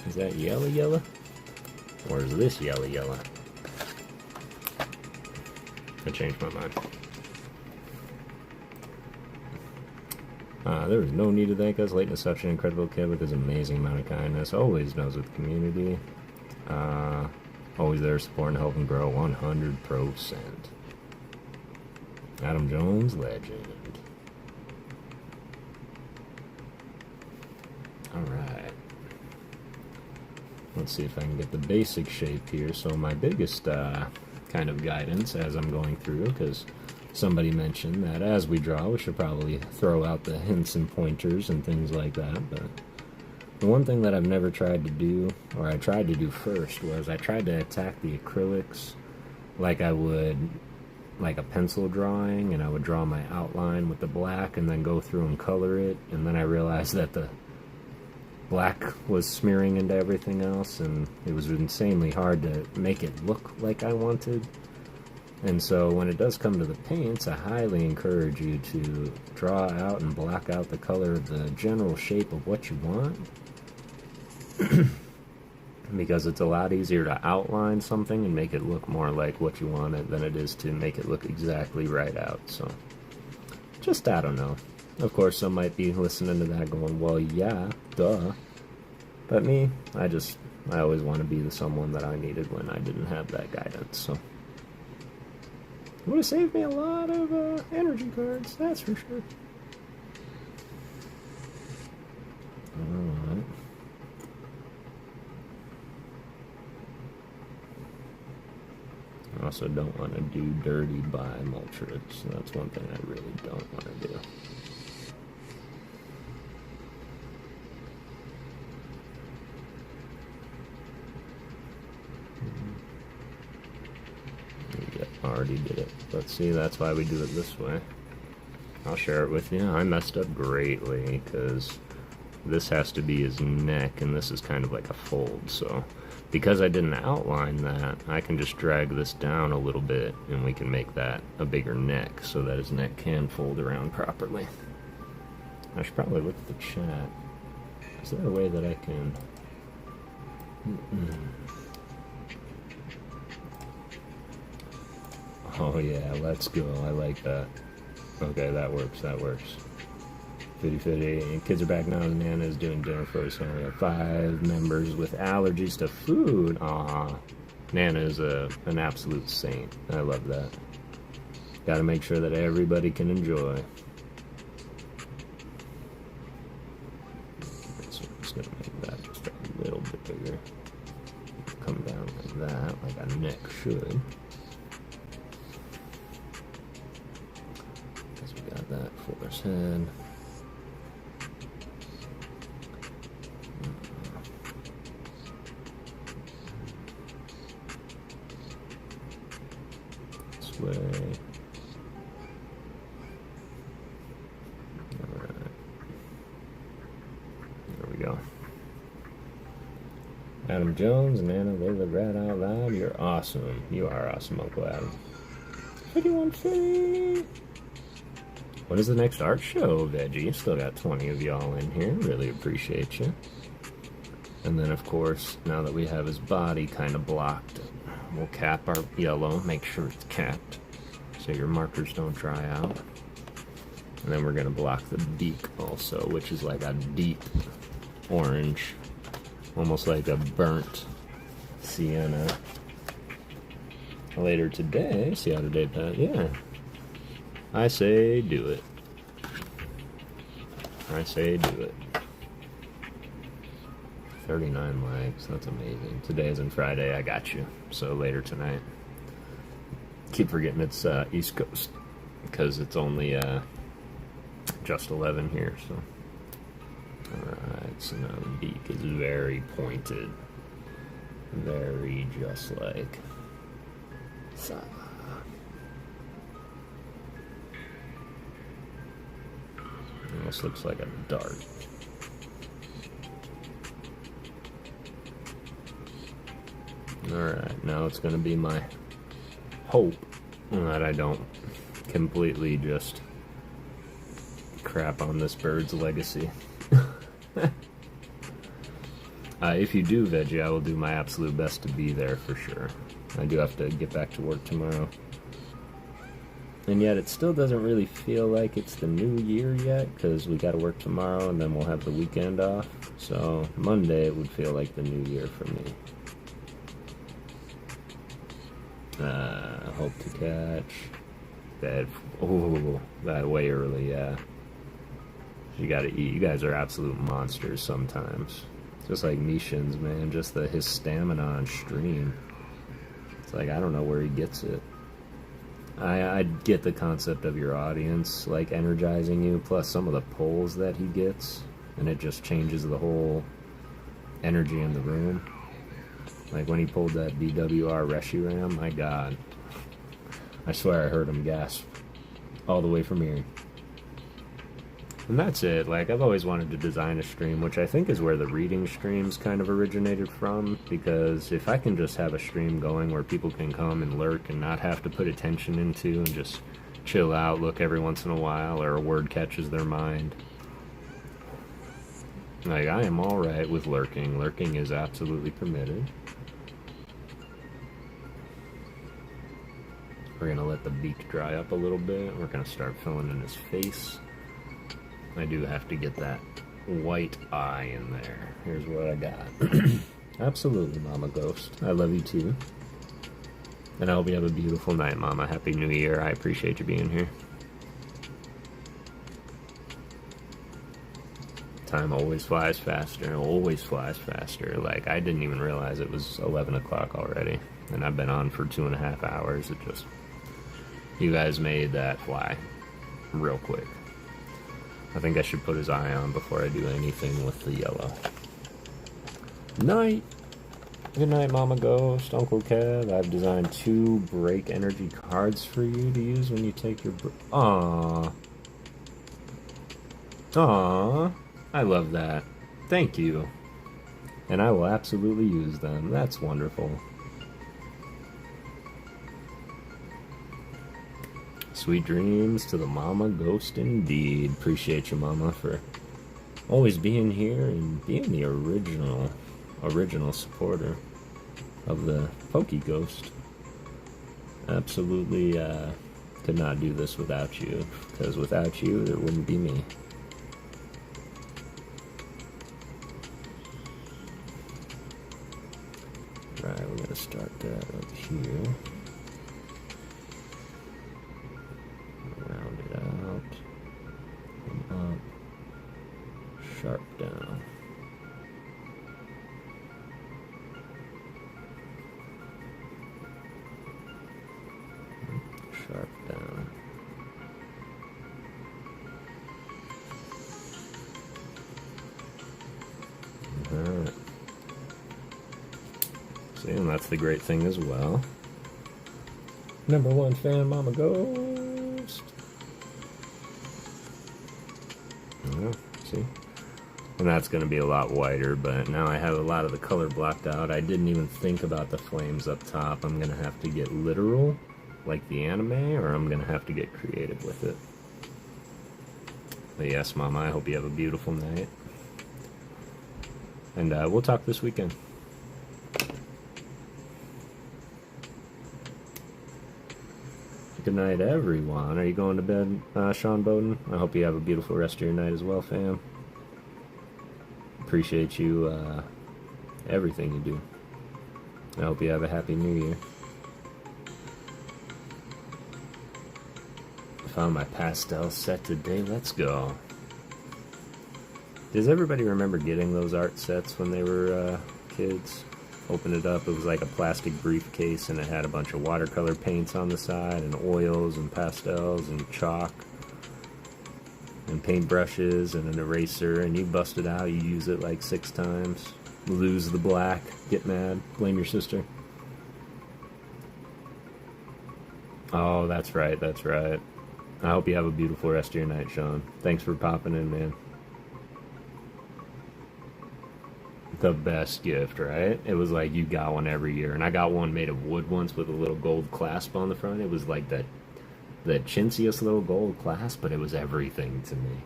Is that yellow? Or is this yellow? I changed my mind. There was no need to thank us. Leighton is such an incredible kid with his amazing amount of kindness. Always knows with the community. Always there to support and help him grow 100%. Adam Jones, legend. Alright. Let's see if I can get the basic shape here. So my biggest kind of guidance as I'm going through, because somebody mentioned that as we draw, we should probably throw out the hints and pointers and things like that, but the one thing that I've never tried to do, or I tried to do first, was I tried to attack the acrylics like I would like a pencil drawing, and I would draw my outline with the black and then go through and color it, and then I realized that the black was smearing into everything else, and it was insanely hard to make it look like I wanted. And so when it does come to the paints, I highly encourage you to draw out and block out the color of the general shape of what you want. Because it's a lot easier to outline something and make it look more like what you want it than it is to make it look exactly right out. So, just, I don't know. Of course, some might be listening to that going, well, yeah, duh. But me, I always want to be the someone that I needed when I didn't have that guidance, so. It would have saved me a lot of energy cards, that's for sure. Alright. I also don't want to do dirty by Moltres. That's one thing I really don't want to do. Already did it. Let's see, that's why we do it this way. I'll share it with you. I messed up greatly because this has to be his neck and this is kind of like a fold, so because I didn't outline that, I can just drag this down a little bit and we can make that a bigger neck so that his neck can fold around properly. I should probably look at the chat. Is there a way that I can... Oh yeah, let's go. I like that. Okay, that works, that works. Fitty. Kids are back now and Nana is doing dinner for us. So we have 5 members with allergies to food. Aw. Nana is an absolute saint. I love that. Gotta make sure that everybody can enjoy. So I'm just gonna make that just a little bit bigger. Come down like that, like a neck should. Because we got that for his head. Way. Alright. There we go. Adam Jones, Nana, they live right out loud. You're awesome. You are awesome, Uncle Adam. 5150. What is the next art show, Veggie? Still got 20 of y'all in here. Really appreciate you. And then, of course, now that we have his body kind of blocked, we'll cap our yellow, make sure it's capped so your markers don't dry out. And then we're going to block the beak also, which is like a deep orange, almost like a burnt sienna. Later today, see how today passed? Yeah. I say do it. I say do it. 39 likes, that's amazing. Today isn't Friday, I got you. So later tonight. Keep forgetting it's East Coast, because it's only just 11 here, so. Alright, so now the beak is very pointed. Very just like. So. Almost looks like a dart. Alright, now it's going to be my hope that I don't completely just crap on this bird's legacy. If you do, Veggie, I will do my absolute best to be there for sure. I do have to get back to work tomorrow. And yet it still doesn't really feel like it's the new year yet, because we got to work tomorrow and then we'll have the weekend off. So Monday it would feel like the new year for me. Hope to catch that. Oh, that way early, yeah. You gotta eat. You guys are absolute monsters sometimes. Just like Mishins, man. Just his stamina on stream. It's like, I don't know where he gets it. I get the concept of your audience, like, energizing you, plus some of the pulls that he gets, and it just changes the whole energy in the room. Like, when he pulled that BWR Reshiram, my god. I swear I heard him gasp all the way from here. And that's it. Like, I've always wanted to design a stream, which I think is where the reading streams kind of originated from, because if I can just have a stream going where people can come and lurk and not have to put attention into and just chill out, look every once in a while, or a word catches their mind. Like, I am alright with lurking. Lurking is absolutely permitted. We're gonna let the beak dry up a little bit. We're gonna start filling in his face. I do have to get that white eye in there. Here's what I got. Absolutely, Mama Ghost. I love you too. And I hope you have a beautiful night, Mama. Happy New Year. I appreciate you being here. Time always flies faster. Always flies faster. Like, I didn't even realize it was 11 o'clock already. And I've been on for 2.5 hours. It just... You guys made that fly real quick. I think I should put his eye on before I do anything with the yellow. Night! Good night, Mama Ghost, Uncle Kev. I've designed 2 break energy cards for you to use when you take your Aww. Aww. I love that. Thank you. And I will absolutely use them. That's wonderful. Sweet dreams to the Mama Ghost indeed. Appreciate you, Mama, for always being here and being the original supporter of the PokéGhost. Absolutely could not do this without you, because without you there wouldn't be me. Right, we're gonna start that up here. Round it out. And up. Sharp down. Sharp down. Alright. See, and that's the great thing as well. #1 fan, Mama Ghost. Yeah, see? And that's going to be a lot whiter, but now I have a lot of the color blocked out. I didn't even think about the flames up top. I'm going to have to get literal, like the anime, or I'm going to have to get creative with it. But yes, Mama, I hope you have a beautiful night. And we'll talk this weekend. Good night, everyone. Are you going to bed, Sean Bowden? I hope you have a beautiful rest of your night as well, fam. Appreciate you, everything you do. I hope you have a happy new year. I found my pastel set today. Let's go. Does everybody remember getting those art sets when they were kids? Opened it up, it was like a plastic briefcase, and it had a bunch of watercolor paints on the side, and oils, and pastels, and chalk, and paintbrushes, and an eraser, and you bust it out, you use it like 6 times, lose the black, get mad, blame your sister. Oh, that's right, that's right. I hope you have a beautiful rest of your night, Sean. Thanks for popping in, man. The best gift, right? It was like you got one every year, and I got one made of wood once with a little gold clasp on the front. It was like the chintziest little gold clasp, but it was everything to me.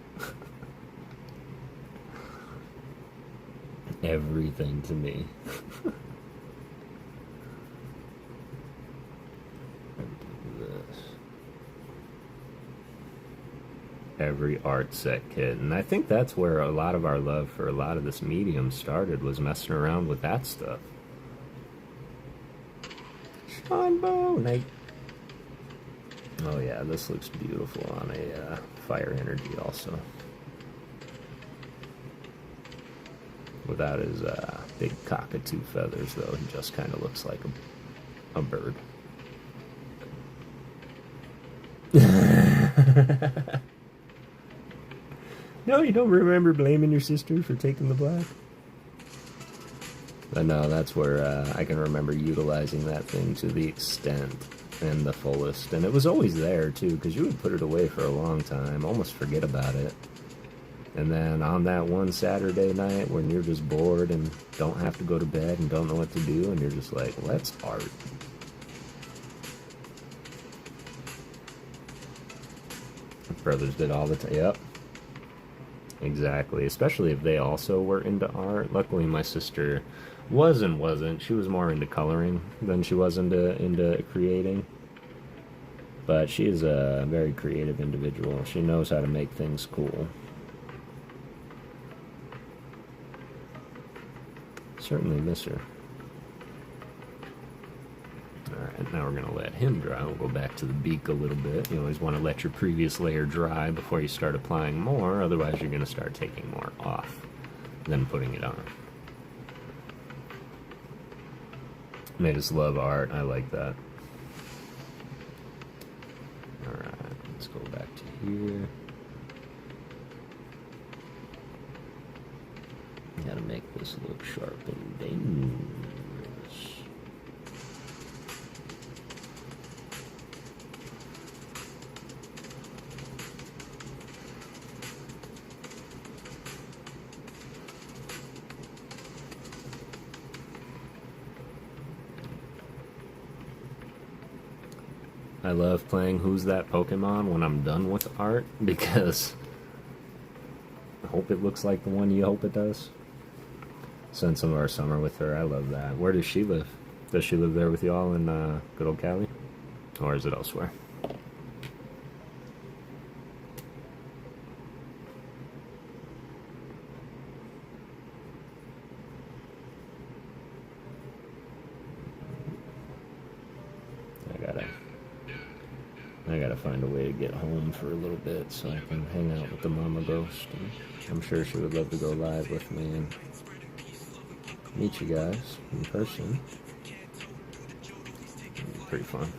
Everything to me. Every art set kit, and I think that's where a lot of our love for a lot of this medium started, was messing around with that stuff. Sean Night. Oh yeah, this looks beautiful on a fire energy also. Without his big cockatoo feathers though, he just kind of looks like a bird. No, you don't remember blaming your sister for taking the black? But no, that's where I can remember utilizing that thing to the extent and the fullest. And it was always there, too, because you would put it away for a long time, almost forget about it. And then on that one Saturday night when you're just bored and don't have to go to bed and don't know what to do, and you're just like, let's art. Brothers did all the time. Yep. Exactly, especially if they also were into art. Luckily, my sister was and wasn't. She was more into coloring than she was into creating. But she is a very creative individual. She knows how to make things cool. Certainly miss her. Alright, now we're going to let him dry. We'll go back to the beak a little bit. You always want to let your previous layer dry before you start applying more, otherwise you're going to start taking more off than putting it on. They just love art. I like that. Alright, let's go back to here. Gotta make this look sharp and dangerous. I love playing Who's That Pokemon when I'm done with art, because I hope it looks like the one you hope it does. Spend some of our summer with her. I love that. Where does she live? Does she live there with y'all in good old Cali? Or is it elsewhere? I gotta find a way to get home for a little bit so I can hang out with the mama ghost. And I'm sure she would love to go live with me and meet you guys in person. Pretty fun.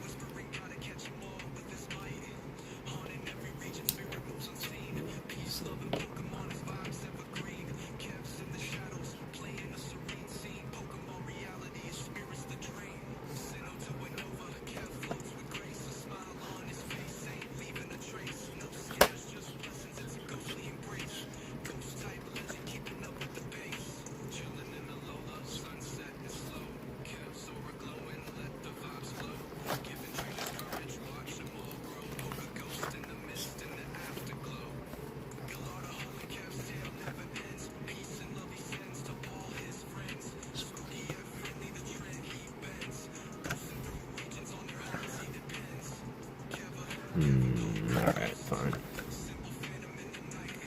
Alright, fine.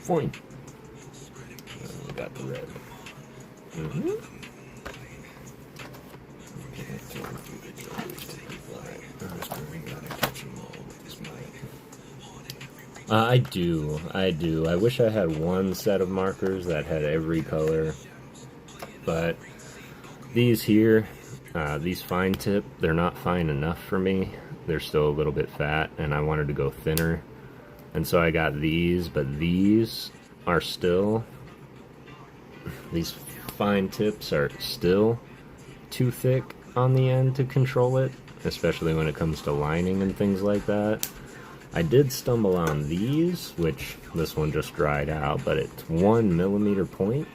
Fine. We got the red. I do. I wish I had one set of markers that had every color, but these here, these fine tip, they're not fine enough for me. They're still a little bit fat, and I wanted to go thinner, and so I got these, but these are still, these fine tips are still too thick on the end to control it, especially when it comes to lining and things like that. I did stumble on these, which this one just dried out, but it's 1 millimeter point.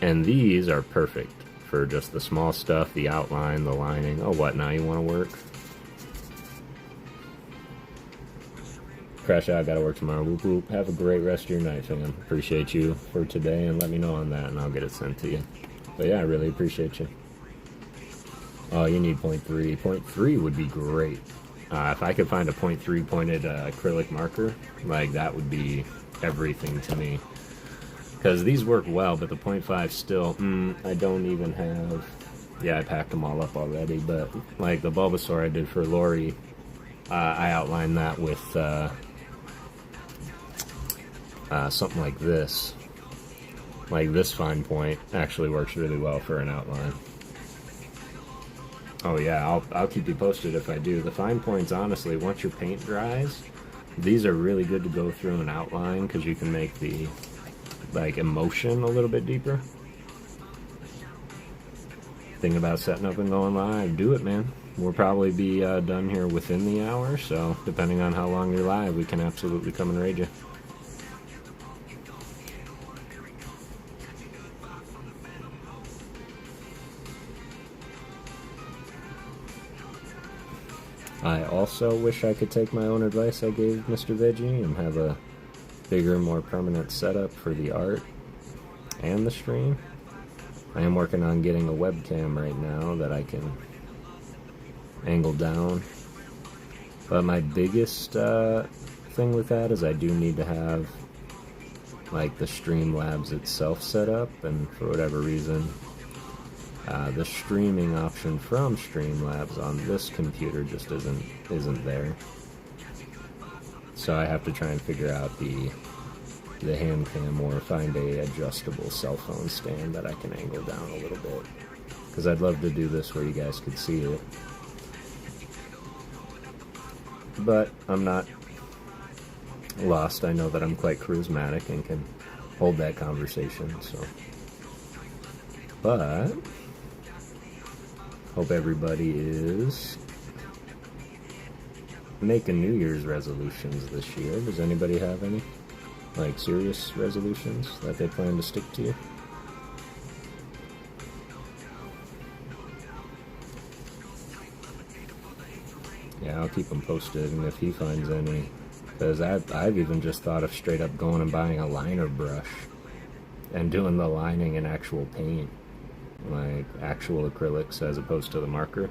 And these are perfect for just the small stuff, the outline, the lining. Oh, what, now you want to work? Crash out, gotta work tomorrow. Whoop whoop. Have a great rest of your night, fam. Appreciate you for today, and let me know on that, and I'll get it sent to you. But yeah, I really appreciate you. Oh, you need 0.3. 0.3 would be great. If I could find a 0.3 pointed acrylic marker, like, that would be everything to me. Because these work well, but the 0.5 still, I don't even have... Yeah, I packed them all up already, but like the Bulbasaur I did for Lori, I outlined that with something like this. Like this fine point actually works really well for an outline. Oh yeah, I'll keep you posted if I do. The fine points, honestly, once your paint dries, these are really good to go through an outline because you can make the like emotion a little bit deeper. Thinking about setting up and going live, do it, man. We'll probably be done here within the hour, so depending on how long you're live, we can absolutely come and raid you. I also wish I could take my own advice I gave Mr. Veggie and have a bigger, more permanent setup for the art and the stream. I am working on getting a webcam right now that I can angle down. But my biggest thing with that is I do need to have like the Streamlabs itself set up, and for whatever reason the streaming option from Streamlabs on this computer just isn't there. So I have to try and figure out the hand cam or find a adjustable cell phone stand that I can angle down a little bit, because I'd love to do this where you guys could see it. But I'm not lost. I know that I'm quite charismatic and can hold that conversation, so. But hope everybody is making New Year's resolutions this year. Does anybody have any? Like serious resolutions that they plan to stick to? Yeah, I'll keep him posted, and if he finds any, because I've even just thought of straight up going and buying a liner brush and doing the lining in actual paint, like actual acrylics as opposed to the marker.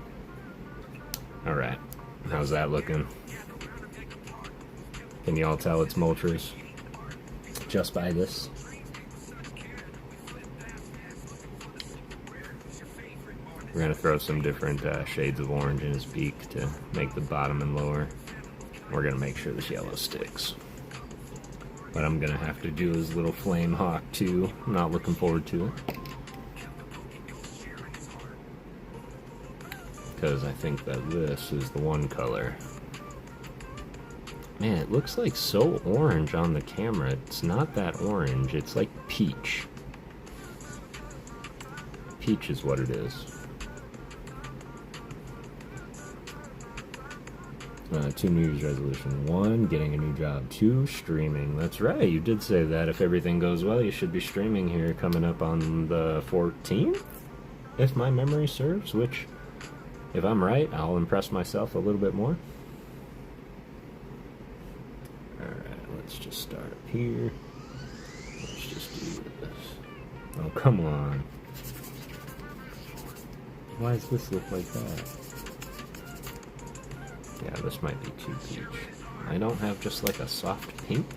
All right, how's that looking? Can you all tell it's Moltres? Just by this. We're gonna throw some different shades of orange in his beak to make the bottom and lower. We're gonna make sure this yellow sticks. But I'm gonna have to do his little flame hawk too. I'm not looking forward to it, because I think that this is the one color. Man, it looks like so orange on the camera. It's not that orange. It's like peach. Peach is what it is. 2 New Year's resolution. 1, getting a new job. 2, streaming. That's right, you did say that. If everything goes well, you should be streaming here coming up on the 14th, if my memory serves, which, if I'm right, I'll impress myself a little bit more. Let's just start up here. Let's just do this. Oh, come on. Why does this look like that? Yeah, this might be too peach. I don't have just like a soft pink.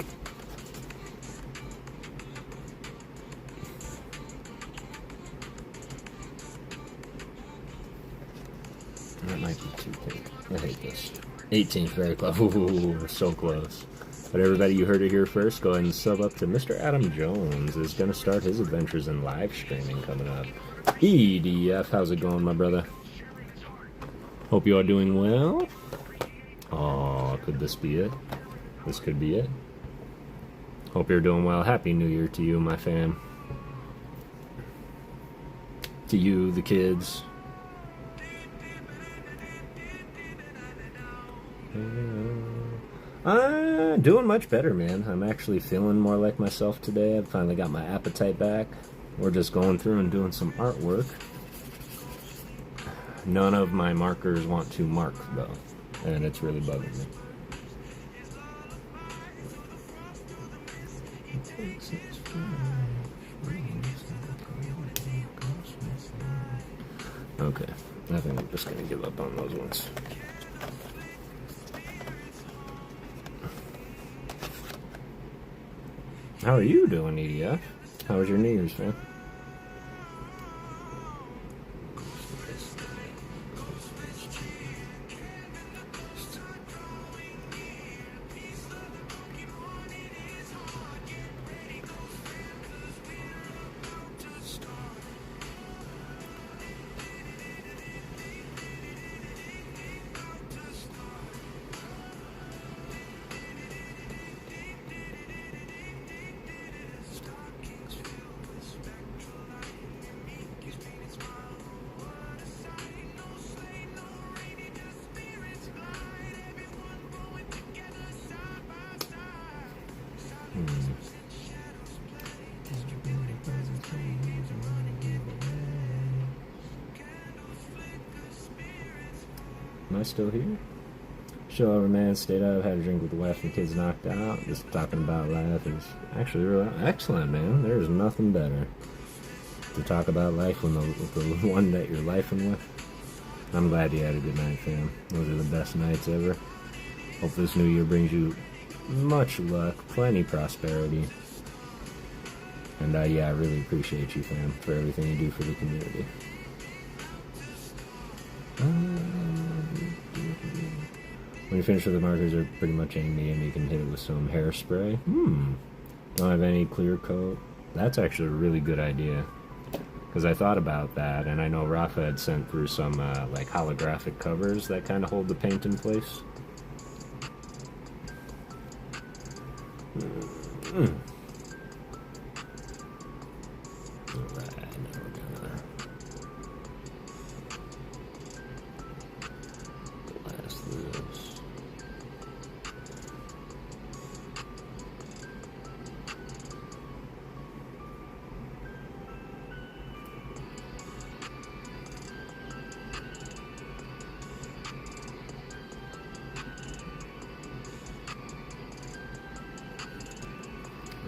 That might be too pink. I hate this. 18th, very close. Ooh, we're so close. But everybody, you heard it here first. Go ahead and sub up to Mr. Adam Jones. Is going to start his adventures in live streaming coming up. EDF, how's it going, my brother? Hope you are doing well. Oh, could this be it? This could be it. Hope you're doing well. Happy New Year to you, my fam. To you, the kids. Doing much better, man. I'm actually feeling more like myself today. I've finally got my appetite back. we're just going through and doing some artwork. None of my markers want to mark though, and it's really bugging me. Okay, I think I'm just gonna give up on those ones. How are you doing, EDF? How was your New Year's, man? Am I still here? Show over, man. Stayed up, had a drink with the wife and kids knocked out. Just talking about life is actually real excellent, man. There's nothing better to talk about life with the one that you're lifing with. I'm glad you had a good night, fam. Those are the best nights ever. Hope this new year brings you much luck, plenty prosperity. And yeah, I really appreciate you, fam, for everything you do for the community. When you finish with the markers, they're pretty much aimed and you can hit it with some hairspray. Don't have any clear coat. That's actually a really good idea. Because I thought about that, and I know Rafa had sent through some like holographic covers that kind of hold the paint in place.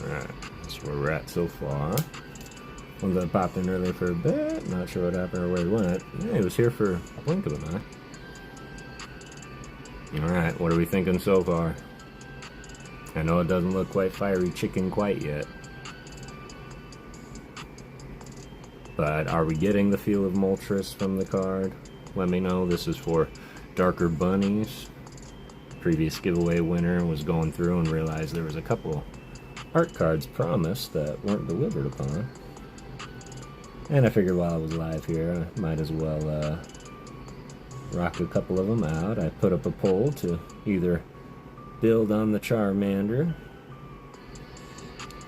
Alright, that's where we're at so far. One that popped in earlier for a bit, not sure what happened or where he went. Yeah, he was here for a blink of an eye. Alright, what are we thinking so far? I know it doesn't look quite fiery chicken quite yet. But are we getting the feel of Moltres from the card? Let me know. This is for Darker Bunnies. Previous giveaway winner was going through and realized there was a couple art cards promised that weren't delivered upon. And I figured while I was live here, I might as well rock a couple of them out. I put up a poll to either build on the Charmander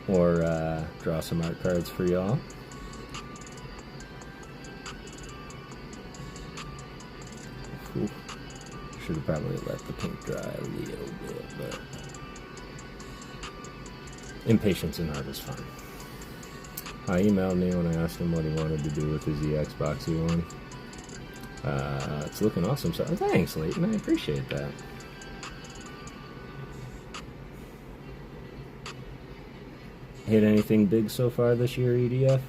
or draw some art cards for y'all. Should have probably let the paint dry a little bit, but impatience in art is fun. He emailed me when I asked him what he wanted to do with his Xbox one. It's looking awesome, so thanks, Leighton, I appreciate that. Hit anything big so far this year, EDF?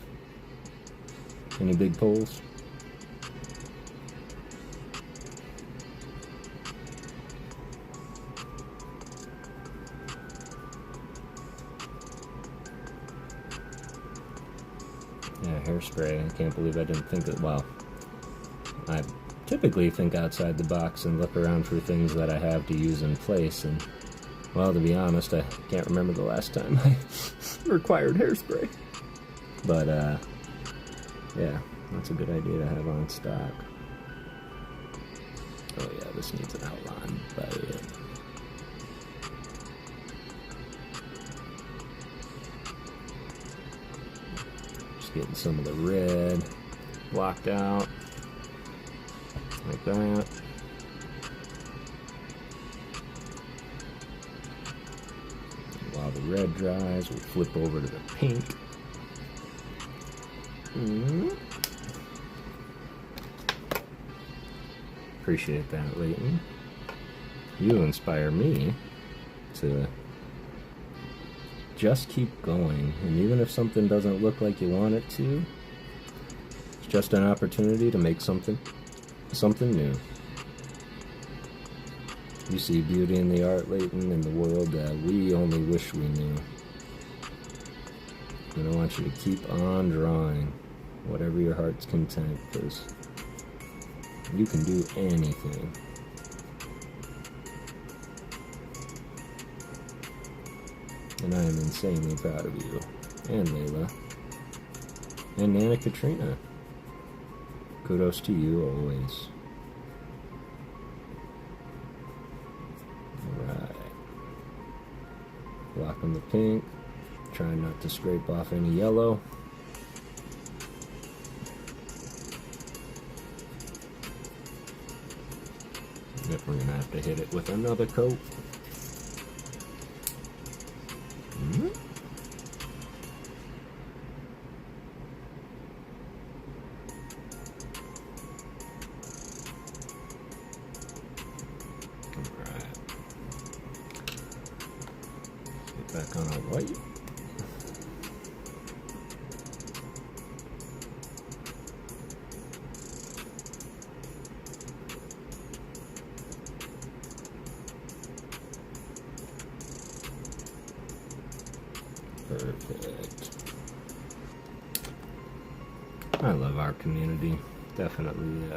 Any big polls? Yeah, hairspray. I can't believe I didn't think that. Well, I typically think outside the box and look around for things that I have to use in place, and well, to be honest, I can't remember the last time I required hairspray. But yeah, that's a good idea to have on stock. Oh yeah, this needs an outline by it. Getting some of the red blocked out like that. While the red dries, we'll flip over to the pink. Appreciate that, Leighton. You inspire me to just keep going, and even if something doesn't look like you want it to, it's just an opportunity to make something new. You see beauty in the art, Leighton, in the world that we only wish we knew. And I want you to keep on drawing, whatever your heart's content, because you can do anything. And I am insanely proud of you, and Layla, and Nana Katrina. Kudos to you always. Alright. Blocking the pink. Trying not to scrape off any yellow. If we're gonna have to hit it with another coat. Alright. Get back on our white. Perfect. I love our community. Definitely,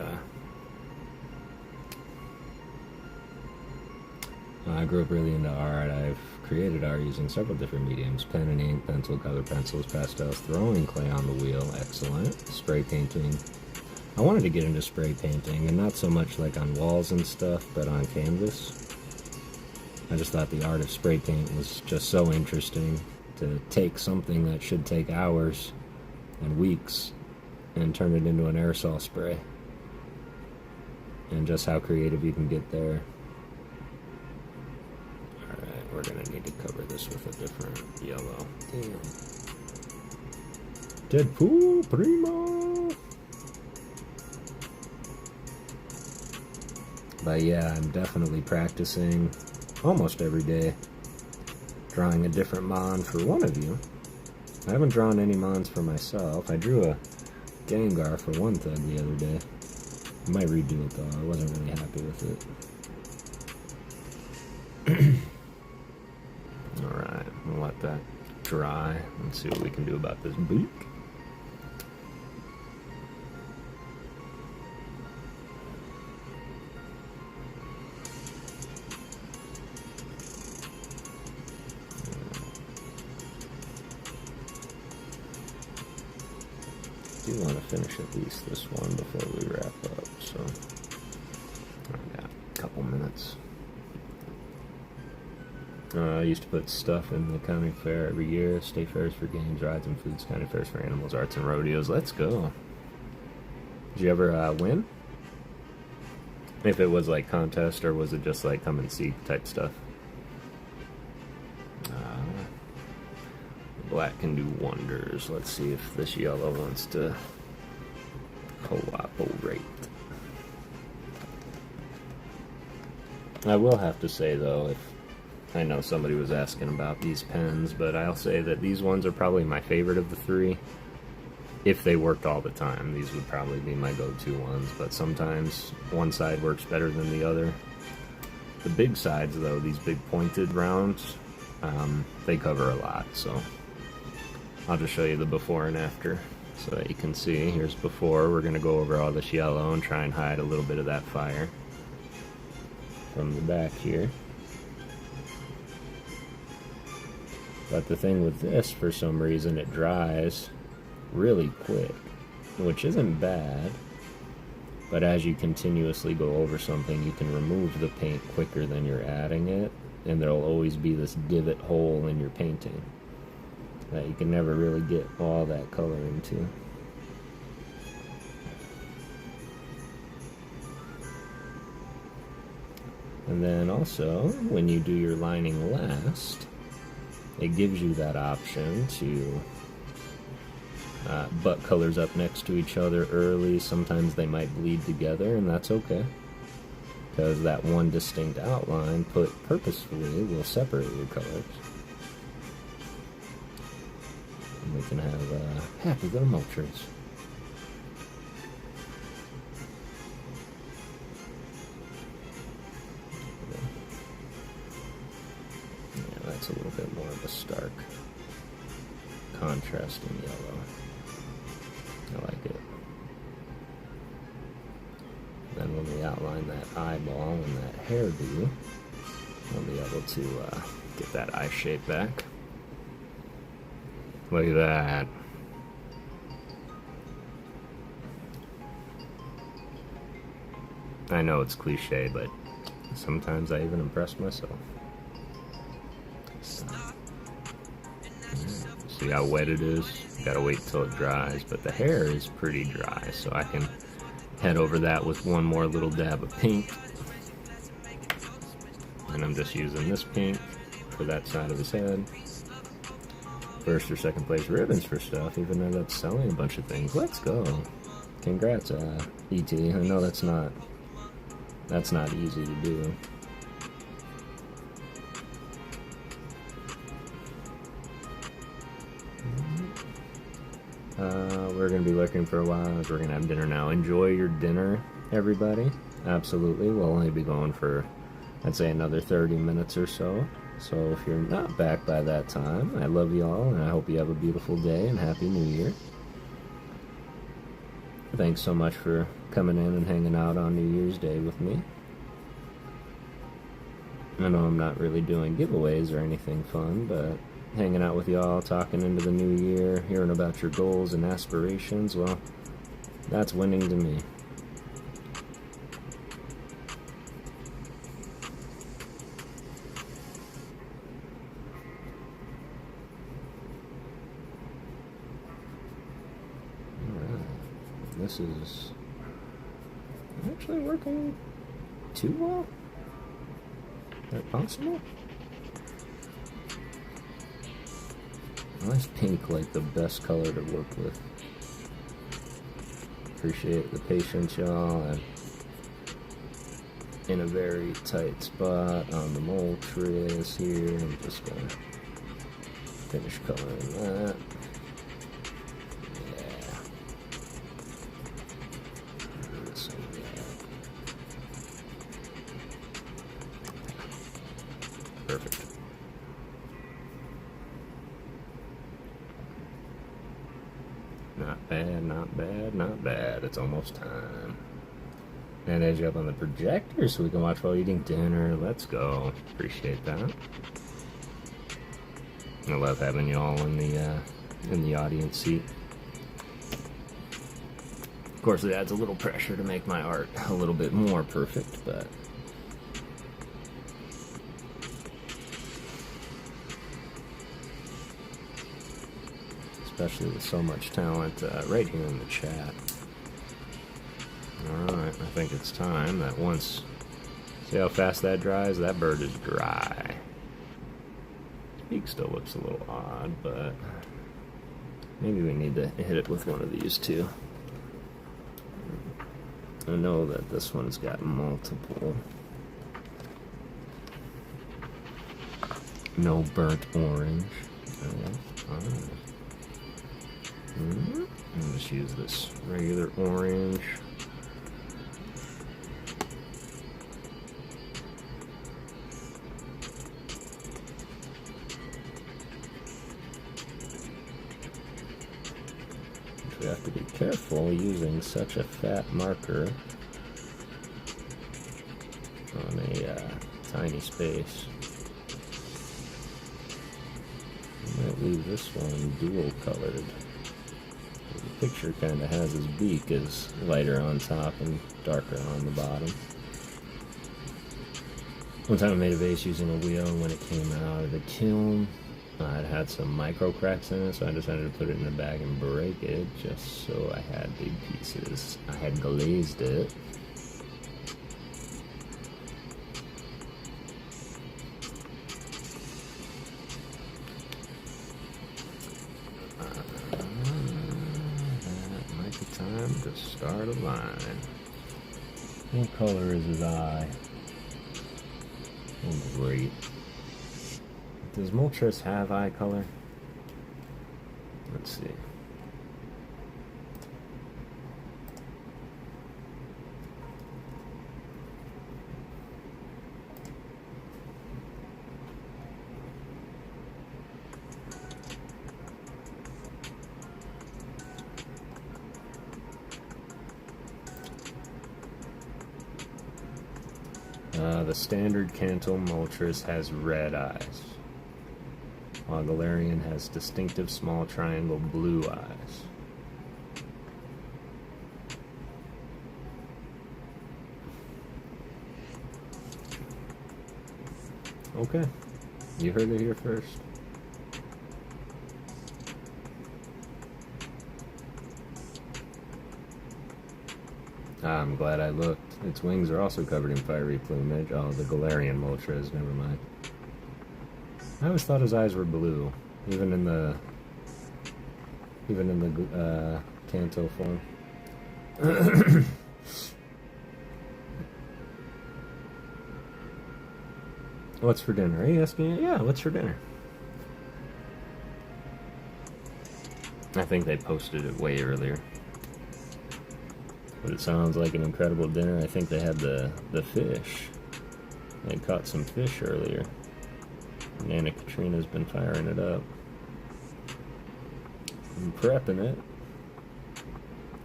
I grew up really into art. I've created art using several different mediums: pen and ink, pencil, color pencils, pastels, throwing clay on the wheel, excellent, spray painting. I wanted to get into spray painting, and not so much like on walls and stuff, but on canvas. I just thought the art of spray paint was just so interesting, to take something that should take hours and weeks and turn it into an aerosol spray, and just how creative you can get there. Alright, we're gonna need to cover this with a different yellow. Damn. Deadpool Primo! But yeah, I'm definitely practicing almost every day, drawing a different mon for one of you. I haven't drawn any mons for myself. I drew a Gengar for one thug the other day. I might redo it though, I wasn't really happy with it. Alright, we'll let that dry. Let's see what we can do about this beak. I do want to finish at least this one before we wrap up, so I got a couple minutes. I used to put stuff in the county fair every year. State fairs for games, rides, and foods. County fairs for animals, arts, and rodeos. Let's go. Did you ever win? If it was like contest, or was it just like come and see type stuff? Black can do wonders. Let's see if this yellow wants to cooperate. I will have to say though, if I know somebody was asking about these pens, but I'll say that these ones are probably my favorite of the three. If they worked all the time, these would probably be my go-to ones, but sometimes one side works better than the other. The big sides though, these big pointed rounds, they cover a lot, so I'll just show you the before and after so that you can see. Here's before. We're going to go over all this yellow and try and hide a little bit of that fire from the back here. But the thing with this, for some reason, it dries really quick, which isn't bad, but as you continuously go over something, you can remove the paint quicker than you're adding it, and there'll always be this divot hole in your painting that you can never really get all that color into. And then also, when you do your lining last, it gives you that option to butt colors up next to each other early. Sometimes they might bleed together, and that's okay, because that one distinct outline put purposefully will separate your colors. And we can have happy little Moltres. Yeah, that's a little bit more of a stark contrasting yellow. I like it. Then when we outline that eyeball and that hairdo, we'll be able to get that eye shape back. Look at that. I know it's cliche, but sometimes I even impress myself. See how wet it is? Gotta wait till it dries, but the hair is pretty dry, so I can head over that with one more little dab of pink. And I'm just using this pink for that side of his head. First or second place ribbons for stuff, even though that's selling a bunch of things. Let's go. Congrats, ET. I know that's not easy to do. We're going to be looking for a while. We're going to have dinner now. Enjoy your dinner, everybody. Absolutely. We'll only be going for, I'd say, another 30 minutes or so. So if you're not back by that time, I love you all, and I hope you have a beautiful day, and Happy New Year. Thanks so much for coming in and hanging out on New Year's Day with me. I know I'm not really doing giveaways or anything fun, but hanging out with y'all, talking into the new year, hearing about your goals and aspirations, well, that's winning to me. Alright, this is actually working too well? Is that possible? Why is pink like the best color to work with? Appreciate the patience, y'all. I'm in a very tight spot on the Moltres here. I'm just gonna finish coloring that. Yeah. This one, yeah. Perfect. Not bad, not bad, not bad. It's almost time. And edge up on the projector so we can watch while eating dinner. Let's go. Appreciate that. I love having you all in the audience seat. Of course, it adds a little pressure to make my art a little bit more perfect, but especially with so much talent right here in the chat. Alright, I think it's time that once... See how fast that dries? That bird is dry. His beak still looks a little odd, but maybe we need to hit it with one of these too. I know that this one's got multiple. No burnt orange. Alright. Let's use this regular orange. We have to be careful using such a fat marker on a tiny space. I might leave this one dual colored. The picture kind of has his beak is lighter on top and darker on the bottom. One time I made a vase using a wheel, and when it came out of the kiln, it had some micro cracks in it, so I decided to put it in a bag and break it just so I had big pieces. I had glazed it. to start a line. What color is his eye? Oh, great. Does Moltres have eye color? Let's see. The standard Canto Moltres has red eyes, while Galarian has distinctive small triangle blue eyes. Okay, you heard it here first. I'm glad I looked. Its wings are also covered in fiery plumage. Oh, the Galarian Moltres, never mind. I always thought his eyes were blue, even in the Kanto form. What's for dinner? Are you asking? Yeah, what's for dinner? I think they posted it way earlier. But it sounds like an incredible dinner. I think they had the fish. They caught some fish earlier. Nana Katrina's been firing it up. I'm prepping it,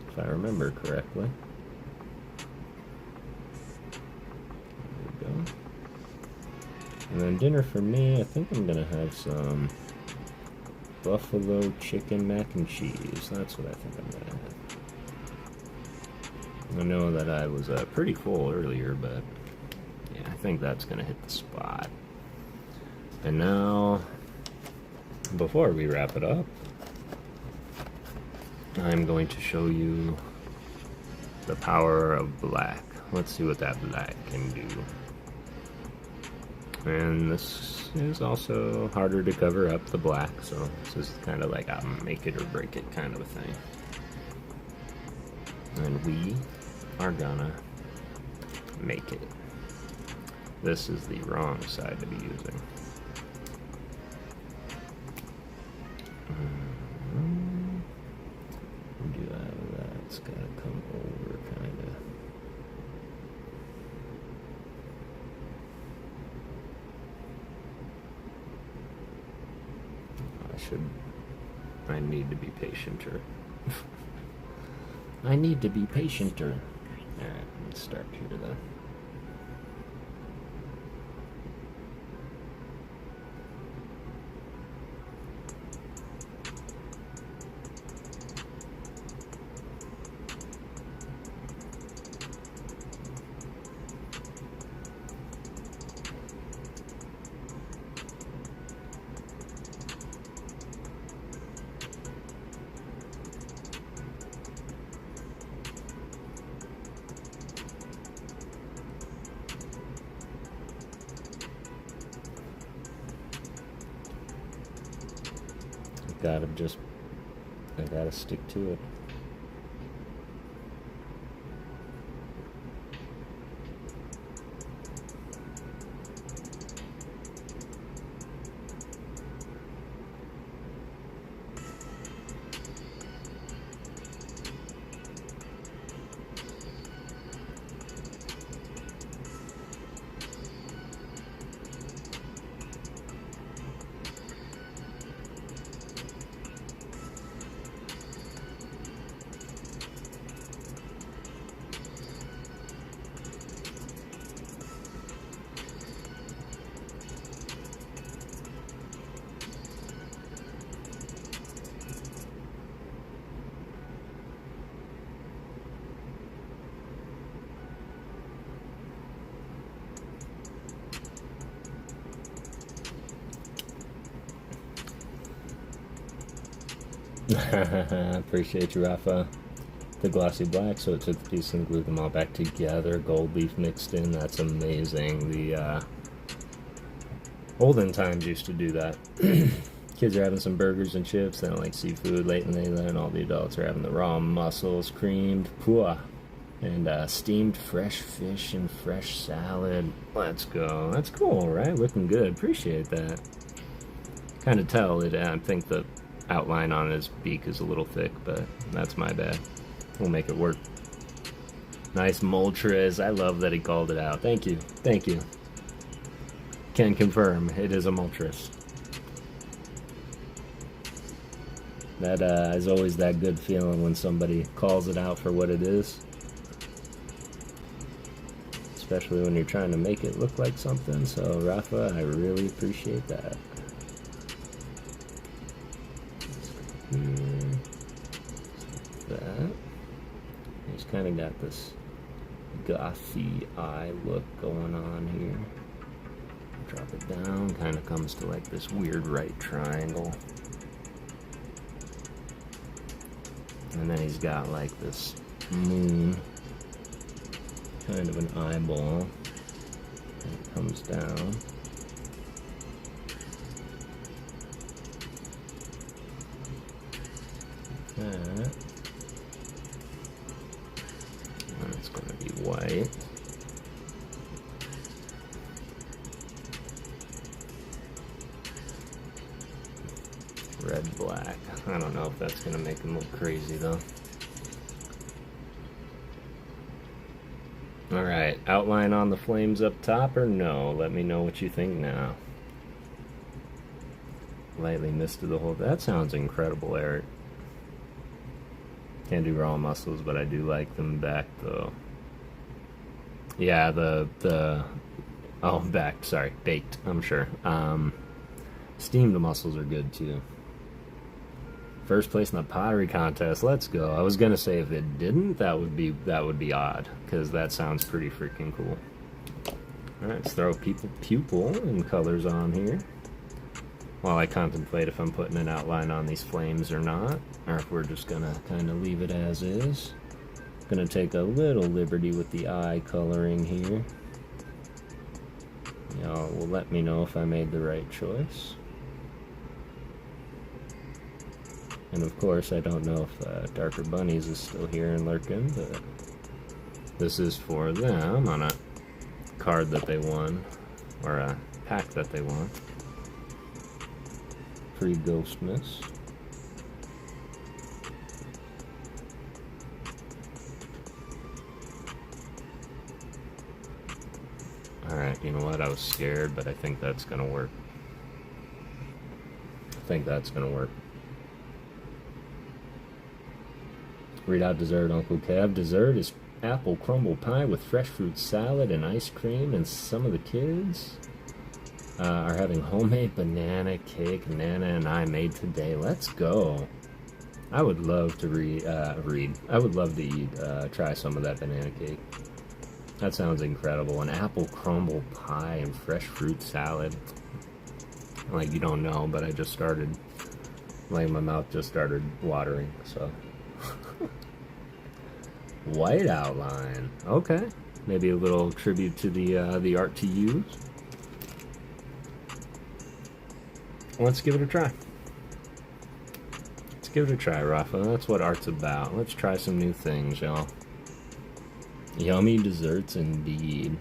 if I remember correctly. There we go. And then dinner for me, I think I'm gonna have some buffalo chicken mac and cheese. That's what I think I'm gonna have. I know that I was pretty full earlier, but yeah, I think that's gonna hit the spot. And now, before we wrap it up, I'm going to show you the power of black. Let's see what that black can do. And this is also harder to cover up the black, so this is kind of like a make it or break it kind of a thing. And we are gonna make it. This is the wrong side to be using. Do that's gotta come over kinda. I need to be patienter. I need to be patienter. Alright, let's start here then. I gotta stick to it. Appreciate you, Rafa. The glossy black, so it took the piece and glued them all back together. Gold leaf mixed in, that's amazing. The olden times used to do that. Kids are having some burgers and chips. They don't like seafood. Late in the and all the adults are having the raw mussels, creamed pua, and steamed fresh fish and fresh salad. Let's go. That's cool, right? Looking good. Appreciate that. Kind of tell it. I think the outline on his beak is a little thick, but that's my bad. We'll make it work. Nice Moltres. I love that he called it out. Thank you. Thank you. Can confirm it is a Moltres. That is always that good feeling when somebody calls it out for what it is. Especially when you're trying to make it look like something. So, Rafa, I really appreciate that. That. He's kind of got this gothy eye look going on here. Drop it down, kind of comes to like this weird right triangle. And then he's got like this moon, kind of an eyeball, and it comes down. Like that. And it's going to be white. Red, black. I don't know if that's going to make him look crazy, though. Alright, outline on the flames up top or no? Let me know what you think now. Lightly misted the whole... That sounds incredible, Eric. Can't do raw mussels, but I do like them back, though. Yeah, oh, back, sorry. Baked, I'm sure. Steamed mussels are good, too. First place in the pottery contest. Let's go. I was gonna say if it didn't, that would be odd, because that sounds pretty freaking cool. All right, let's throw pupil and colors on here while I contemplate if I'm putting an outline on these flames or not, or if we're just gonna kind of leave it as is. Gonna take a little liberty with the eye coloring here. Y'all will let me know if I made the right choice. And of course, I don't know if Darker Bunnies is still here and lurking, but this is for them on a card that they won, or a pack that they won. Free Ghostmas. Alright, you know what? I was scared, but I think that's gonna work. I think that's gonna work. Read out dessert, Uncle Kev. Dessert is apple crumble pie with fresh fruit salad and ice cream, and some of the kids are having homemade banana cake Nana and I made today. Let's go. I would love to I would love to eat, try some of that banana cake. That sounds incredible. An apple crumble pie and fresh fruit salad. Like, you don't know, but I just started, like, my mouth just started watering, so. White outline. Okay. Maybe a little tribute to the art to use. Let's give it a try. Let's give it a try, Rafa. That's what art's about. Let's try some new things, y'all. Yummy desserts indeed.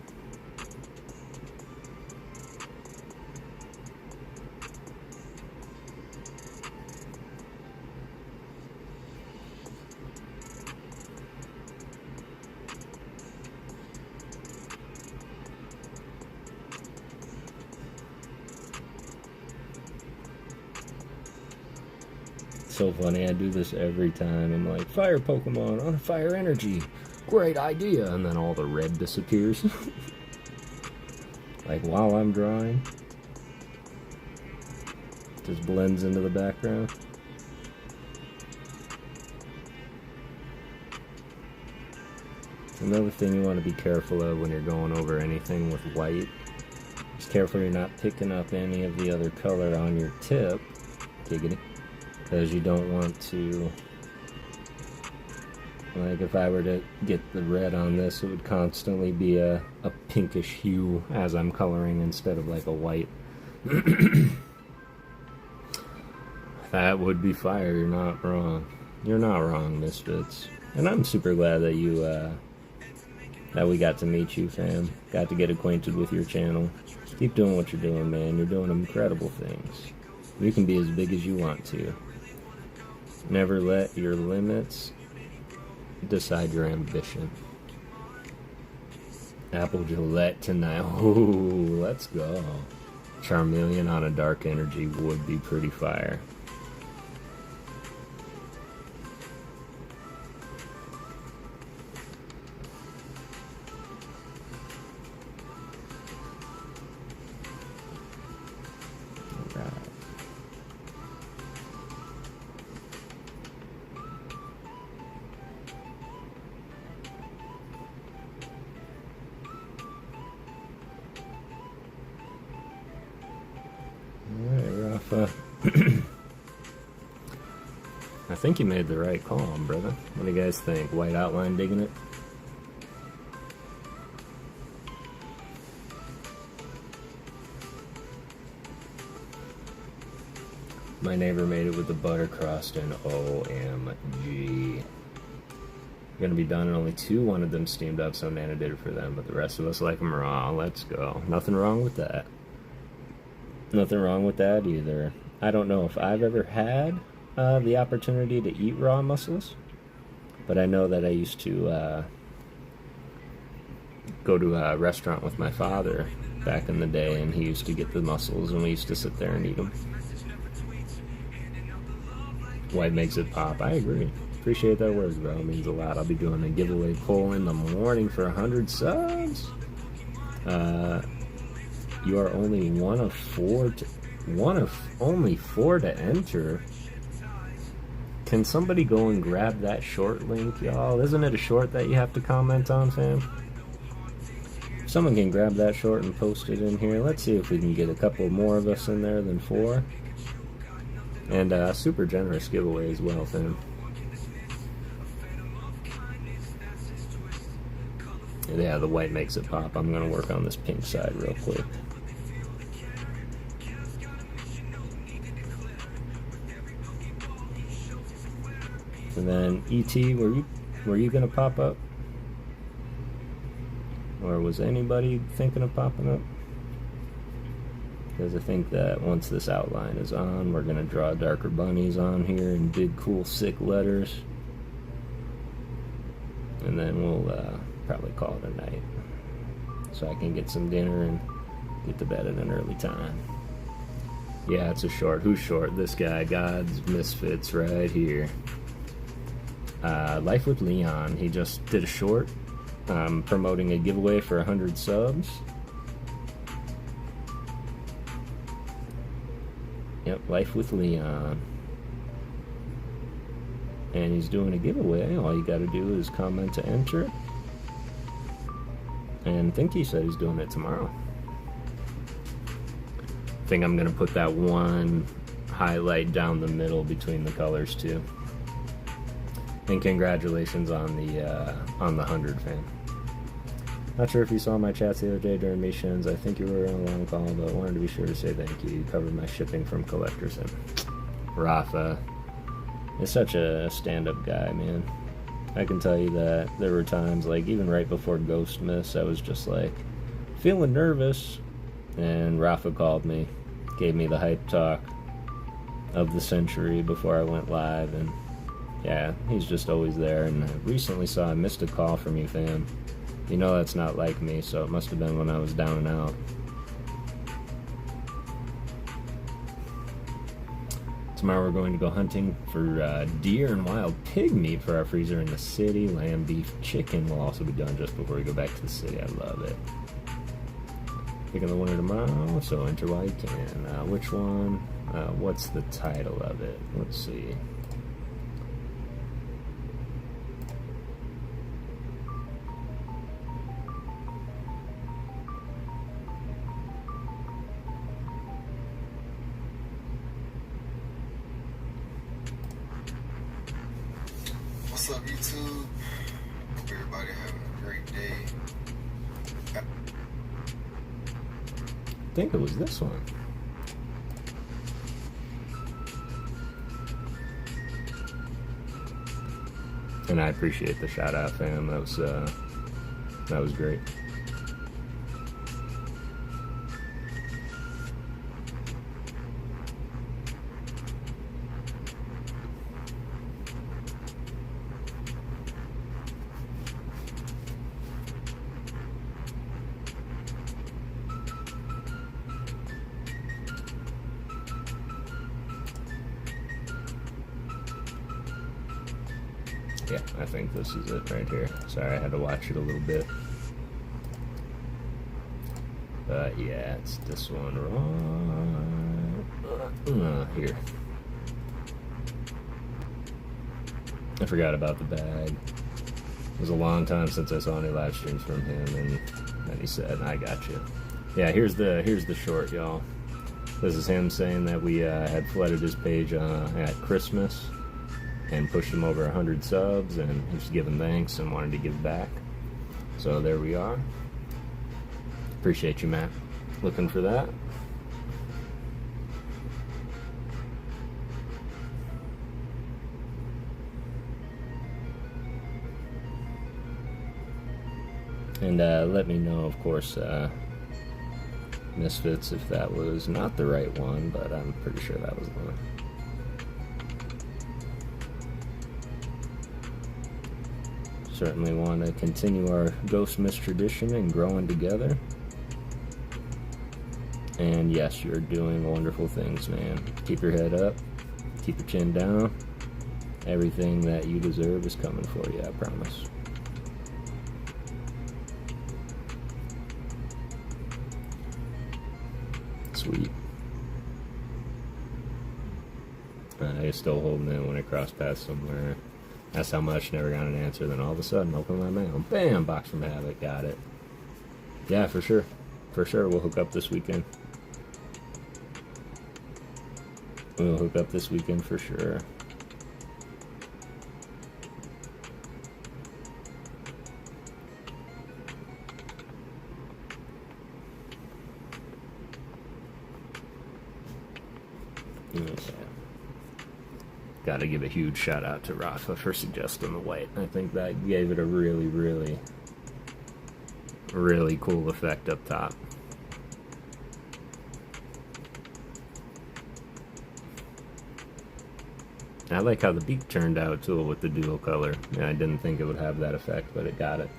So funny, I do this every time. I'm like, fire Pokemon on fire energy. Great idea. And then all the red disappears. Like while I'm drawing. Just blends into the background. Another thing you want to be careful of when you're going over anything with white. Just careful you're not picking up any of the other color on your tip. Giggity. Because you don't want to, like if I were to get the red on this, it would constantly be a pinkish hue as I'm coloring instead of like a white. That would be fire. You're not wrong. You're not wrong, Misfits. And I'm super glad that you, that we got to meet you, fam. Got to get acquainted with your channel. Keep doing what you're doing, man. You're doing incredible things. You can be as big as you want to. Never let your limits decide your ambition. Apple Gillette tonight. Ooh, let's go. Charmeleon on a dark energy would be pretty fire. I think you made the right call, brother. What do you guys think? White outline digging it? My neighbor made it with the butter crust and OMG. Gonna be done in only 2. One of them steamed up, so Nana did it for them, but the rest of us like them raw. Let's go. Nothing wrong with that. Nothing wrong with that either. I don't know if I've ever had the opportunity to eat raw mussels, but I know that I used to go to a restaurant with my father back in the day, and he used to get the mussels, and we used to sit there and eat them. White makes it pop. I agree. Appreciate that word, bro. It means a lot. I'll be doing a giveaway poll in the morning for 100 subs. You are only one of only four to enter. Can somebody go and grab that short link, y'all? Isn't it a short that you have to comment on, fam? If someone can grab that short and post it in here. Let's see if we can get a couple more of us in there than 4. And super generous giveaway as well, fam. Yeah, the white makes it pop. I'm gonna work on this pink side real quick. And then ET, were you gonna pop up? Or was anybody thinking of popping up? Because I think that once this outline is on, we're gonna draw darker bunnies on here in big, cool, sick letters. And then we'll probably call it a night. So I can get some dinner and get to bed at an early time. Yeah, it's a short. Who's short? This guy, God's Misfits, right here. Life with Leon. He just did a short promoting a giveaway for 100 subs. Yep, Life with Leon. And he's doing a giveaway. All you gotta do is comment to enter it. And I think he said he's doing it tomorrow. I think I'm gonna put that one highlight down the middle between the colors too. And congratulations on the 100, fam. Not sure if you saw my chats the other day during Mishins. I think you were on a long call, but wanted to be sure to say thank you. You covered my shipping from collectors. And Rafa is such a stand-up guy, man. I can tell you that there were times, like even right before Ghostmas, I was just like feeling nervous, and Rafa called me, gave me the hype talk of the century before I went live, and yeah, he's just always there. And I recently saw I missed a call from you, fam. You know that's not like me, so it must have been when I was down and out. Tomorrow we're going to go hunting for deer and wild pig meat for our freezer in the city. Lamb, beef, chicken will also be done just before we go back to the city. I love it. Picking the winner tomorrow, so enter while you can. Which one? What's the title of it? Let's see. What's up, YouTube? Hope everybody having a great day. I think it was this one. And I appreciate the shout out, fam. That was great. Yeah, I think this is it right here. Sorry, I had to watch it a little bit. But yeah, it's this one right here. I forgot about the bag. It was a long time since I saw any live streams from him, and then he said, "I got you." Yeah, here's the short, y'all. This is him saying that we had flooded his page at Christmas and pushed him over 100 subs, and he's giving thanks and wanted to give back. So there we are. Appreciate you, Matt. Looking for that. And let me know, of course, Misfits, if that was not the right one, but I'm pretty sure that was the one. Certainly want to continue our Ghostmas tradition and growing together. And yes, you're doing wonderful things, man. Keep your head up. Keep your chin down. Everything that you deserve is coming for you, I promise. Sweet. I still holding it when I cross paths somewhere. That's how much, never got an answer. Then all of a sudden, open my mail. Bam! Box from Havoc. Got it. Yeah, for sure. For sure, we'll hook up this weekend. We'll hook up this weekend for sure. Yeah. Got to give a huge shout out to Rafa for suggesting the white. I think that gave it a really, really, really cool effect up top. I like how the beak turned out too with the dual color. Yeah, I didn't think it would have that effect, but it got it.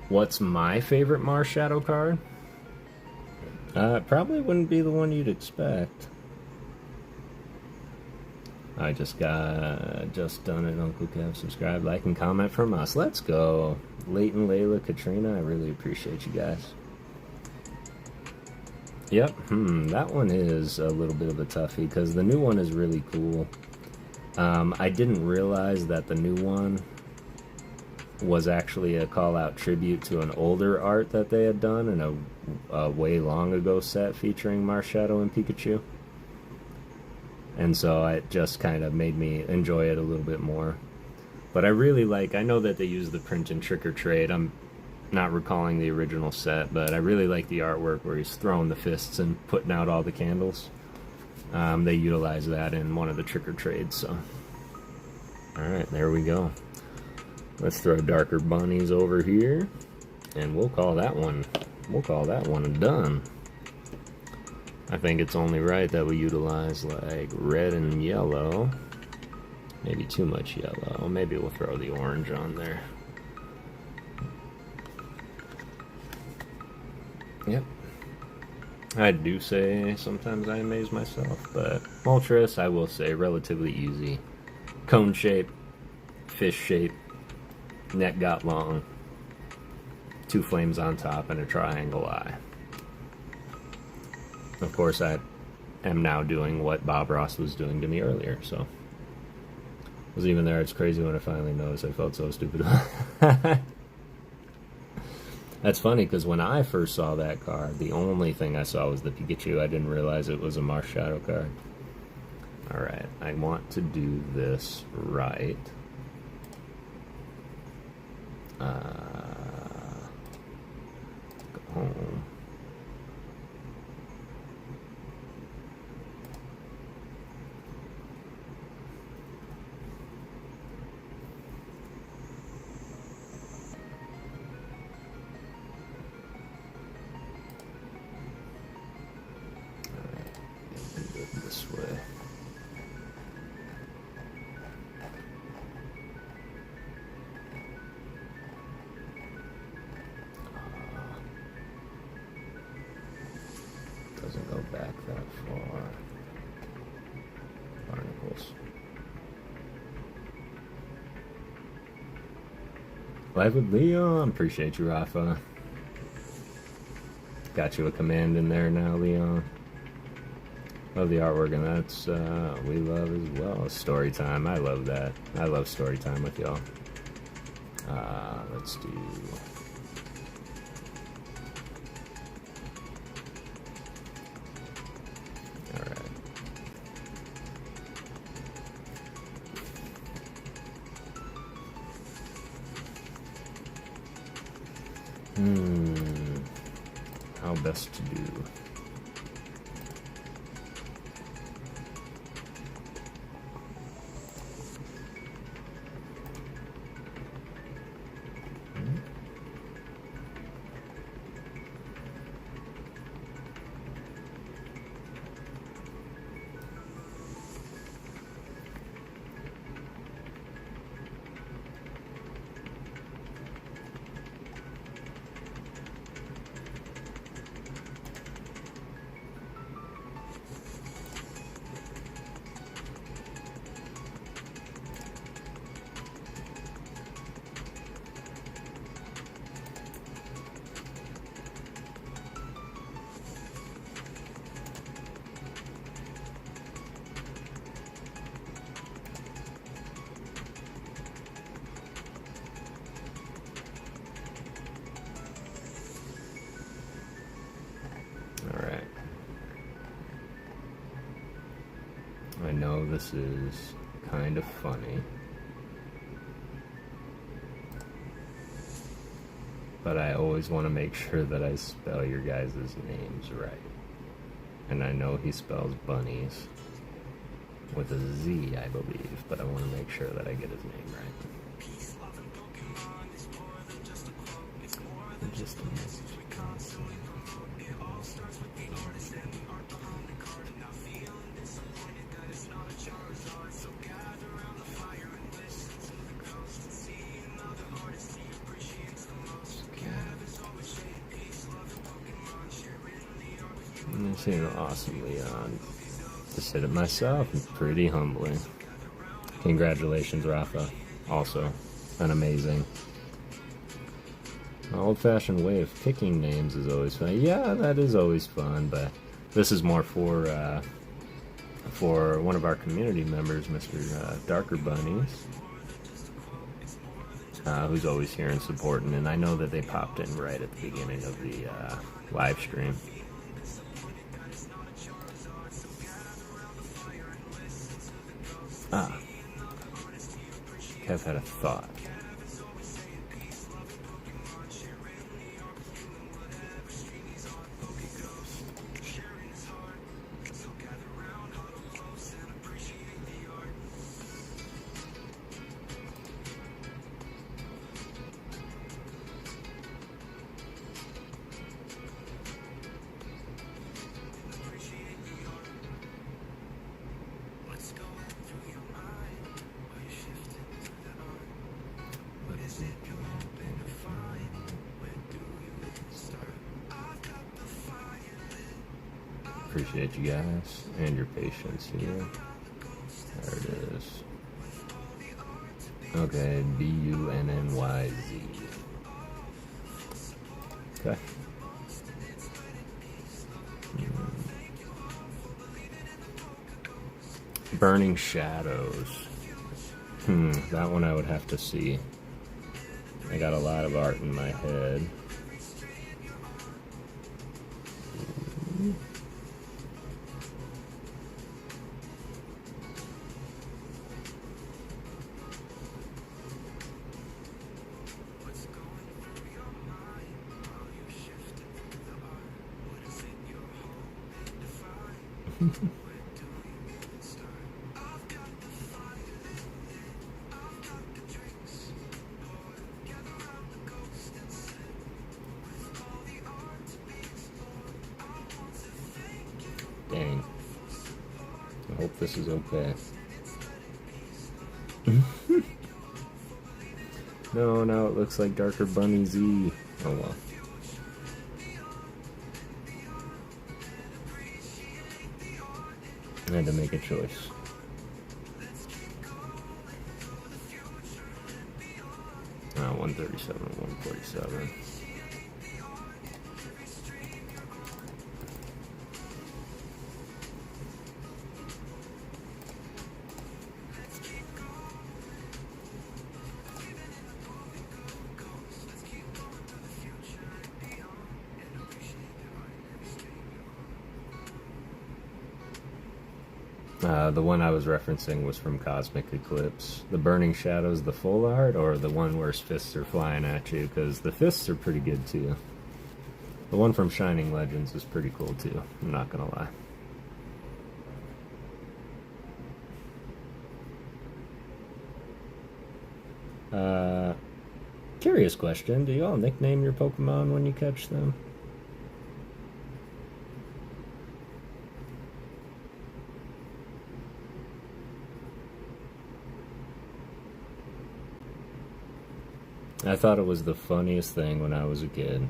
What's my favorite Mars Shadow card? Probably wouldn't be the one you'd expect. I just done it, Uncle Kev. Subscribe, like, and comment from us. Let's go. Leighton, Layla, Katrina, I really appreciate you guys. Yep, that one is a little bit of a toughie, because the new one is really cool. I didn't realize that the new one was actually a call-out tribute to an older art that they had done in a way long ago set featuring Marshadow and Pikachu. And so it just kind of made me enjoy it a little bit more. But I really like, I know that they use the print and Trick or Trade. I'm not recalling the original set, but I really like the artwork where he's throwing the fists and putting out all the candles. They utilize that in one of the Trick or Trades, so. Alright, there we go. Let's throw Darker Bunnies over here, and we'll call that one done. I think it's only right that we utilize like red and yellow. Maybe too much yellow. Maybe we'll throw the orange on there. Yep. I do say sometimes I amaze myself, but Moltres, I will say, relatively easy. Cone shape, fish shape, neck got long, 2 flames on top, and a triangle eye. Of course, I am now doing what Bob Ross was doing to me earlier, so. I was even there, it's crazy when I finally noticed. I felt so stupid. That's funny, because when I first saw that card, the only thing I saw was the Pikachu. I didn't realize it was a Marshadow card. Alright, I want to do this right. Go home. doesn't go back that far. Barnacles. Live with Leon. Appreciate you, Rafa. Got you a command in there now, Leon. Love the artwork, and that's we love as well. Story time. I love that. I love story time with y'all. Let's do. All right. How best to do? I know this is kind of funny, but I always want to make sure that I spell your guys' names right. And I know he spells bunnies with a Z, I believe, but I want to make sure that I get his name right. Just a minute. This is awesome, Leon. Just hit it myself, pretty humbling. Congratulations, Rafa. Also, an amazing. An old-fashioned way of picking names is always fun. Yeah, that is always fun, but this is more for one of our community members, Mr. Darker Bunnies, who's always here and supporting. And I know that they popped in right at the beginning of the live stream. Kev had a thought. Appreciate you guys and your patience here. There it is. Okay, B-U-N-N-Y-Z. Okay. Burning Shadows. That one I would have to see. I got a lot of art in my head. Dang. I hope this is okay. No, now it looks like Darker Bunny Z. Oh well. I had to make a choice. Oh, 137, 147. The one I was referencing was from Cosmic Eclipse. The Burning Shadows, the full art, or the one where his fists are flying at you? Because the fists are pretty good too. The one from Shining Legends is pretty cool too, I'm not gonna lie. Curious question, do you all nickname your Pokemon when you catch them? I thought it was the funniest thing when I was a kid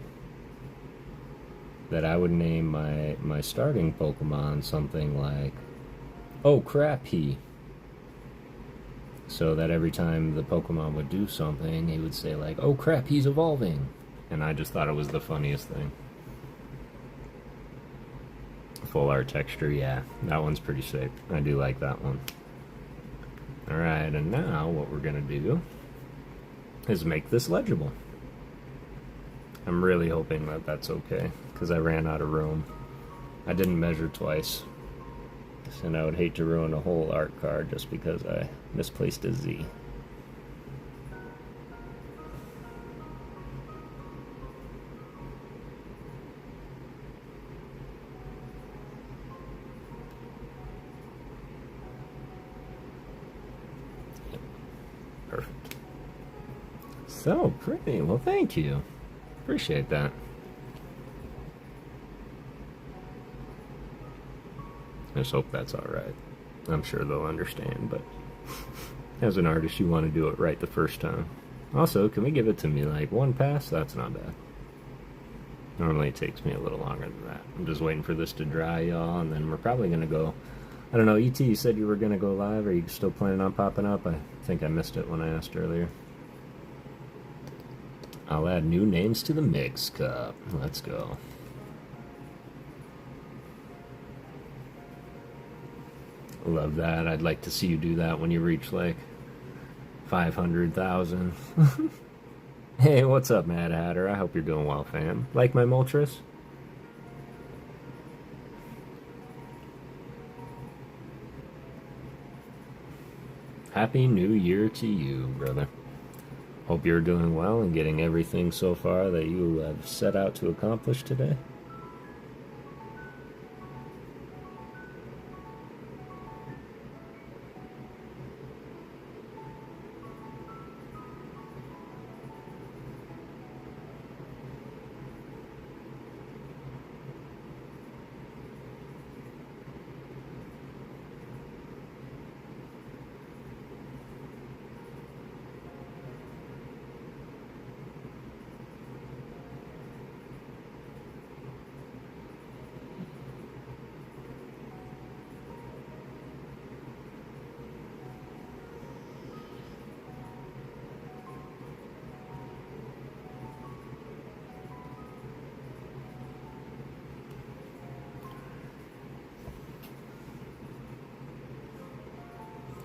that I would name my starting Pokemon something like, oh crap, he. So that every time the Pokemon would do something, he would say like, oh crap, he's evolving. And I just thought it was the funniest thing. Full art texture, yeah, that one's pretty sick. I do like that one. Alright, and now what we're gonna do is make this legible. I'm really hoping that that's okay, because I ran out of room. I didn't measure twice, and I would hate to ruin a whole art card just because I misplaced a Z. Perfect. So pretty. Well, thank you. Appreciate that. I just hope that's alright. I'm sure they'll understand, but as an artist, you want to do it right the first time. Also, can we give it to me like one pass? That's not bad. Normally it takes me a little longer than that. I'm just waiting for this to dry, y'all, and then we're probably going to go... I don't know, ET, you said you were going to go live. Are you still planning on popping up? I think I missed it when I asked earlier. I'll add new names to the mix cup. Let's go. Love that. I'd like to see you do that when you reach like 500,000. Hey, what's up, Mad Hatter? I hope you're doing well, fam. Like my Moltres? Happy New Year to you, brother. Hope you're doing well and getting everything so far that you have set out to accomplish today.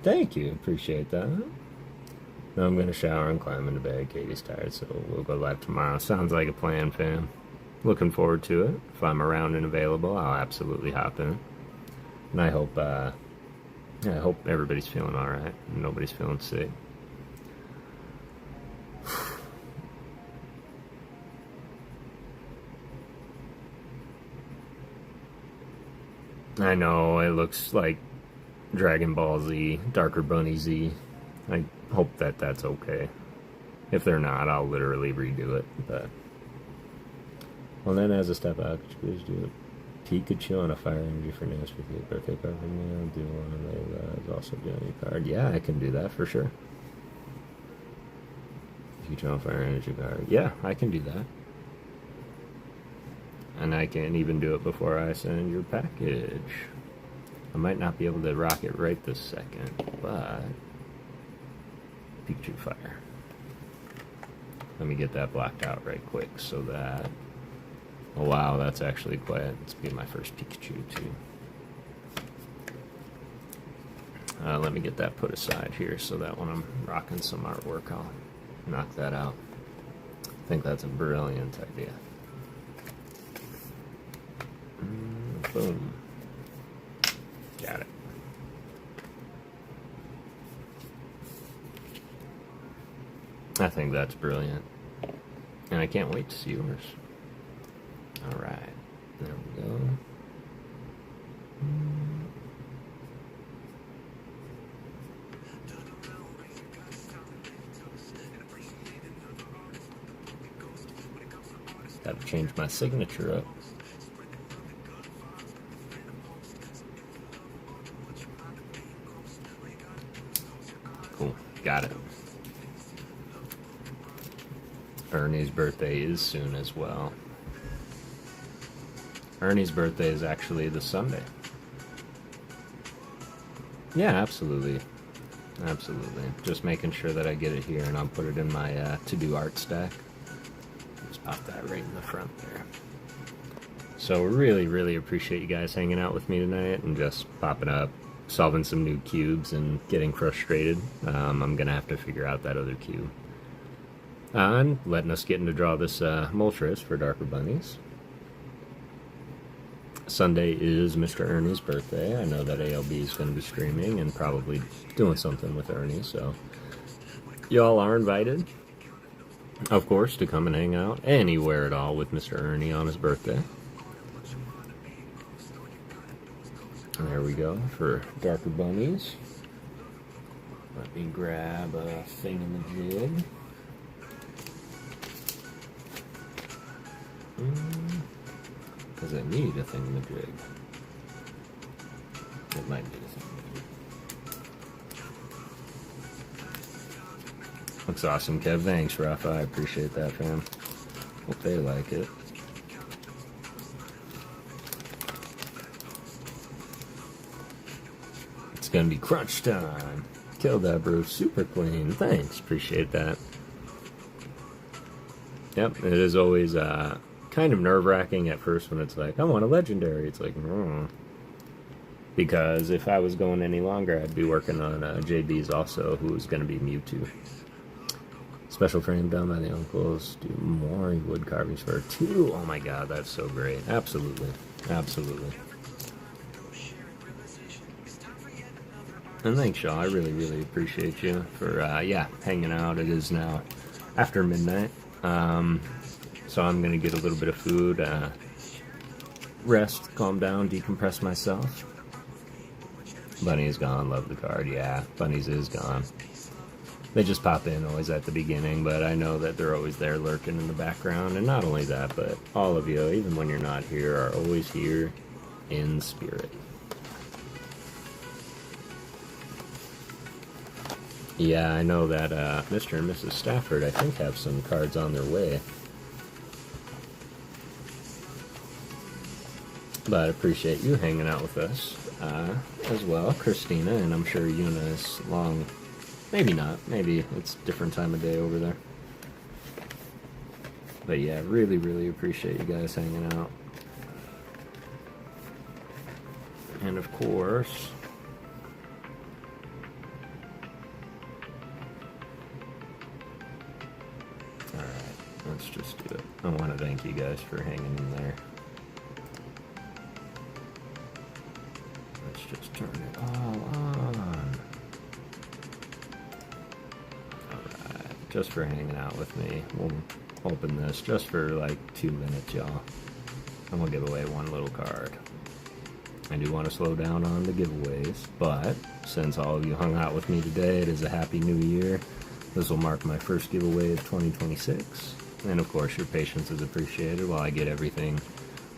Thank you, appreciate that. Now I'm gonna shower and climb into bed. Katie's tired, so we'll go live tomorrow. Sounds like a plan, fam. Looking forward to it. If I'm around and available, I'll absolutely hop in. And I hope everybody's feeling alright and nobody's feeling sick. I know, it looks like Dragon Ball Z, Darker Bunny Z. I hope that that's okay. If they're not, I'll literally redo it. But well, then as a step out, could you please do a Pikachu on a Fire Energy for Nance with your birthday card for me? I'll do one of those. Also do a new card. Yeah, I can do that for sure. Pikachu on Fire Energy card. Yeah, I can do that. And I can even do it before I send your package. I might not be able to rock it right this second, but Pikachu Fire. Let me get that blocked out right quick so that... Oh wow, that's actually quite... It's be my first Pikachu too. Let me get that put aside here so that when I'm rocking some artwork, I'll knock that out. I think that's a brilliant idea. Boom. Got it. I think that's brilliant. And I can't wait to see yours. Alright. There we go. Gotta change my signature up. Cool. Got it. Ernie's birthday is soon as well. Ernie's birthday is actually this Sunday. Yeah, absolutely. Absolutely. Just making sure that I get it here and I'll put it in my to-do art stack. Just pop that right in the front there. So really, really appreciate you guys hanging out with me tonight and just popping up, solving some new cubes and getting frustrated. I'm going to have to figure out that other cube. And letting us get into draw this Moltres for Darker Bunnies. Sunday is Mr. Ernie's birthday. I know that ALB is going to be streaming and probably doing something with Ernie, so y'all are invited, of course, to come and hang out anywhere at all with Mr. Ernie on his birthday. And there we go for Darker Bunnies. Let me grab a thingamajig. Because I need a thingamajig. It might be a thingamajig. Looks awesome, Kev. Thanks, Rafa. I appreciate that, fam. Hope they like it. It's gonna be crunch time. Kill that, bro. Super clean. Thanks. Appreciate that. Yep, it is always kind of nerve-wracking at first when it's like, I want a legendary. It's like, because if I was going any longer, I'd be working on JB's also, who's going to be Mewtwo. Special frame done by the uncles. Do more wood carvings for 2. Oh my god, that's so great. Absolutely. Absolutely. And thanks, y'all. I really, really appreciate you for, yeah, hanging out. It is now after midnight. So I'm going to get a little bit of food, rest, calm down, decompress myself. Bunny is gone, love the card, yeah, Bunny's is gone. They just pop in always at the beginning, but I know that they're always there lurking in the background, and not only that, but all of you, even when you're not here, are always here in spirit. Yeah, I know that Mr. and Mrs. Stafford, I think, have some cards on their way. But I appreciate you hanging out with us as well, Christina, and I'm sure Yuna is long. Maybe not. Maybe it's a different time of day over there. But yeah, really, really appreciate you guys hanging out. And of course, alright, let's just do it. I want to thank you guys for hanging in there. Let's just turn it all on. Alright, just for hanging out with me. We'll open this just for like 2 minutes, y'all. And we'll give away one little card. I do want to slow down on the giveaways, but since all of you hung out with me today, it is a happy new year. This will mark my first giveaway of 2026. And of course, your patience is appreciated while I get everything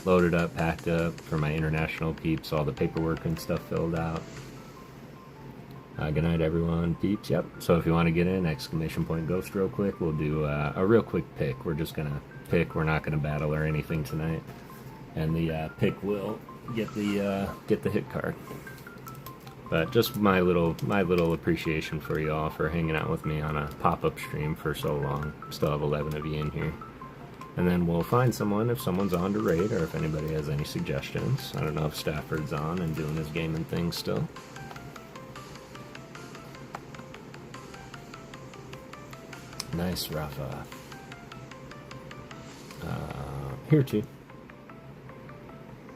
loaded up, packed up for my international peeps, all the paperwork and stuff filled out. Good night, everyone, peeps. Yep. So if you want to get in, exclamation point ghost real quick. We'll do a real quick pick. We're just gonna pick. We're not gonna battle or anything tonight. And the pick will get the hit card. But just my little appreciation for y'all for hanging out with me on a pop-up stream for so long. Still have 11 of you in here. And then we'll find someone if someone's on to raid, or if anybody has any suggestions. I don't know if Stafford's on and doing his gaming thing still. Nice, Rafa. Here too.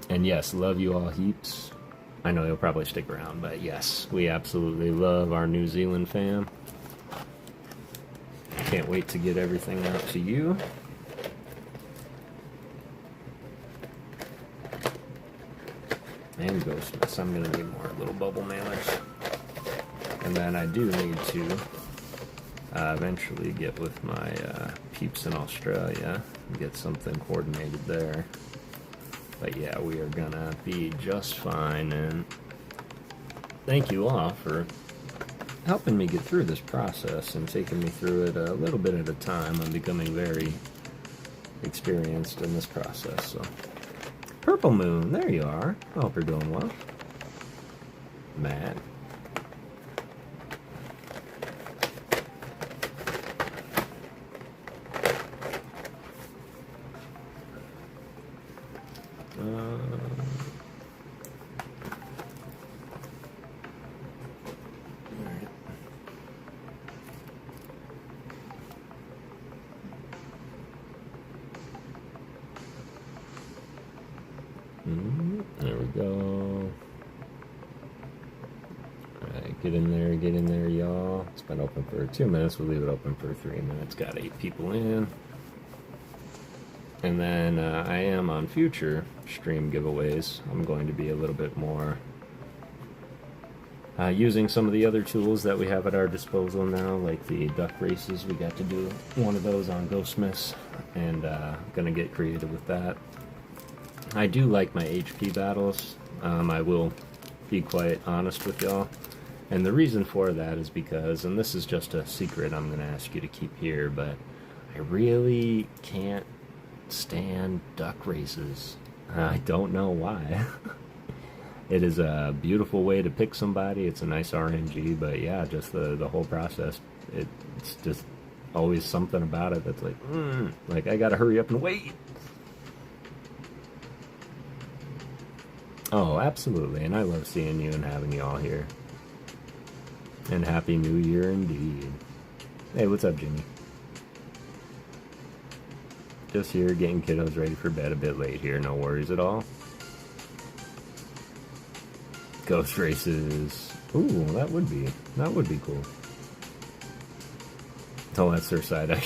And yes, love you all heaps. I know you'll probably stick around, but yes, we absolutely love our New Zealand fam. Can't wait to get everything out to you. And Ghostmas. I'm gonna need more little bubble mailers. And then I do need to eventually get with my peeps in Australia and get something coordinated there. But yeah, we are gonna be just fine, and thank you all for helping me get through this process and taking me through it a little bit at a time. I'm becoming very experienced in this process, so. Purple Moon, there you are. I hope you're doing well. Matt. There we go. Alright, get in there, y'all. It's been open for 2 minutes. We'll leave it open for 3 minutes. Got 8 people in. And then I am on future stream giveaways. I'm going to be a little bit more using some of the other tools that we have at our disposal now, like the duck races. We got to do one of those on Ghostmas, and gonna get creative with that. I do like my HP battles. I will be quite honest with y'all. And the reason for that is because, and this is just a secret I'm going to ask you to keep here, but I really can't stand duck races. I don't know why. It is a beautiful way to pick somebody. It's a nice RNG, but yeah, just the whole process. It's just always something about it that's like I gotta hurry up and wait. Oh, absolutely, and I love seeing you and having you all here. And Happy New Year indeed. Hey, what's up, Jimmy? Just here getting kiddos ready for bed, a bit late here, no worries at all. Ghost races. Ooh, that would be cool. Oh, that's their side.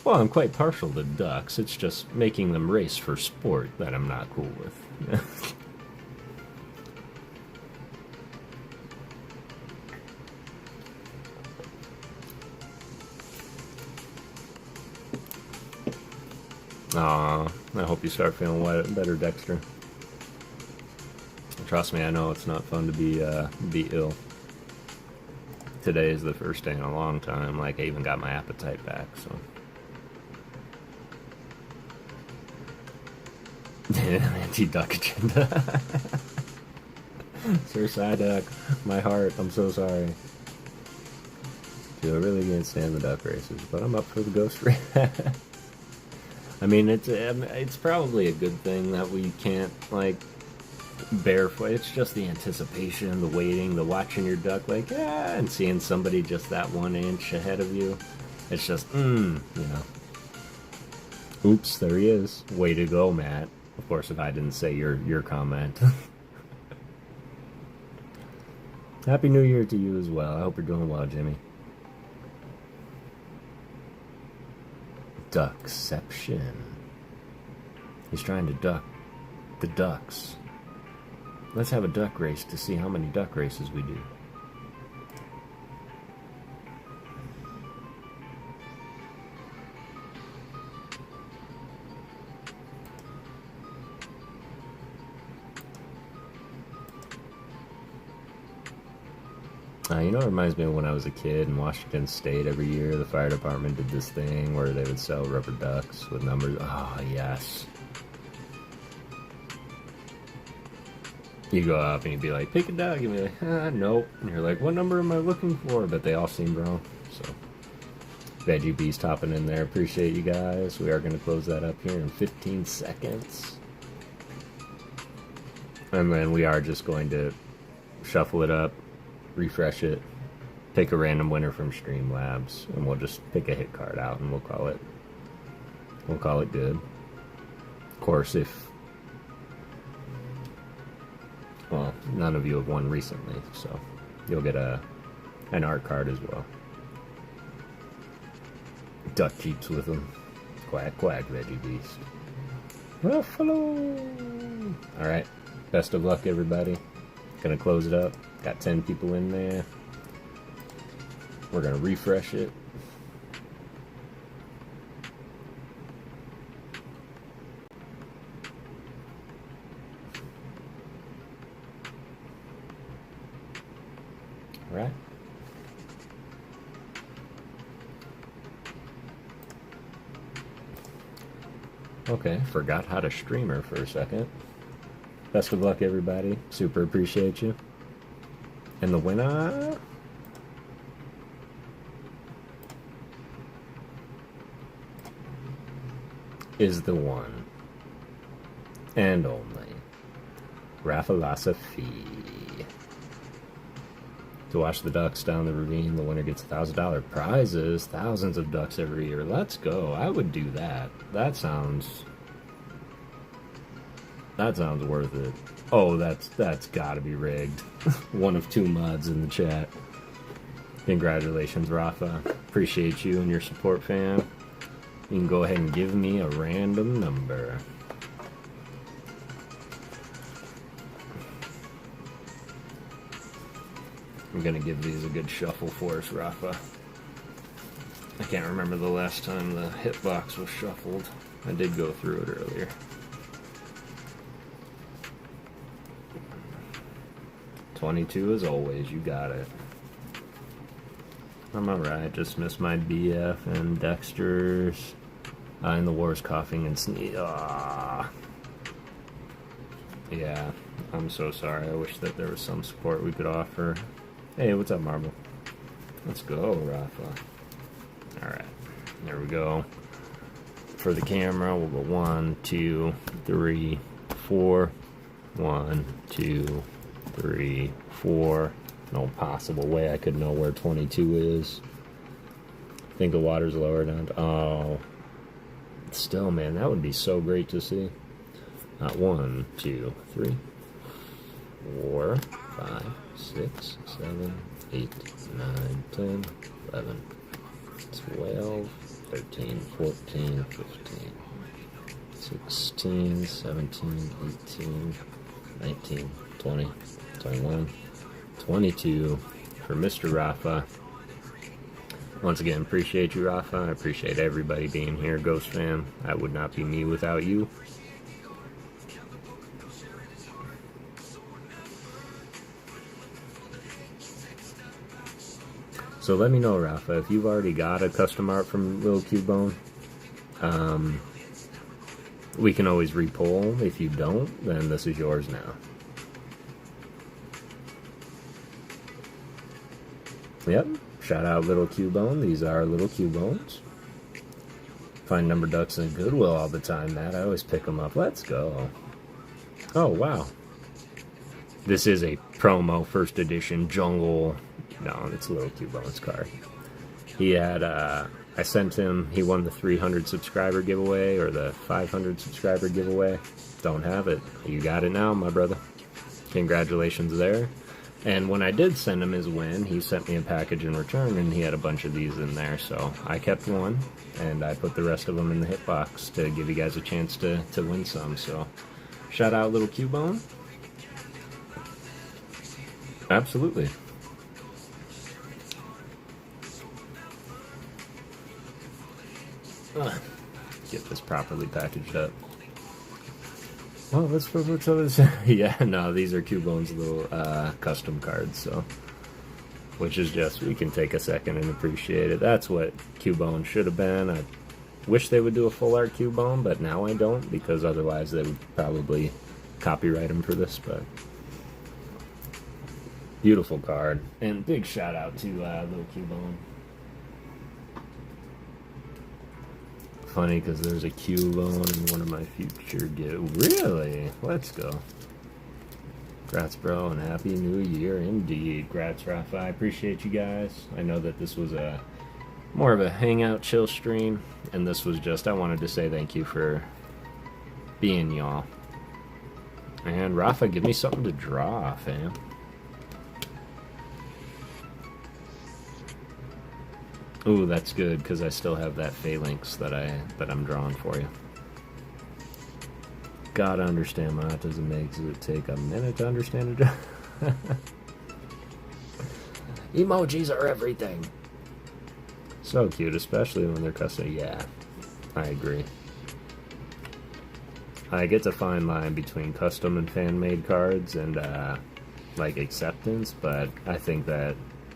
Well, I'm quite partial to ducks. It's just making them race for sport that I'm not cool with. Aw, I hope you start feeling better, Dexter. Trust me, I know it's not fun to be ill. Today is the first day in a long time. Like, I even got my appetite back, so. Anti-duck agenda. Sir Psyduck, my heart, I'm so sorry. Dude, I really can't stand the duck races, but I'm up for the ghost race. I mean, it's probably a good thing that we can't, like, barefoot. It's just the anticipation, the waiting, the watching your duck, like, and seeing somebody just that 1 inch ahead of you. It's just, you know. Oops, there he is. Way to go, Matt. Of course, if I didn't say your comment. Happy New Year to you as well. I hope you're doing well, Jimmy. Duckception. He's trying to duck the ducks. Let's have a duck race to see how many duck races we do. You know, it reminds me of when I was a kid in Washington State. Every year, the fire department did this thing where they would sell rubber ducks with numbers. Oh, yes. You go up and you'd be like, pick a duck. You'd be like, nope. And you're like, what number am I looking for? But they all seem wrong. So, Veggie Beast hopping in there. Appreciate you guys. We are going to close that up here in 15 seconds. And then we are just going to shuffle it up, refresh it, pick a random winner from Streamlabs, and we'll just pick a hit card out and we'll call it good. Of course, well, none of you have won recently, so you'll get an art card as well. Duck keeps with them. Quack, quack, Veggie Beast. Buffalo! Alright, best of luck, everybody. Gonna close it up. Got 10 people in there. We're gonna refresh it. Alright. Okay, forgot how to streamer for a second. Best of luck, everybody. Super appreciate you. And the winner is the one and only Raffalosophy. To watch the ducks down the ravine, the winner gets $1,000 prizes, thousands of ducks every year. Let's go. I would do that. That sounds worth it. Oh, that's gotta be rigged. One of two mods in the chat. Congratulations, Rafa. Appreciate you and your support, fam. You can go ahead and give me a random number. I'm gonna give these a good shuffle for us, Rafa. I can't remember the last time the hitbox was shuffled. I did go through it earlier. $22 as always, you got it. I'm alright, just missed my BF and Dexter's. In the wars, coughing and sneeze. Ah. Yeah, I'm so sorry. I wish that there was some support we could offer. Hey, what's up, Marble? Let's go, Rafa. Alright, there we go. For the camera, we'll go 1, 2, 3, 4. 1, 2, 3, 4. No possible way I could know where 22 is. I think the water's lower down. Oh. Still, man, that would be so great to see. 1, 2, 3, 4, 5, 6, 7, 8, 9, 10, 11, 12, 13, 14, 15, 16, 17, 18, 19, 20, 21, 22 for Mr. Rafa. Once again, appreciate you, Rafa. I appreciate everybody being here, Ghost fam. That would not be me without you. So let me know, Rafa, if you've already got a custom art from Lil Cubone. We can always repoll. If you don't, then this is yours now. Yep. Shout out Little Cubone. These are Little Cubones. Find number ducks in Goodwill all the time, Matt. I always pick them up. Let's go. Oh, wow. This is a promo first edition jungle. No, it's Little Cubone's card. He had, I sent him, he won the 300 subscriber giveaway or the 500 subscriber giveaway. Don't have it. You got it now, my brother. Congratulations there. And when I did send him his win, he sent me a package in return, and he had a bunch of these in there. So I kept one, and I put the rest of them in the hitbox to give you guys a chance to win some. So shout out Little Cubone. Absolutely. Get this properly packaged up. Well, let's put what's others. Yeah, no, these are Cubone's little custom cards, so which is just, we can take a second and appreciate it. That's what Cubone should have been. I wish they would do a full art Cubone, but now I don't, because otherwise they would probably copyright him for this. But Beautiful card. And big shout out to Lil Cubone. Funny because there's a Cubone in one of my future Really? Let's go. Grats, bro, and Happy New Year indeed. Grats, Rafa. I appreciate you guys. I know that this was a more of a hangout chill stream, and this was just, I wanted to say thank you for being y'all. And Rafa, give me something to draw, fam. Ooh, that's good because I still have that phalanx that I'm drawing for you. Gotta understand autism makes it take a minute to understand it. Emojis are everything. So cute, especially when they're custom. Yeah, I agree. I get a fine line between custom and fan-made cards and like acceptance, but I think that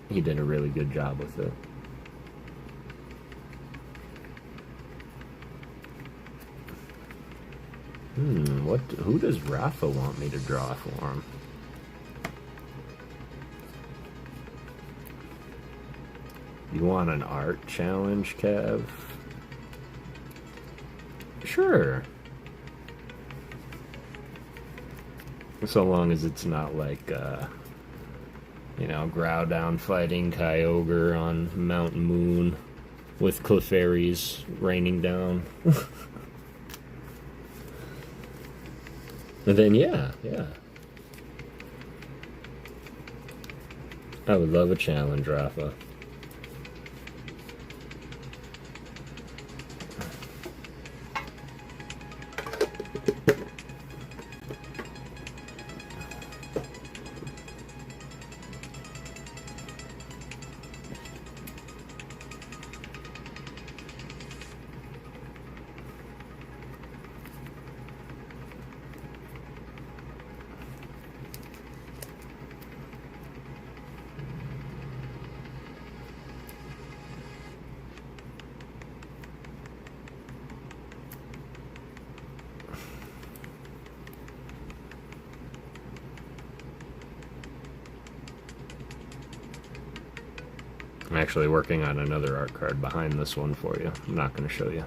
he did a really good job with it. Who does Rafa want me to draw for him? You want an art challenge, Kev? Sure. So long as it's not like, you know, Growdown fighting Kyogre on Mount Moon with Clefairies raining down. And then, yeah. I would love a challenge, Rafa. I'm actually working on another art card behind this one for you. I'm not going to show you.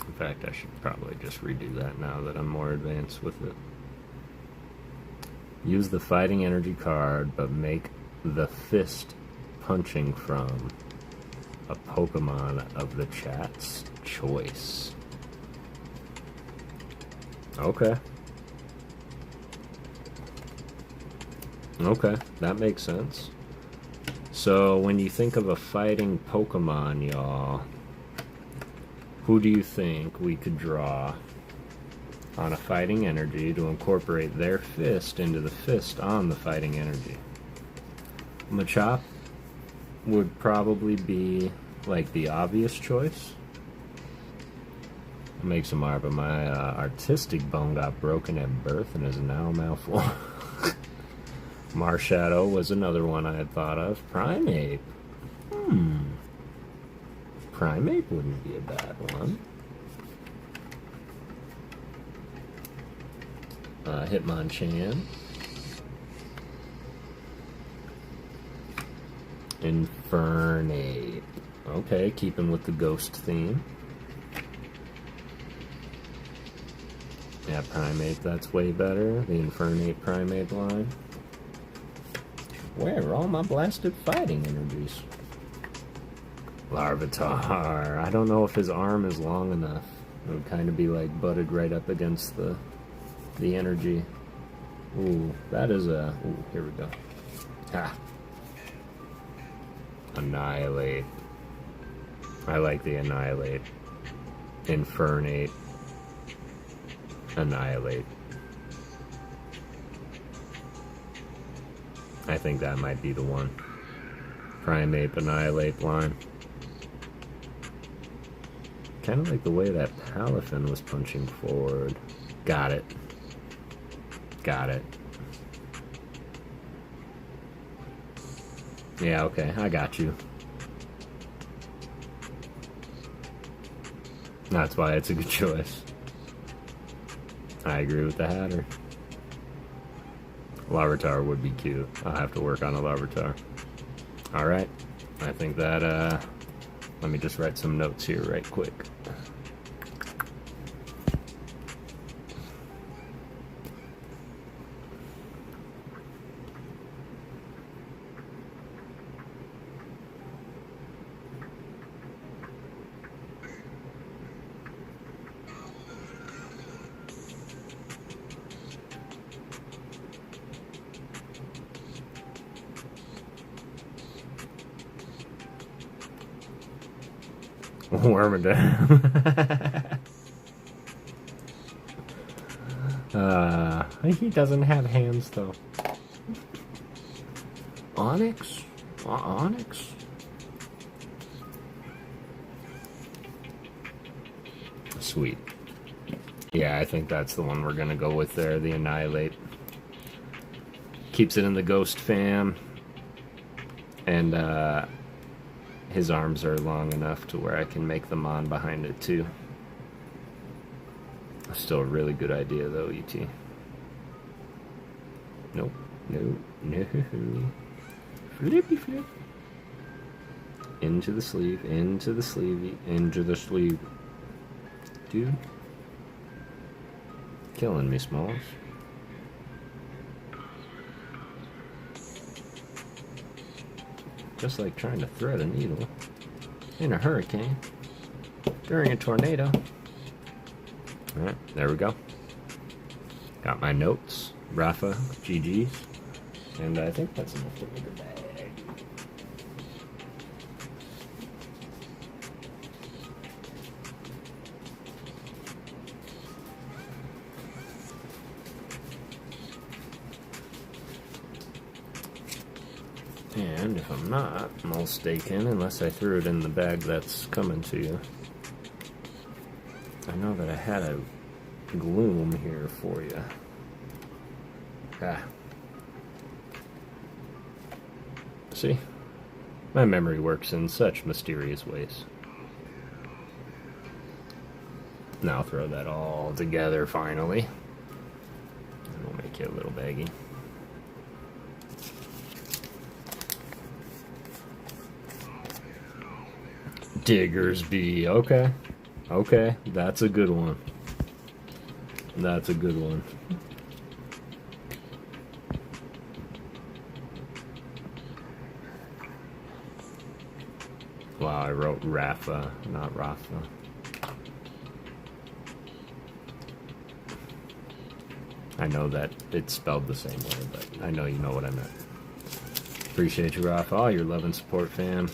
In fact, I should probably just redo that now that I'm more advanced with it. Use the fighting energy card, but make the fist punching from a Pokemon of the chat's choice. Okay. Okay, that makes sense. So when you think of a fighting Pokemon, y'all, who do you think we could draw on a fighting energy to incorporate their fist into the fist on the fighting energy? Machop would probably be like the obvious choice. Make some art, but my artistic bone got broken at birth and is now malformed. Marshadow was another one I had thought of. Primeape. Primeape wouldn't be a bad one. Hitmonchan. Infernape. Okay, keeping with the ghost theme. Yeah, Primeape, that's way better. The Infernape Primeape line. Where are all my blasted fighting energies? Larvitar. I don't know if his arm is long enough. It would kind of be like butted right up against the energy. Ooh, that is a... Ooh, here we go. Ah. Annihilate. I like the Annihilate. Infernape. Annihilate. I think that might be the one. Primeape, Annihilate line. Kind of like the way that Palafin was punching forward. Got it. Got it. Yeah, okay, I got you. That's why it's a good choice. I agree with the Hatter. Larvitar would be cute. I'll have to work on a Larvitar. Alright. I think that, let me just write some notes here right quick. Wormadam. He doesn't have hands though. Onyx? Onyx? Sweet. Yeah, I think that's the one we're gonna go with there, the Annihilate. Keeps it in the Ghost fam. And, his arms are long enough to where I can make the Mon behind it too. Still a really good idea though, ET. Nope. No. No. Flippy flip. Into the sleeve. Into the sleeve. Into the sleeve. Dude. Killing me, Smalls. Just like trying to thread a needle in a hurricane during a tornado. Alright, there we go. Got my notes. Rafa, GG's. And I think that's enough to make a bag. And if I'm not mistaken, unless I threw it in the bag that's coming to you, I know that I had a gloom here for you. Ah. See? My memory works in such mysterious ways. Now throw that all together finally. And we'll make you a little baggie. Diggersby, okay. Okay, that's a good one. That's a good one. Wow, I wrote Rafa, not Rafa. I know that it's spelled the same way, but I know you know what I meant. Appreciate you, Rafa. All your love and support, fam.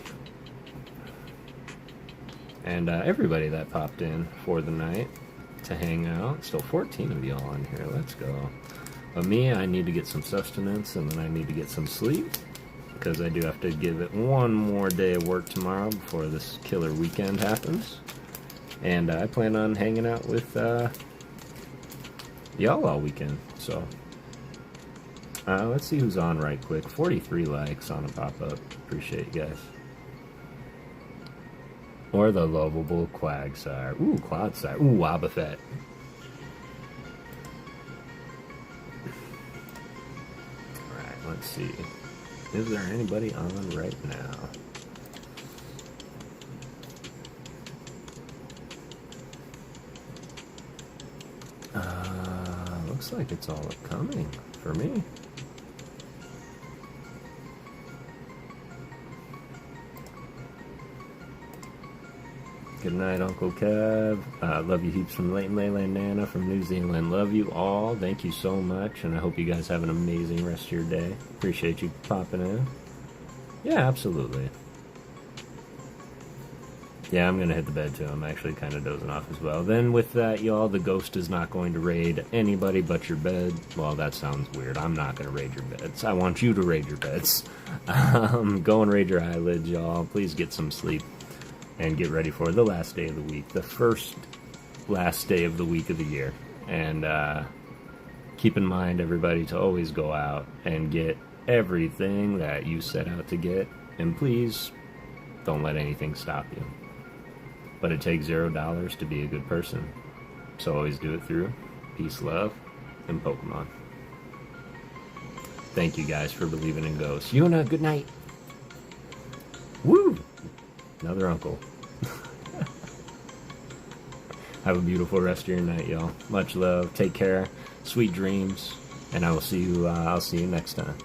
And everybody that popped in for the night to hang out. Still 14 of y'all on here. Let's go. But me, I need to get some sustenance, and then I need to get some sleep, because I do have to give it one more day of work tomorrow before this killer weekend happens. And I plan on hanging out with y'all all weekend. So let's see who's on right quick. 43 likes on a pop-up. Appreciate you guys. Or the lovable Quagsire. Ooh, Cloudsire. Ooh, Wobbuffet. Alright, let's see. Is there anybody on right now? Looks like it's all upcoming for me. Good night, Uncle Kev. Love you heaps from Leighton, Leyland, Nana from New Zealand. Love you all. Thank you so much, and I hope you guys have an amazing rest of your day. Appreciate you popping in. Yeah, absolutely. Yeah, I'm gonna hit the bed too. I'm actually kind of dozing off as well. Then with that, y'all, the ghost is not going to raid anybody but your bed. Well, that sounds weird. I'm not gonna raid your beds. I want you to raid your beds. Go and raid your eyelids, y'all. Please get some sleep. And get ready for the last day of the week, the first last day of the week of the year. And keep in mind, everybody, to always go out and get everything that you set out to get. And please, don't let anything stop you. but it takes $0 to be a good person. So always do it through peace, love, and Pokemon. Thank you guys for believing in ghosts. Yuna, good night. Woo! Another uncle. Have a beautiful rest of your night, y'all. Much love. Take care. Sweet dreams. And I will see you. I'll see you next time.